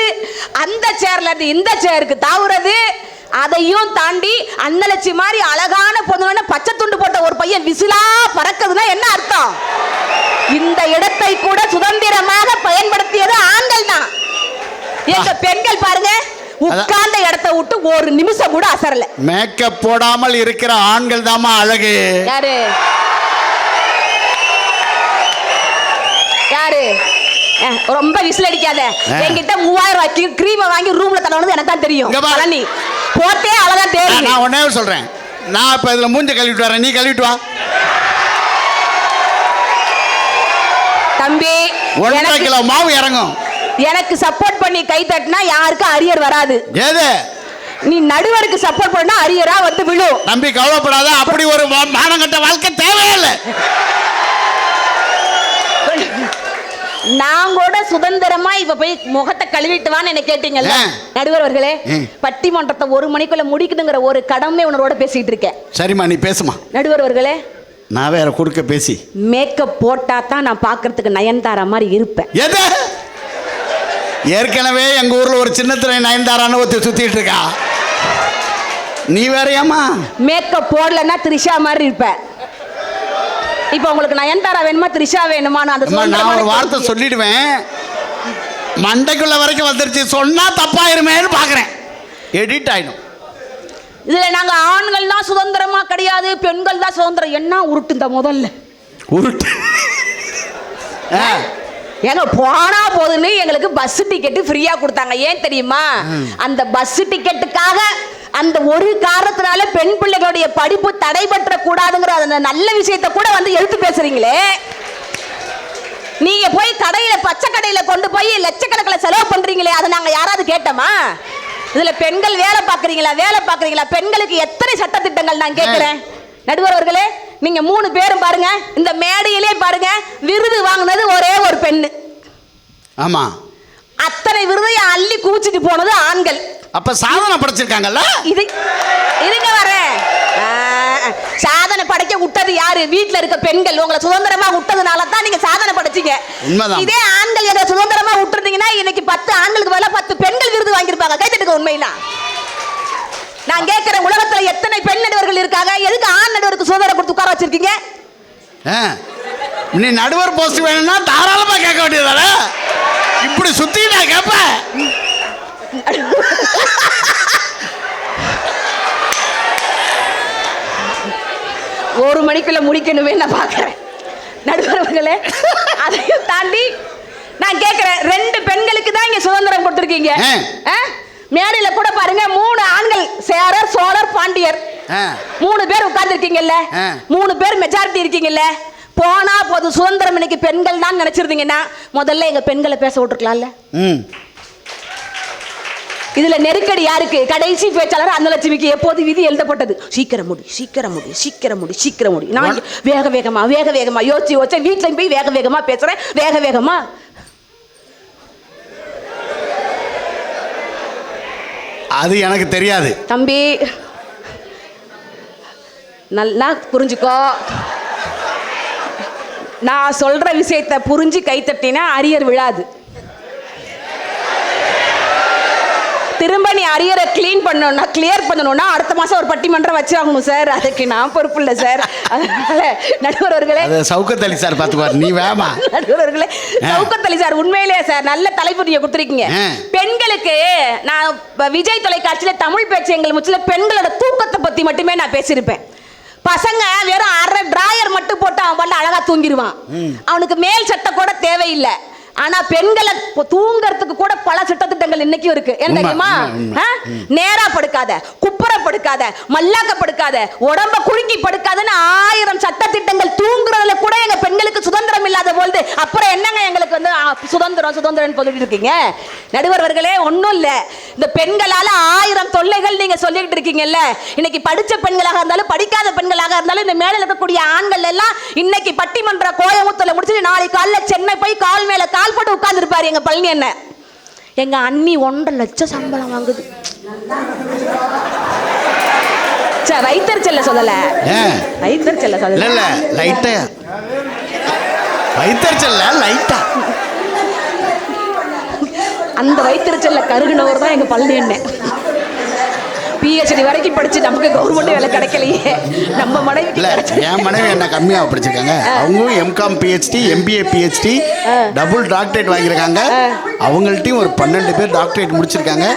அந்த சேர்ல இருந்து இந்த சேருக்கு தாவுறது, அதையும் தாண்டி அன்னலட்சி மாதிரி அழகான பொண்ணு பச்சை துண்டு போட்ட ஒரு பையன் விசிலா பறக்குதுன்னா என்ன அர்த்தம்? இந்த இடத்தை கூட சுதந்திரமாக பயன்படுத்தியது ஆண்கள் தான். எங்க பெண்கள் பாருங்க, உட்கார்ந்த இடத்தை விட்டு ஒரு நிமிஷம் கூட அசரல. மேக்கப் போடாமல் இருக்கிற ஆண்கள் தாமா அழகு. யாரு யாரு? ரொம்ப விசில் அடிக்காத. என்கிட்ட 3000 ரூபாய்க்கு கிரீமை வாங்கி ரூம்ல தடவுனது எனக்கு தான் தெரியும். பழனி போட்டே அழகா தெரியும். நான் ஒன்னே சொல்றேன், நான் இப்ப இதுல மூஞ்ச கழுவிட்டு வரேன், நீ கழுவிட்டு வா. தம்பி 1.5 கிலோ மாவு இறங்கும். எனக்கு சப்போர்ட் பண்ணி கை தட்டினா யாருக்கும் அரியர் வராது. ஏது நீ நடுவருக்கு சப்போர்ட் பண்ணா அரியரா வந்து விழும். தம்பி கவலைப்படாத, அப்படி ஒரு மானங்கட்ட வாழ்க்கை தேவையில்லை. நான் கூட சுதந்திரமா இப்ப போய் முகத்தை கழுவிட்டு வான்னு என்ன கேட்டீங்கல்ல நடுவர் அவர்களே, பட்டிமன்றத்தை 1 மணிக்குள்ள முடிக்கணுங்கிற ஒரு கடமை உணர்வோட பேசிட்டு இருக்கேன். சரிம்மா, நீ பேசுமா. நடுவர் அவர்களே, நான் வேற குறுக்க பேசி மேக்கப் போட்டா தான் நான் பாக்குறதுக்கு நயன்தாரா மாதிரி இருப்பேன். எது? ஏற்கனவே எங்க ஊர்ல ஒரு சின்னத்திரை நயன்தாரான்னு ஒருத்தர் சுத்திட்டு இருக்கா, நீ வேறையாமா? மேக்கப் போடலன்னா த்ரிஷா மாதிரி இருப்பேன். இப்ப உங்களுக்கு நயன்தாரா வேணுமா த்ரிஷா வேணுமா? நான் ஒரு வார்த்தை சொல்லிடுவேன், மண்டைக்குள்ள வரைக்கும் வந்துருச்சு, சொன்னா தப்பாயிருமேன்னு பாக்குறேன், எடிட் ஆயிடும். இதுல நாங்க ஆண்கள் தான் சுதந்திரமா கிடையாது, பெண்கள் தான் சுதந்திரம். என்ன உருட்டு இந்த முதல்ல உருட்டு எங்க போனா போதுன்னு எங்களுக்கு பஸ் டிக்கெட் ஃப்ரீயா கொடுத்தாங்க. ஏன் தெரியுமா? அந்த பஸ் டிக்கெட்டுக்காக அந்த ஒரு காரணத்தினால பெண் பிள்ளைகளுடைய படிப்பு தடைபற்ற கூடாதுங்கிற அந்த நல்ல விஷயத்தை கூட வந்து எடுத்து பேசுறீங்களே. நீங்க போய் கடையில பச்சை கடையில கொண்டு போய் லட்சக்கணக்கில் செலவு பண்றீங்களே, அதை நாங்க யாராவது கேட்டோமா? இதுல பெண்கள் வேலை பாக்குறீங்களா? பெண்களுக்கு எத்தனை சட்ட திட்டங்கள் நான் கேட்கிறேன். நடுவர் அவர்களே, நீங்க 3 பேரும் பாருங்க, இந்த மேடையிலே பாருங்க, விருது வாங்கினது ஒரே ஒரு பெண்ணு. ஆமா, அத்தனை விருதையை அள்ளி குவிச்சிட்டு போனது ஆண்கள். அப்ப சாதனை படைச்சிருக்காங்கல்ல. இதுங்க வரேன், சாதனை படைக்க விட்டது யாரு? வீட்டுல இருக்க பெண்கள். உங்களை சுதந்திரமா விட்டதுனால தான் நீங்க சாதனை படைச்சீங்க. இதே ஆண்கள் எதை சுதந்திரமா விட்டுருந்தீங்கன்னா இன்னைக்கு 10 ஆண்களுக்கு பதிலா 10 பெண்கள் விருது வாங்கியிருப்பாங்க. கைத்தட்டுக்க. உண்மையில நான் கேட்கிறேன், உலகத்துல எத்தனை பெண் நடுவர்கள் இருக்காங்க? எதுக்கு ஆண் நடுவருக்கு சுதந்திரம் கொடுத்து உட்கார வச்சிருக்கீங்க? நீ நடுவர் போஸ்ட் வேணும்னா தாராளமா கேட்க வேண்டியதால, இப்படி சுத்தி நான் கேட்பேன். ஒரு மணிக்குள்ள முடிக்கணுமே நான் பாக்குறேன். நடுவர்களே, அதையும் தாண்டி நான் கேட்கிறேன், 2 பெண்களுக்கு தான் இங்க சுதந்திரம் கொடுத்திருக்கீங்க. மேடையில கூட பாருங்க, 3 ஆண்கள், சேரர், சோழர், பாண்டியர், 3 பேர் உட்கார்ந்து இருக்கீங்கல்ல, 3 பேர் மெஜாரிட்டி இருக்கீங்கல்ல. போனா போது சுதந்திரம் இன்னைக்கு பெண்கள் தான் நினைச்சிருந்தீங்கன்னா முதல்ல எங்க பெண்களை பேச விட்டுருக்கலாம்ல. இதுல நெருக்கடி யாருக்கு? கடைசி பேச்சாளர் அன்னலட்சுமிக்கு எப்போது விதி எழுதப்பட்டது, சீக்கிரம் முடி. நான் வேக வேகமா யோசிச்சு வீட்டுல போய் வேக வேகமா பேசுறேன், வேக வேகமா. அது எனக்கு தெரியாது தம்பி, நல்லா புரிஞ்சுக்கோ. நான் சொல்ற விஷயத்தை புரிஞ்சு கைத்தட்டினா அரியர் விழாது. திரும்ப நீ அரியரை கிளியர் பண்ணணும்னா அடுத்த மாசம் ஒரு பட்டிமன்றம் வச்சாகணும் சார். அதுக்கு நான் பொறுப்பு இல்லை சார். அதனால நடுவர் அவர்களே, சவுக்கத் அலி சார் பார்த்துக்குவார், நீ வேமா. நடுவர் அவர்களே, சவுக்கத் அலி சார் உண்மையிலேயே சார் நல்ல தலைப்பு நீங்க கொடுத்துருக்கீங்க. பெண்களுக்கு நான் விஜய் தொலைக்காட்சியில தமிழ் பேச்சு எங்கள் முச்சில பெண்களோட தூக்கத்தை பத்தி மட்டுமே நான் பேசியிருப்பேன். பசங்க வெறும் 1/2 டிராயர் மட்டும் போட்டு அவன் பண்ண அழகா தூங்கிடுவான். அவனுக்கு மேல் சட்டை கூட தேவையில்லை. ஆனா பெண்களை தூங்கறதுக்கு கூட பல சட்டத்திட்டங்கள் இன்னைக்கும் இருக்கு. என்ன தெரியுமா? நேரா படுக்காத, குப்புற படுக்காத, மல்லாக்க படுக்காத, உடம்ப குலுங்கி படுக்காதன்னு 1000 சட்டத்திட்டங்கள். தூங்குறதுல கூட எங்க பெண்களுக்கு சுதந்திரம் இல்லாத போது அப்புறம் என்னங்க எங்களுக்கு வந்து சுதந்திரம் சொல்லிட்டு இருக்கீங்க? நடுவர் அவர்களே, ஒன்றும் இல்லை, இந்த பெண்களால 1000 தொல்லைகள் நீங்க சொல்லிட்டு இருக்கீங்கல்ல. இன்னைக்கு படிச்ச பெண்களாக இருந்தாலும் படிக்காத பெண்களாக இருந்தாலும் இந்த மேல இருக்கக்கூடிய ஆண்கள் எல்லாம் இன்னைக்கு பட்டிமன்ற கோயமுத்தூர்ல முடிச்சு நாளைக்கு காலைல சென்னை போய் கால் மேல கால் போட்டு உட்கார்ந்து இருப்பாரு எங்க பழனி என்ன. எங்க அண்ணி 1.5 லட்சம் சம்பளம் வாங்குது. வயிற்றுச்சல்ல சொல்லல, வயிற்றுச்சல்ல சொல்லல, இல்ல லைட்டா வயிற்றுச்சல்ல லைட்டா. அந்த வயிற்றுச்சல்ல கருகுனவர் தான் எங்க பழனி அண்ணன். PhD வரைக்கும் படிச்சு நமக்கு கவர்மெண்ட் வேலை கிடைக்கலையே. நம்ம மனைவி இல்ல, என் மனைவி என்ன கம்மியாக படிச்சிருக்காங்க. அவங்க MCom PhD MBA PhD double doctorate வாங்கியிருக்காங்க. அவங்கள்ட்டையும் ஒரு 12 பேர் டாக்டரேட் முடிச்சிருக்காங்க.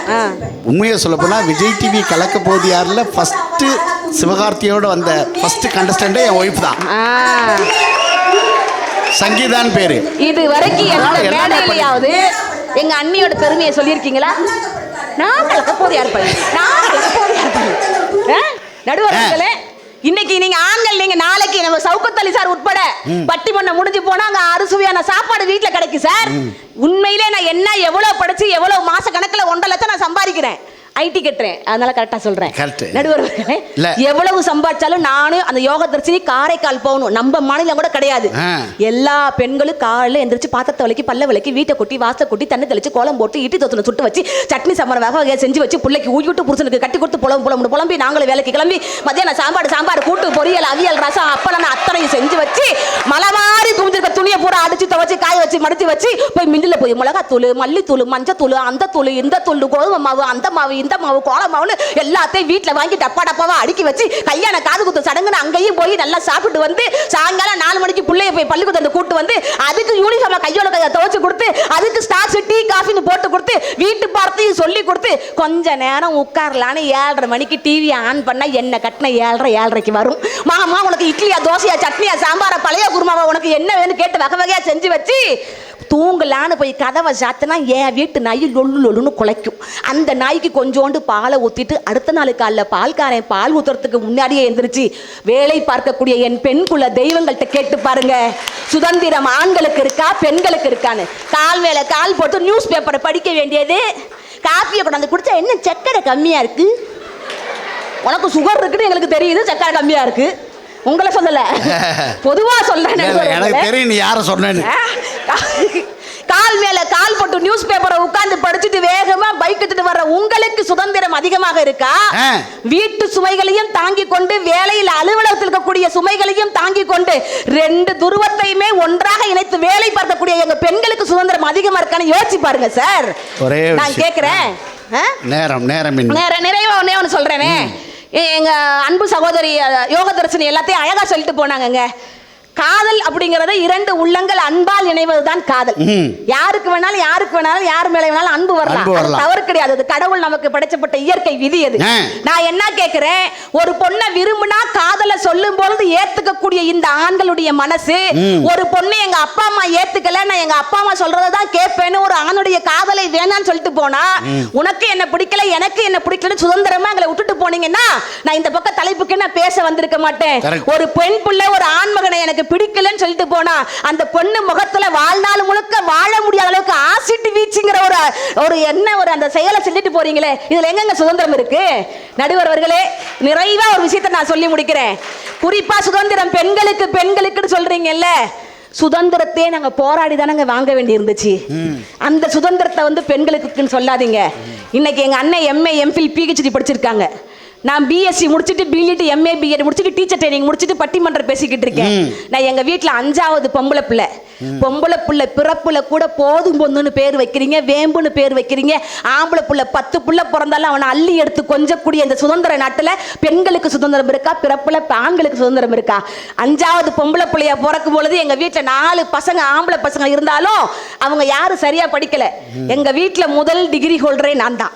உண்மையை சொல்லப்போனால் விஜய் டிவி கலக்க போது யாரில் ஃபஸ்ட்டு சிவகார்த்தியோட வந்த ஃபஸ்ட்டு கண்டஸ்டண்டே என் ஒய்ஃப் தான். சங்கீதான் பேரு. இது வரைக்கும் எந்த மேடையிலையாவது எங்க அண்ணியோட பெருமையை சொல்லியிருக்கீங்களா? நான் கலக்க போது யார் பண்ணி, நான் கலக்க போது யார் பண்ணி. நடுவர்களே, இன்னைக்கு நீங்க ஆண்கள், நீங்க நாளைக்கு நம்ம சவுக்கத் அலி சார் உட்பட பட்டிமன்றம் முடிஞ்சு போனா அங்க அறுசுவையான சாப்பாடு வீட்டுல கிடைக்கும் சார். உண்மையிலே நான் என்ன எவ்வளவு படிச்சு எவ்வளவு மாச கணக்குல 1.5 லட்சம் நான் சம்பாதிக்கிறேன். ஐடி கட்டுறேன், அதனால கரெக்டா சொல்றேன். நடுவர்களே, எவ்வளவு சம்பாதிச்சாலும் நானும் அந்த யோக தரிசனி காரைக்கால் போகணும். நம்ம மாநிலம் கூட கிடையாது. எல்லா பெண்களும் காலையில எந்திரிச்சு பாத்திரத்தை விளக்கி பல்ல விளக்கி வீட்டை கொட்டி வாசல் கொட்டி தண்ணி தெளிச்சு கோலம் போட்டு இட்டி தொத்துல சுட்டு வச்சு சட்னி சாம்பார் வகை செஞ்சு வச்சு பிள்ளைக்கு ஊட்டி புருஷனுக்கு கட்டி கொடுத்து புலம்பி நாங்களும் வேலைக்கு கிளம்பி மத்தியானம் சாம்பார் கூட்டு பொரியல் அவியல் ரசம் அப்பளம் அத்தனையும் செஞ்சு வச்சு மலை மாதிரி குமிஞ்சிருக்க துணியை பூரா அடிச்சு துவச்சு காய வச்சு மடிச்சு வச்சு போய் மில்லில் போய் மிளகாத்தூள் மல்லித்தூள் மஞ்சத்தூள் அந்த தூள் இந்த தூள் கோதுமை மாவு அந்த மாவு இந்த மாவு கோல மாவுன்னு எல்லாத்தையும் வீட்டுல வாங்கி டப்பாவா அடுக்கி வச்சு கல்யாண காது குத்து சடங்குன்னு அங்கேயும் போய் நல்லா சாப்பிட்டு வந்து சாயங்காலம் 4 மணிக்கு பிள்ளைய போய் பள்ளிக்கூடத்துல கூட்டு வந்து அதுக்கு யூனிஃபார்ம் கையோட துவச்சு கொடுத்து அதுக்கு ஸ்நாக்ஸ் டீ காஃபின்னு போட்டு கொடுத்து வீட்டு பார்த்தையும் சொல்லி கொடுத்து கொஞ்ச நேரம் உட்காரலான்னு 7:30 மணிக்கு டிவி ஆன் பண்ண என்ன கட்டின 7:30 வரும். மாமா உனக்கு இட்லியா தோசையா சட்னியா சாம்பாரா பழைய குருமாவா உனக்கு என்ன வேணும் கேட்டு வகை வகையா செஞ்சு வச்சு தூங்கலான்னு போய் கதவை சாத்தினா என் வீட்டு நாய் லொல்லுன்னு குலைக்கும். அந்த நாய்க்கு கொஞ்சோண்டு பாலை ஊற்றிட்டு அடுத்த நாள் காலைல பால்காரன் பால் ஊற்றுறதுக்கு முன்னாடியே எந்திரிச்சு வேலை பார்க்கக்கூடிய என் பெண் குல தெய்வங்கள்ட்ட கேட்டு பாருங்க, சுதந்திரம் ஆண்களுக்கு இருக்கா பெண்களுக்கு இருக்கான்னு. கால் மேல கால் போட்டு நியூஸ் பேப்பரை படிக்க வேண்டியது, காஃபியை கொண்டாந்து குடிச்சா என்ன சக்கரை கம்மியா இருக்கு, உனக்கு சுகர் இருக்குன்னு எங்களுக்கு தெரியுது, சக்கரை கம்மியா இருக்கு. உங்களை சொல்லல, பொதுவா சொல்றேன். எனக்கு தெரியும் நீ யார சொன்னேன்னு. கால் மேல கால் போட்டு நியூஸ் பேப்பரை உட்கார்ந்து படிச்சுட்டு வேகமா பைக் எடுத்துட்டு வர்ற உங்களுக்கு சுதந்திரம் அதிகமாக இருக்கா? வீட்டு சுமைகளையும் தாங்கி கொண்டு வேலையில் அலுவலகத்தில் இருக்கக்கூடிய சுமைகளையும் தாங்கி கொண்டு 2 துருவத்தையுமே ஒன்றாக இணைத்து வேலை பார்க்கக்கூடிய எங்க பெண்களுக்கு சுதந்திரம் அதிகமா இருக்கான்னு யோசிச்சு பாருங்க சார். நான் கேக்குறேன், நிறைவா ஒன்னே ஒன்னு சொல்றேனே, எங்க அன்பு சகோதரி யோக தரிசனி எல்லாத்தையும் அழகா சொல்லிட்டு போனாங்க. காதல் அப்படிங்கறத 2 உள்ளங்கள் அன்பால் இணைவதுதான் காதல். யாருக்கு வேணாலும் யார் மேல வேணாலும் அன்பு வரலாம், தவறு கிடையாது. அது கடவுள் நமக்கு படைச்சப்பட்ட இயற்கை விதி. அது நான் என்ன கேக்குறேன், ஒரு பொண்ணை விரும்பினா காதலை சொல்லும் பொழுது ஏத்துக்கக்கூடிய இந்த ஆண்களுடைய மனசு, ஒரு பொண்ணு எங்க அப்பா அம்மா ஏத்துக்கல நான் எங்க அப்பா அம்மா சொல்றதான் கேட்பேன்னு ஒரு ஆணுடைய காதலை வேணான்னு சொல்லிட்டு போனா, உனக்கு என்ன பிடிக்கல எனக்கு என்ன பிடிக்கலன்னு சுதந்திரமா எங்களை விட்டுட்டு போனீங்கன்னா நான் இந்த பக்கம் தலைப்புக்கு நான் பேச வந்திருக்க மாட்டேன். ஒரு பெண் பிள்ளை ஒரு ஆண்மகனை எனக்கு பிடிக்கலன்னு சொல்லிட்டு போனா அந்த பொண்ணு முகத்துல வாழ்நாள் முழுக்க வாழ முடியாத அளவுக்கு ஆசிட் வீச்சுங்கிற ஒரு என்ன ஒரு அந்த செயலை சொல்லிட்டு போறீங்களே, இதுல எங்க சுதந்திரம் இருக்கு? நடுவர் அவர்களே, நிறைவா ஒரு விஷயத்தை நான் சொல்லி முடிக்கிறேன். குறிப்பா சுதந்திரம் பெண்களுக்கு சொல்றீங்கல்ல, சுதந்திரத்தை நாங்க போராடி தானங்க வாங்க வேண்டி இருந்துச்சு. அந்த சுதந்திரத்தை பெண்களுக்குன்னு சொல்லாதீங்க. இன்னைக்கு எங்க அண்ணன் MA MPhil PhD படிச்சிருக்காங்க. நான் BSc முடிச்சுட்டு BEd MA BEd முடிச்சுட்டு டீச்சர் ட்ரைனிங் முடிச்சுட்டு பட்டிமன்றம் பேசிக்கிட்டு இருக்கேன். நான் எங்க வீட்டுல 5வது பொம்பளை பிள்ளை பிறப்புல கூட போதும் பொண்ணுன்னு பேர் வைக்கிறீங்க, வேம்புன்னு பேர் வைக்கிறீங்க. ஆம்பளை பிள்ளை 10 பிள்ளை பிறந்தாலும் அவனை அள்ளி எடுத்து கொஞ்சக்கூடிய இந்த சுதந்திர நாட்டுல பெண்களுக்கு சுதந்திரம் இருக்கா? பிறப்புல ஆண்களுக்கு சுதந்திரம் இருக்கா? 5வது பொம்பளை பிள்ளையா பிறக்கும் பொழுது எங்க வீட்டுல 4 பசங்க ஆம்பளை பசங்க இருந்தாலும் அவங்க யாரும் சரியா படிக்கல. எங்க வீட்டுல முதல் டிகிரி ஹோல்டரே நான் தான்.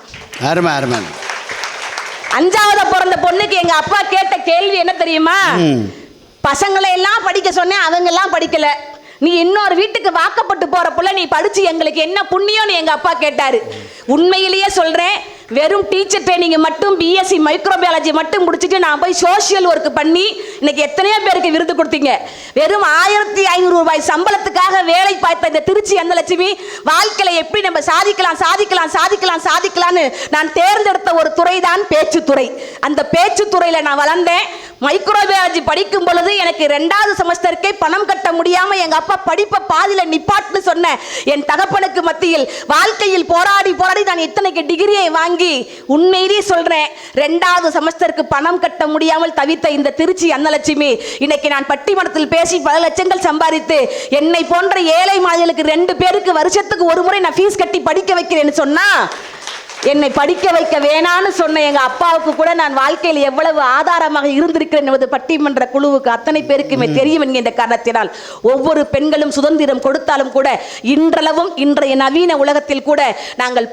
5வது பிறந்த பொண்ணுக்கு எங்க அப்பா கேட்ட கேள்வி என்ன தெரியுமா? பசங்களை எல்லாம் படிக்க சொன்னேன், அவங்க எல்லாம் படிக்கல, நீ இன்னொரு வீட்டுக்கு வாக்கப்பட்டு போற புள்ள, நீ படிச்சு எங்களுக்கு என்ன புண்ணியம்னு எங்க அப்பா கேட்டாரு. உண்மையிலேயே சொல்றேன், வெறும் டீச்சர் ட்ரைனிங் மட்டும் பிஎஸ்சி மைக்ரோபயாலஜி மட்டும் முடிச்சுட்டு நான் போய் சோஷியல் ஒர்க் பண்ணி இன்னைக்கு எத்தனையோ பேருக்கு விருது கொடுத்தீங்க. வெறும் 1500 ரூபாய் சம்பளத்துக்காக வேலை பார்த்த இந்த திருச்சி அன்னலட்சுமி வாழ்க்கையில எப்படி நம்ம சாதிக்கலாம்னு நான் தேர்ந்தெடுத்த ஒரு துறை தான் பேச்சுத்துறை. அந்த பேச்சுத்துறையில நான் வளர்ந்தேன். மைக்ரோபயாலஜி படிக்கும் பொழுது எனக்கு 2வது செமஸ்டருக்கே பணம் கட்ட முடியாம எங்க அப்பா படிப்பை பாதியில நிப்பாட்டுன்னு சொன்ன என் தகப்பனுக்கு மத்தியில் வாழ்க்கையில் போராடி நான் இத்தனைக்கு டிகிரியை வாங்கி உண்மையிலேயே சொல்றேன், 2வது செமஸ்டருக்கு பணம் கட்ட முடியாமல் தவித்த இந்த திருச்சி அன்னலட்சுமி இன்னைக்கு நான் பட்டிமன்றத்தில் பேசி பல லட்சங்கள் சம்பாதித்து என்னை போன்ற ஏழை மாணவர்களுக்கு 2 பேருக்கு வருஷத்துக்கு ஒரு முறை நான் ஃபீஸ் கட்டி படிக்க வைக்கிறேன்னு சொன்னா, என்னை படிக்க வைக்க வேணான்னு சொன்ன எங்க அப்பாவுக்கு கூட நான் வாழ்க்கையில் எவ்வளவு ஆதாரமாக இருந்திருக்கிறேன் என்பது பட்டிமன்ற குழுவுக்கு அத்தனை பேருக்குமே தெரியும் என்கின்ற காரணத்தினால் ஒவ்வொரு பெண்களும் சுதந்திரம் கொடுத்தாலும் கூட இன்றளவும் இன்றைய நவீன உலகத்தில் கூட நாங்கள்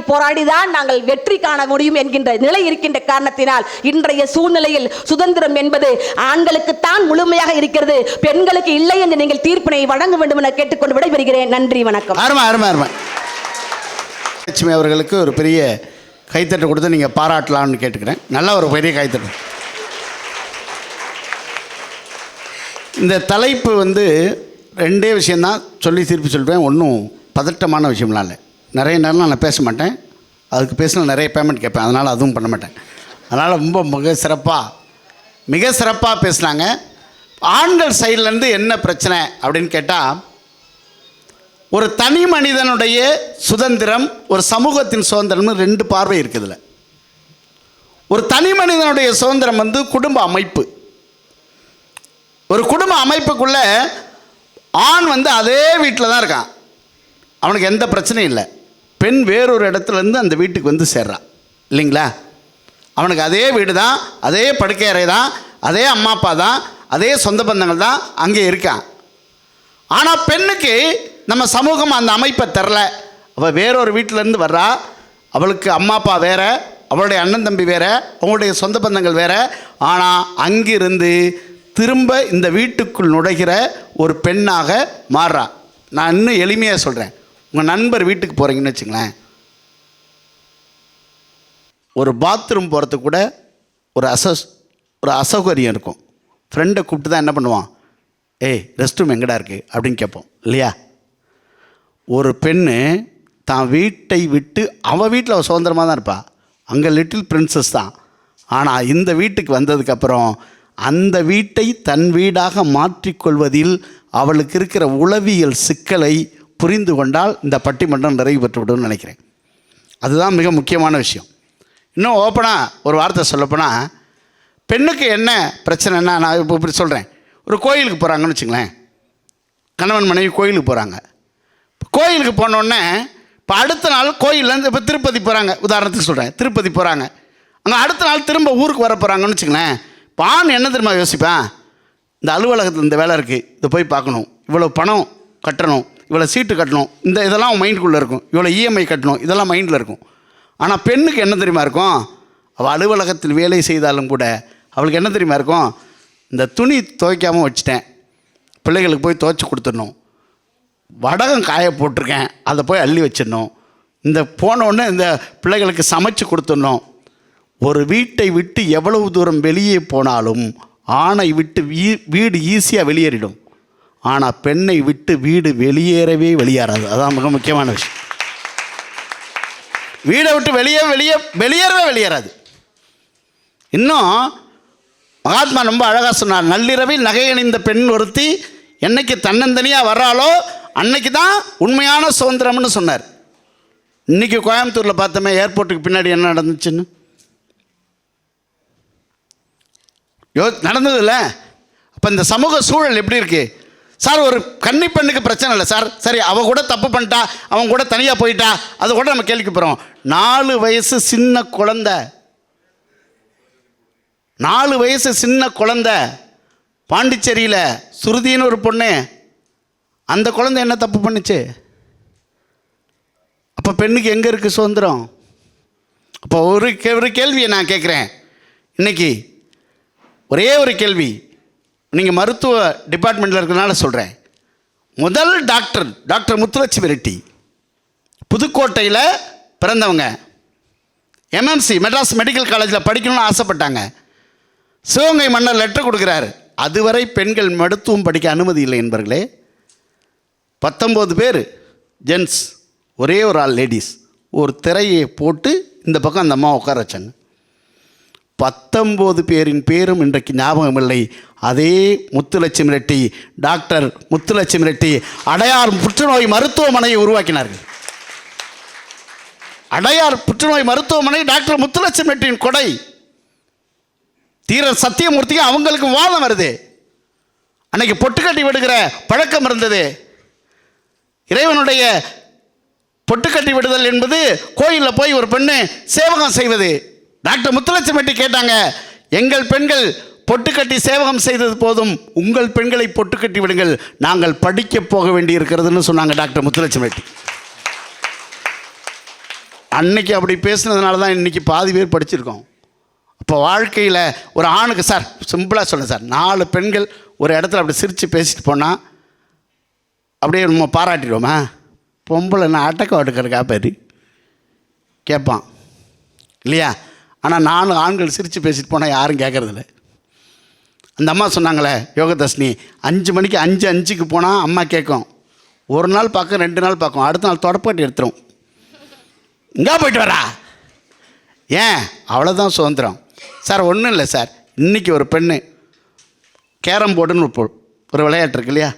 போராடிதான் நாங்கள் வெற்றி காண முடியும் என்கின்ற நிலை இருக்கின்ற காரணத்தினால் இன்றைய சூழ்நிலையில் சுதந்திரம் என்பது ஆண்களுக்குத்தான் முழுமையாக இருக்கிறது, பெண்களுக்கு இல்லை என்று நீங்கள் தீர்ப்பினை வழங்க வேண்டும் என கேட்டுக்கொண்டு விடைபெறுகிறேன். நன்றி, வணக்கம். லட்சுமி அவர்களுக்கு ஒரு பெரிய கைத்தட்டு கொடுத்து நீங்கள் பாராட்டலாம்னு கேட்டுக்கிறேன். நல்ல ஒரு பெரிய கைத்தட்டு. இந்த தலைப்பு வந்து 2 விஷயந்தான் சொல்லி திருப்பி சொல்வேன். ஒன்றும் பதட்டமான விஷயம்லாம் இல்லை. நிறைய நேரம் நான் பேச மாட்டேன், அதுக்கு பேசினா நிறைய பேமெண்ட் கேட்பேன், அதனால் அதுவும் பண்ண மாட்டேன். அதனால் ரொம்ப மிக சிறப்பாக பேசினாங்க. ஆண்கள் சைட்லேருந்து என்ன பிரச்சனை அப்படின்னு கேட்டால், ஒரு தனி மனிதனுடைய சுதந்திரம், ஒரு சமூகத்தின் சுதந்திரம்னு 2 பார்வை இருக்குதுல. ஒரு தனி மனிதனுடைய சுதந்திரம் வந்து குடும்ப அமைப்பு. ஒரு குடும்ப அமைப்புக்குள்ள ஆண் வந்து அதே வீட்டில் தான் இருக்கான், அவனுக்கு எந்த பிரச்சனையும் இல்லை. பெண் வேறொரு இடத்துலேருந்து அந்த வீட்டுக்கு வந்து சேர்றான் இல்லைங்களா? அவனுக்கு அதே வீடு தான், அதே படுக்கை அறை தான், அதே அம்மா அப்பா தான், அதே சொந்த பந்தங்கள் தான் அங்கே இருக்கான். ஆனால் பெண்ணுக்கு நம்ம சமூகம் அந்த அமைப்பை தரல. அவள் வேறொரு வீட்டிலேருந்து வர்றா, அவளுக்கு அம்மா அப்பா வேறு, அவளுடைய அண்ணன் தம்பி வேறு, அவங்களுடைய சொந்த பந்தங்கள் வேறு. ஆனால் அங்கிருந்து திரும்ப இந்த வீட்டுக்குள் நுழைகிற ஒரு பெண்ணாக மாறுறா. நான் இன்னும் எளிமையாக சொல்கிறேன். உங்கள் நண்பர் வீட்டுக்கு போகிறீங்கன்னு வச்சுங்களேன், ஒரு பாத்ரூம் போகிறதுக்கு கூட ஒரு அசௌகரியம் இருக்கும். ஃப்ரெண்டை கூப்பிட்டு தான் என்ன பண்ணுவான், ஏய் ரெஸ்ட் ரூம் எங்கடா இருக்குது அப்படின்னு கேட்போம் இல்லையா? ஒரு பெண்ணு தான் வீட்டை விட்டு, அவள் வீட்டில் அவள் சுதந்திரமாக தான் இருப்பாள், அங்கே லிட்டில் பிரின்சஸ் தான். ஆனால் இந்த வீட்டுக்கு வந்ததுக்கப்புறம் அந்த வீட்டை தன் வீடாக மாற்றிக்கொள்வதில் அவளுக்கு இருக்கிற உளவியல் சிக்கலை புரிந்து கொண்டால் இந்த பட்டிமன்றம் நிறைவு பெற்றுவிடும்னு நினைக்கிறேன். அதுதான் மிக முக்கியமான விஷயம். இன்னும் ஓப்பனாக ஒரு வார்த்தை சொல்லப்போனால், பெண்ணுக்கு என்ன பிரச்சனைன்னா, நான் இப்போ இப்படி சொல்கிறேன், ஒரு கோயிலுக்கு போகிறாங்கன்னு வச்சுங்களேன், கணவன் மனைவி கோயிலுக்கு போகிறாங்க. கோயிலுக்கு போனோடனே இப்போ அடுத்த நாள் கோயிலேருந்து இப்போ திருப்பதி போகிறாங்க, உதாரணத்துக்கு சொல்கிறேன், திருப்பதி போகிறாங்க. அங்கே அடுத்த நாள் திரும்ப ஊருக்கு வர போகிறாங்கன்னு வச்சுங்களேன். இப்போ ஆண் என்ன தெரியுமா யோசிப்பேன், இந்த அலுவலகத்தில் இந்த வேலை இருக்குது, இதை போய் பார்க்கணும், இவ்வளோ பணம் கட்டணும், இவ்வளோ சீட்டு கட்டணும், இதெல்லாம் மைண்டுக்குள்ளே இருக்கும், இவ்வளோ இஎம்ஐ கட்டணும், இதெல்லாம் மைண்டில் இருக்கும். ஆனால் பெண்ணுக்கு என்ன தெரியுமா இருக்கும், அவள் அலுவலகத்தில் வேலை செய்தாலும் கூட அவளுக்கு என்ன தெரியுமா இருக்கும், இந்த துணி துவைக்காமல் வச்சுட்டேன், பிள்ளைகளுக்கு போய் துவைச்சி கொடுத்துடணும், வடகம் காய போட்டிருக்கேன் அதை போய் அள்ளி வச்சிடணும், இந்த போனோடனே இந்த பிள்ளைகளுக்கு சமைச்சு கொடுத்துடணும். ஒரு வீட்டை விட்டு எவ்வளவு தூரம் வெளியே போனாலும் ஆணை விட்டு வீடு ஈஸியாக வெளியேறிடும். ஆனால் பெண்ணை விட்டு வீடு வெளியேறாது. அதுதான் மிக முக்கியமான விஷயம். வீடை விட்டு வெளியேறாது. இன்னும் மகாத்மா ரொம்ப அழகாக சொன்னார், நள்ளிரவில் நகை அணிந்த பெண் ஒருத்தி என்னைக்கு தன்னந்தனியாக வர்றாளோ அன்னைக்கு தான் உண்மையான சுதந்திரம்னு சொன்னார். இன்றைக்கி கோயம்புத்தூரில் பார்த்தோமே, ஏர்போர்ட்டுக்கு பின்னாடி என்ன நடந்துச்சுன்னு நடந்தது இல்லை. அப்போ இந்த சமூக சூழல் எப்படி இருக்குது சார்? ஒரு கன்னி பெண்ணுக்கு பிரச்சனை இல்லை சார், சரி அவள் கூட தப்பு பண்ணிட்டா, அவன் கூட தனியாக போயிட்டா, அதை கூட நம்ம கேள்விக்கு போகிறோம். 4 வயசு சின்ன குழந்தை, 4 வயசு சின்ன குழந்தை பாண்டிச்சேரியில் சுருதின்னு ஒரு பொண்ணு, அந்த குழந்தை என்ன தப்பு பண்ணுச்சு? அப்போ பெண்ணுக்கு எங்கே இருக்குது சுதந்திரம்? அப்போ ஒரு கேள்வியை நான் கேட்குறேன். இன்றைக்கி ஒரே ஒரு கேள்வி, நீங்கள் மருத்துவ டிபார்ட்மெண்ட்டில் இருக்கிறனால சொல்கிறேன். முதல் டாக்டர் முத்துலட்சுமி ரெட்டி புதுக்கோட்டையில் பிறந்தவங்க. MMC மெட்ராஸ் மெடிக்கல் காலேஜில் படிக்கணும்னு ஆசைப்பட்டாங்க. சிவகங்கை மன்னர் லெட்டர் கொடுக்குறாரு. அதுவரை பெண்கள் மருத்துவம் படிக்க அனுமதி இல்லை என்பர்களே. 19 பேர் ஜென்ஸ், ஒரே ஒரு ஆள் லேடிஸ். ஒரு திரையை போட்டு இந்த பக்கம் அந்த அம்மா உட்கார வச்சாங்க. 19 பேரின் பேரும் இன்றைக்கு ஞாபகம் இல்லை. அதே முத்துலட்சுமி ரெட்டி, டாக்டர் முத்துலட்சுமி ரெட்டி அடையார் புற்றுநோய் மருத்துவமனையை உருவாக்கினார்கள். அடையார் புற்றுநோய் மருத்துவமனை டாக்டர் முத்துலட்சுமி ரெட்டியின் கொடை. தீரர் சத்தியமூர்த்திக்கு அவங்களுக்கு வாதம் வருது. அன்னைக்கு பொட்டுக்கட்டி விடுகிற பழக்கம் இருந்தது. இறைவனுடைய பொட்டுக்கட்டி விடுதல் என்பது கோயிலில் போய் ஒரு பெண்ணு சேவகம் செய்வது. டாக்டர் முத்துலட்சுமி ரெட்டி கேட்டாங்க, எங்கள் பெண்கள் பொட்டுக்கட்டி சேவகம் செய்தது போதும், உங்கள் பெண்களை பொட்டுக்கட்டி விடுங்கள், நாங்கள் படிக்க போக வேண்டி இருக்கிறதுன்னு சொன்னாங்க டாக்டர் முத்துலட்சுமி ரெட்டி. அன்னைக்கு அப்படி பேசுனதுனால தான் இன்னைக்கு பாதி பேர் படிச்சிருக்கோம். அப்போ வாழ்க்கையில் ஒரு ஆணுக்கு, சார் சிம்பிளாக சொல்லுங்கள் சார், 4 பெண்கள் ஒரு இடத்துல அப்படி சிரித்து பேசிட்டு போனால் அப்படியே நம்ம பாராட்டிடுவோமா? பொம்பளை நான் அட்டக்கம் அடுக்கிறக்கா பேர் கேட்பான் இல்லையா? ஆனால் 4 ஆண்கள் சிரித்து பேசிட்டு போனால் யாரும் கேட்குறதில்ல. அந்த அம்மா சொன்னாங்களே யோகதர்ஷினி, 5 மணிக்கு 5:05க்கு போனால் அம்மா கேட்கும். ஒரு நாள் பார்க்கும், 2 நாள் பார்க்கும், அடுத்த நாள் தொடப்பாட்டி எடுத்துரும். எங்கே போயிட்டு வரா? ஏன்? அவ்வளோதான் சுதந்திரம் சார். ஒன்றும் இல்லை சார், இன்றைக்கி ஒரு பெண்ணு கேரம் போர்டுன்னு ஒரு விளையாட்டு இருக்கு இல்லையா,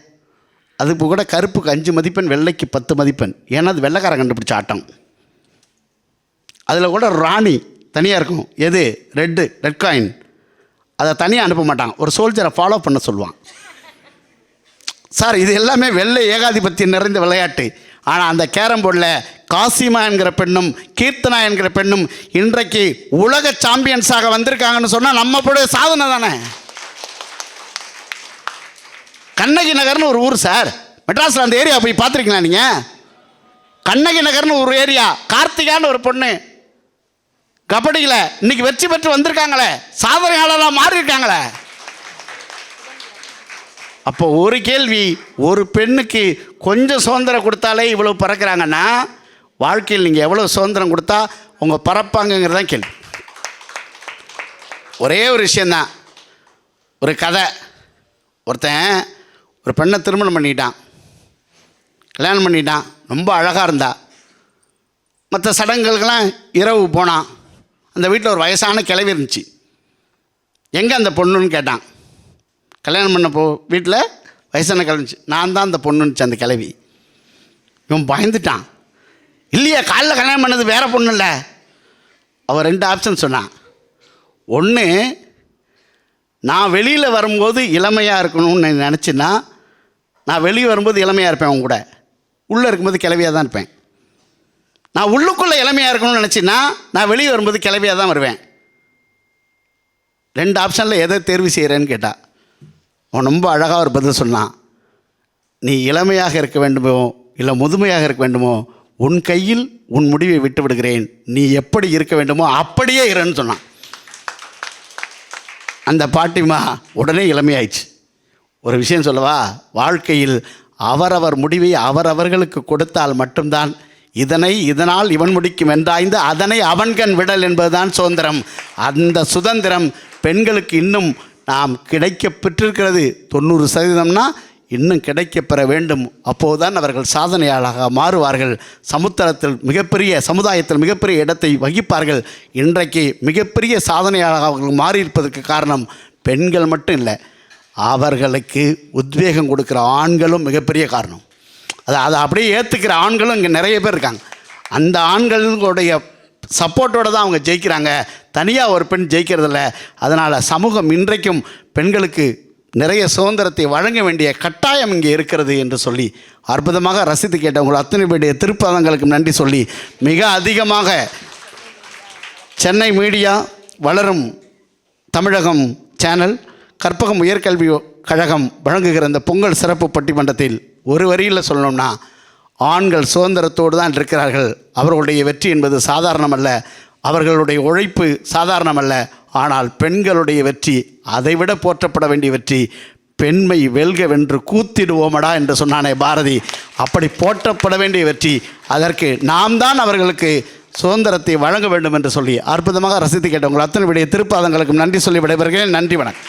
அதுக்கு கூட கருப்புக்கு 5 மதிப்பெண், வெள்ளைக்கு 10 மதிப்பெண். ஏன்னா அது வெள்ளைக்காரன் கண்டுபிடிச்ச ஆட்டம். அதில் கூட ராணி தனியாக இருக்கும். எது? Red coin. அதை தனியாக அனுப்ப மாட்டான், ஒரு சோல்ஜரை ஃபாலோ பண்ண சொல்லுவான். சார் இது எல்லாமே வெள்ளை ஏகாதிபத்தியம் நிறைந்த விளையாட்டு. ஆனால் அந்த கேரம் போர்டில் காசிமா என்கிற பெண்ணும் கீர்த்தனா என்கிற பெண்ணும் இன்றைக்கு உலக சாம்பியன்ஸாக வந்திருக்காங்கன்னு சொன்னால் நம்ம போட சாதனை தானே. கண்ணகி நகர்னு ஒரு ஊர் சார், மெட்ராஸில் அந்த ஏரியா போய் பார்த்துருக்கீங்களா நீங்கள்? கண்ணகி நகர்னு ஒரு ஏரியா, கார்த்திகான்னு ஒரு பொண்ணு கபடியில் இன்னைக்கு வெற்றி பெற்று வந்திருக்காங்களே, சாதனையாளராக மாறி இருக்காங்களே. அப்போ ஒரு கேள்வி, ஒரு பெண்ணுக்கு கொஞ்சம் சுதந்திரம் கொடுத்தாலே இவ்வளோ பறக்கிறாங்கன்னா, வாழ்க்கையில் நீங்கள் எவ்வளோ சுதந்திரம் கொடுத்தா உங்கள் பறப்பாங்கங்கிறது தான் கேள்வி. ஒரே ஒரு விஷயந்தான், ஒரு கதை. ஒருத்தன் ஒரு பெண்ணை திருமணம் பண்ணிட்டான், கல்யாணம் பண்ணிட்டான், ரொம்ப அழகாக இருந்தா. மற்ற சடங்குகளுக்கெல்லாம் இரவு போனான். அந்த வீட்டில் ஒரு வயசான கிழவி இருந்துச்சு. எங்கே அந்த பொண்ணுன்னு கேட்டான். கல்யாணம் பண்ண வீட்டில் வயசான கிளம்பிச்சு, நான் தான் அந்த பொண்ணுன்னுச்சு அந்த கிளவி. இவன் பயந்துட்டான். இல்லையா, காலைல கல்யாணம் பண்ணது வேறு பொண்ணு இல்லை. அவன் 2 ஆப்ஷன் சொன்னான். ஒன்று, நான் வெளியில் வரும்போது இளமையாக இருக்கணும்னு நினச்சின்னா நான் வெளியே வரும்போது இளமையாக இருப்பேன், அவங்க கூட உள்ளே இருக்கும்போது கிளவியாக தான் இருப்பேன். நான் உள்ளுக்குள்ளே இளமையாக இருக்கணும்னு நினச்சின்னா நான் வெளியே வரும்போது கிளவியாக தான் வருவேன். 2 ஆப்ஷனில் எதை தேர்வு செய்கிறேன்னு கேட்டா. அவன் ரொம்ப அழகாக ஒரு பதில் சொன்னான். நீ இளமையாக இருக்க வேண்டுமோ இல்லை முதுமையாக இருக்க வேண்டுமோ, உன் கையில் உன் முடிவை விட்டு விடுகிறேன், நீ எப்படி இருக்க வேண்டுமோ அப்படியே இருன்னு சொன்னான். அந்த பாட்டிமா உடனே இளமையாயிடுச்சு. ஒரு விஷயம் சொல்லவா, வாழ்க்கையில் அவரவர் முடிவை அவரவர்களுக்கு கொடுத்தால் மட்டும்தான் இதனால் இவன் முடிக்கும் என்றாய்ந்து அதனை அவன்கண் விடல் என்பதுதான் சுதந்திரம். அந்த சுதந்திரம் பெண்களுக்கு இன்னும் நாம் கிடைக்க பெற்றிருக்கிறது 90%. இன்னும் கிடைக்கப்பெற வேண்டும். அப்போதுதான் அவர்கள் சாதனையாளராக மாறுவார்கள். சமுதாயத்தில் மிகப்பெரிய இடத்தை வகிப்பார்கள். இன்றைக்கு மிகப்பெரிய சாதனையாளராக அவர்கள் மாறியிருப்பதற்கு காரணம் பெண்கள் மட்டும் இல்லை, அவர்களுக்கு உத்வேகம் கொடுக்குற ஆண்களும் மிகப்பெரிய காரணம். அதை அப்படியே ஏற்றுக்கிற ஆண்களும் இங்கே நிறைய பேர் இருக்காங்க. அந்த ஆண்களுடைய சப்போர்ட்டோடு தான் அவங்க ஜெயிக்கிறாங்க. தனியாக ஒரு பெண் ஜெயிக்கிறதில்ல. அதனால் சமூகம் இன்றைக்கும் பெண்களுக்கு நிறைய சுதந்திரத்தை வழங்க வேண்டிய கட்டாயம் இங்கே இருக்கிறது என்று சொல்லி அற்புதமாக ரசித்து கேட்டவங்க அத்தனை பேருடைய திருப்பதங்களுக்கு நன்றி சொல்லி, மிக அதிகமாக சென்னை மீடியா வளரும் தமிழகம் சேனல், கற்பகம் உயர்கல்வி கழகம் வழங்குகிற இந்த பொங்கல் சிறப்பு பட்டிமன்றத்தில் ஒரு வரியில் சொல்லணும்னா, ஆண்கள் சுதந்திரத்தோடு தான் இருக்கிறார்கள். அவர்களுடைய வெற்றி என்பது சாதாரணமல்ல, அவர்களுடைய உழைப்பு சாதாரணமல்ல. ஆனால் பெண்களுடைய வெற்றி அதைவிட போற்றப்பட வேண்டிய வெற்றி. பெண்மை வெல்க வென்று கூத்திடுவோமடா என்று சொன்னானே பாரதி, அப்படி போற்றப்பட வேண்டிய வெற்றி. அதற்கு நாம் தான் அவர்களுக்கு சுதந்திரத்தை வழங்க வேண்டும் என்று சொல்லி அற்புதமாக ரசித்து கேட்டவங்கள் அத்தனை விடைய திருப்பாதங்களுக்கும் நன்றி சொல்லி விடைபெறுகிறேன். நன்றி, வணக்கம்.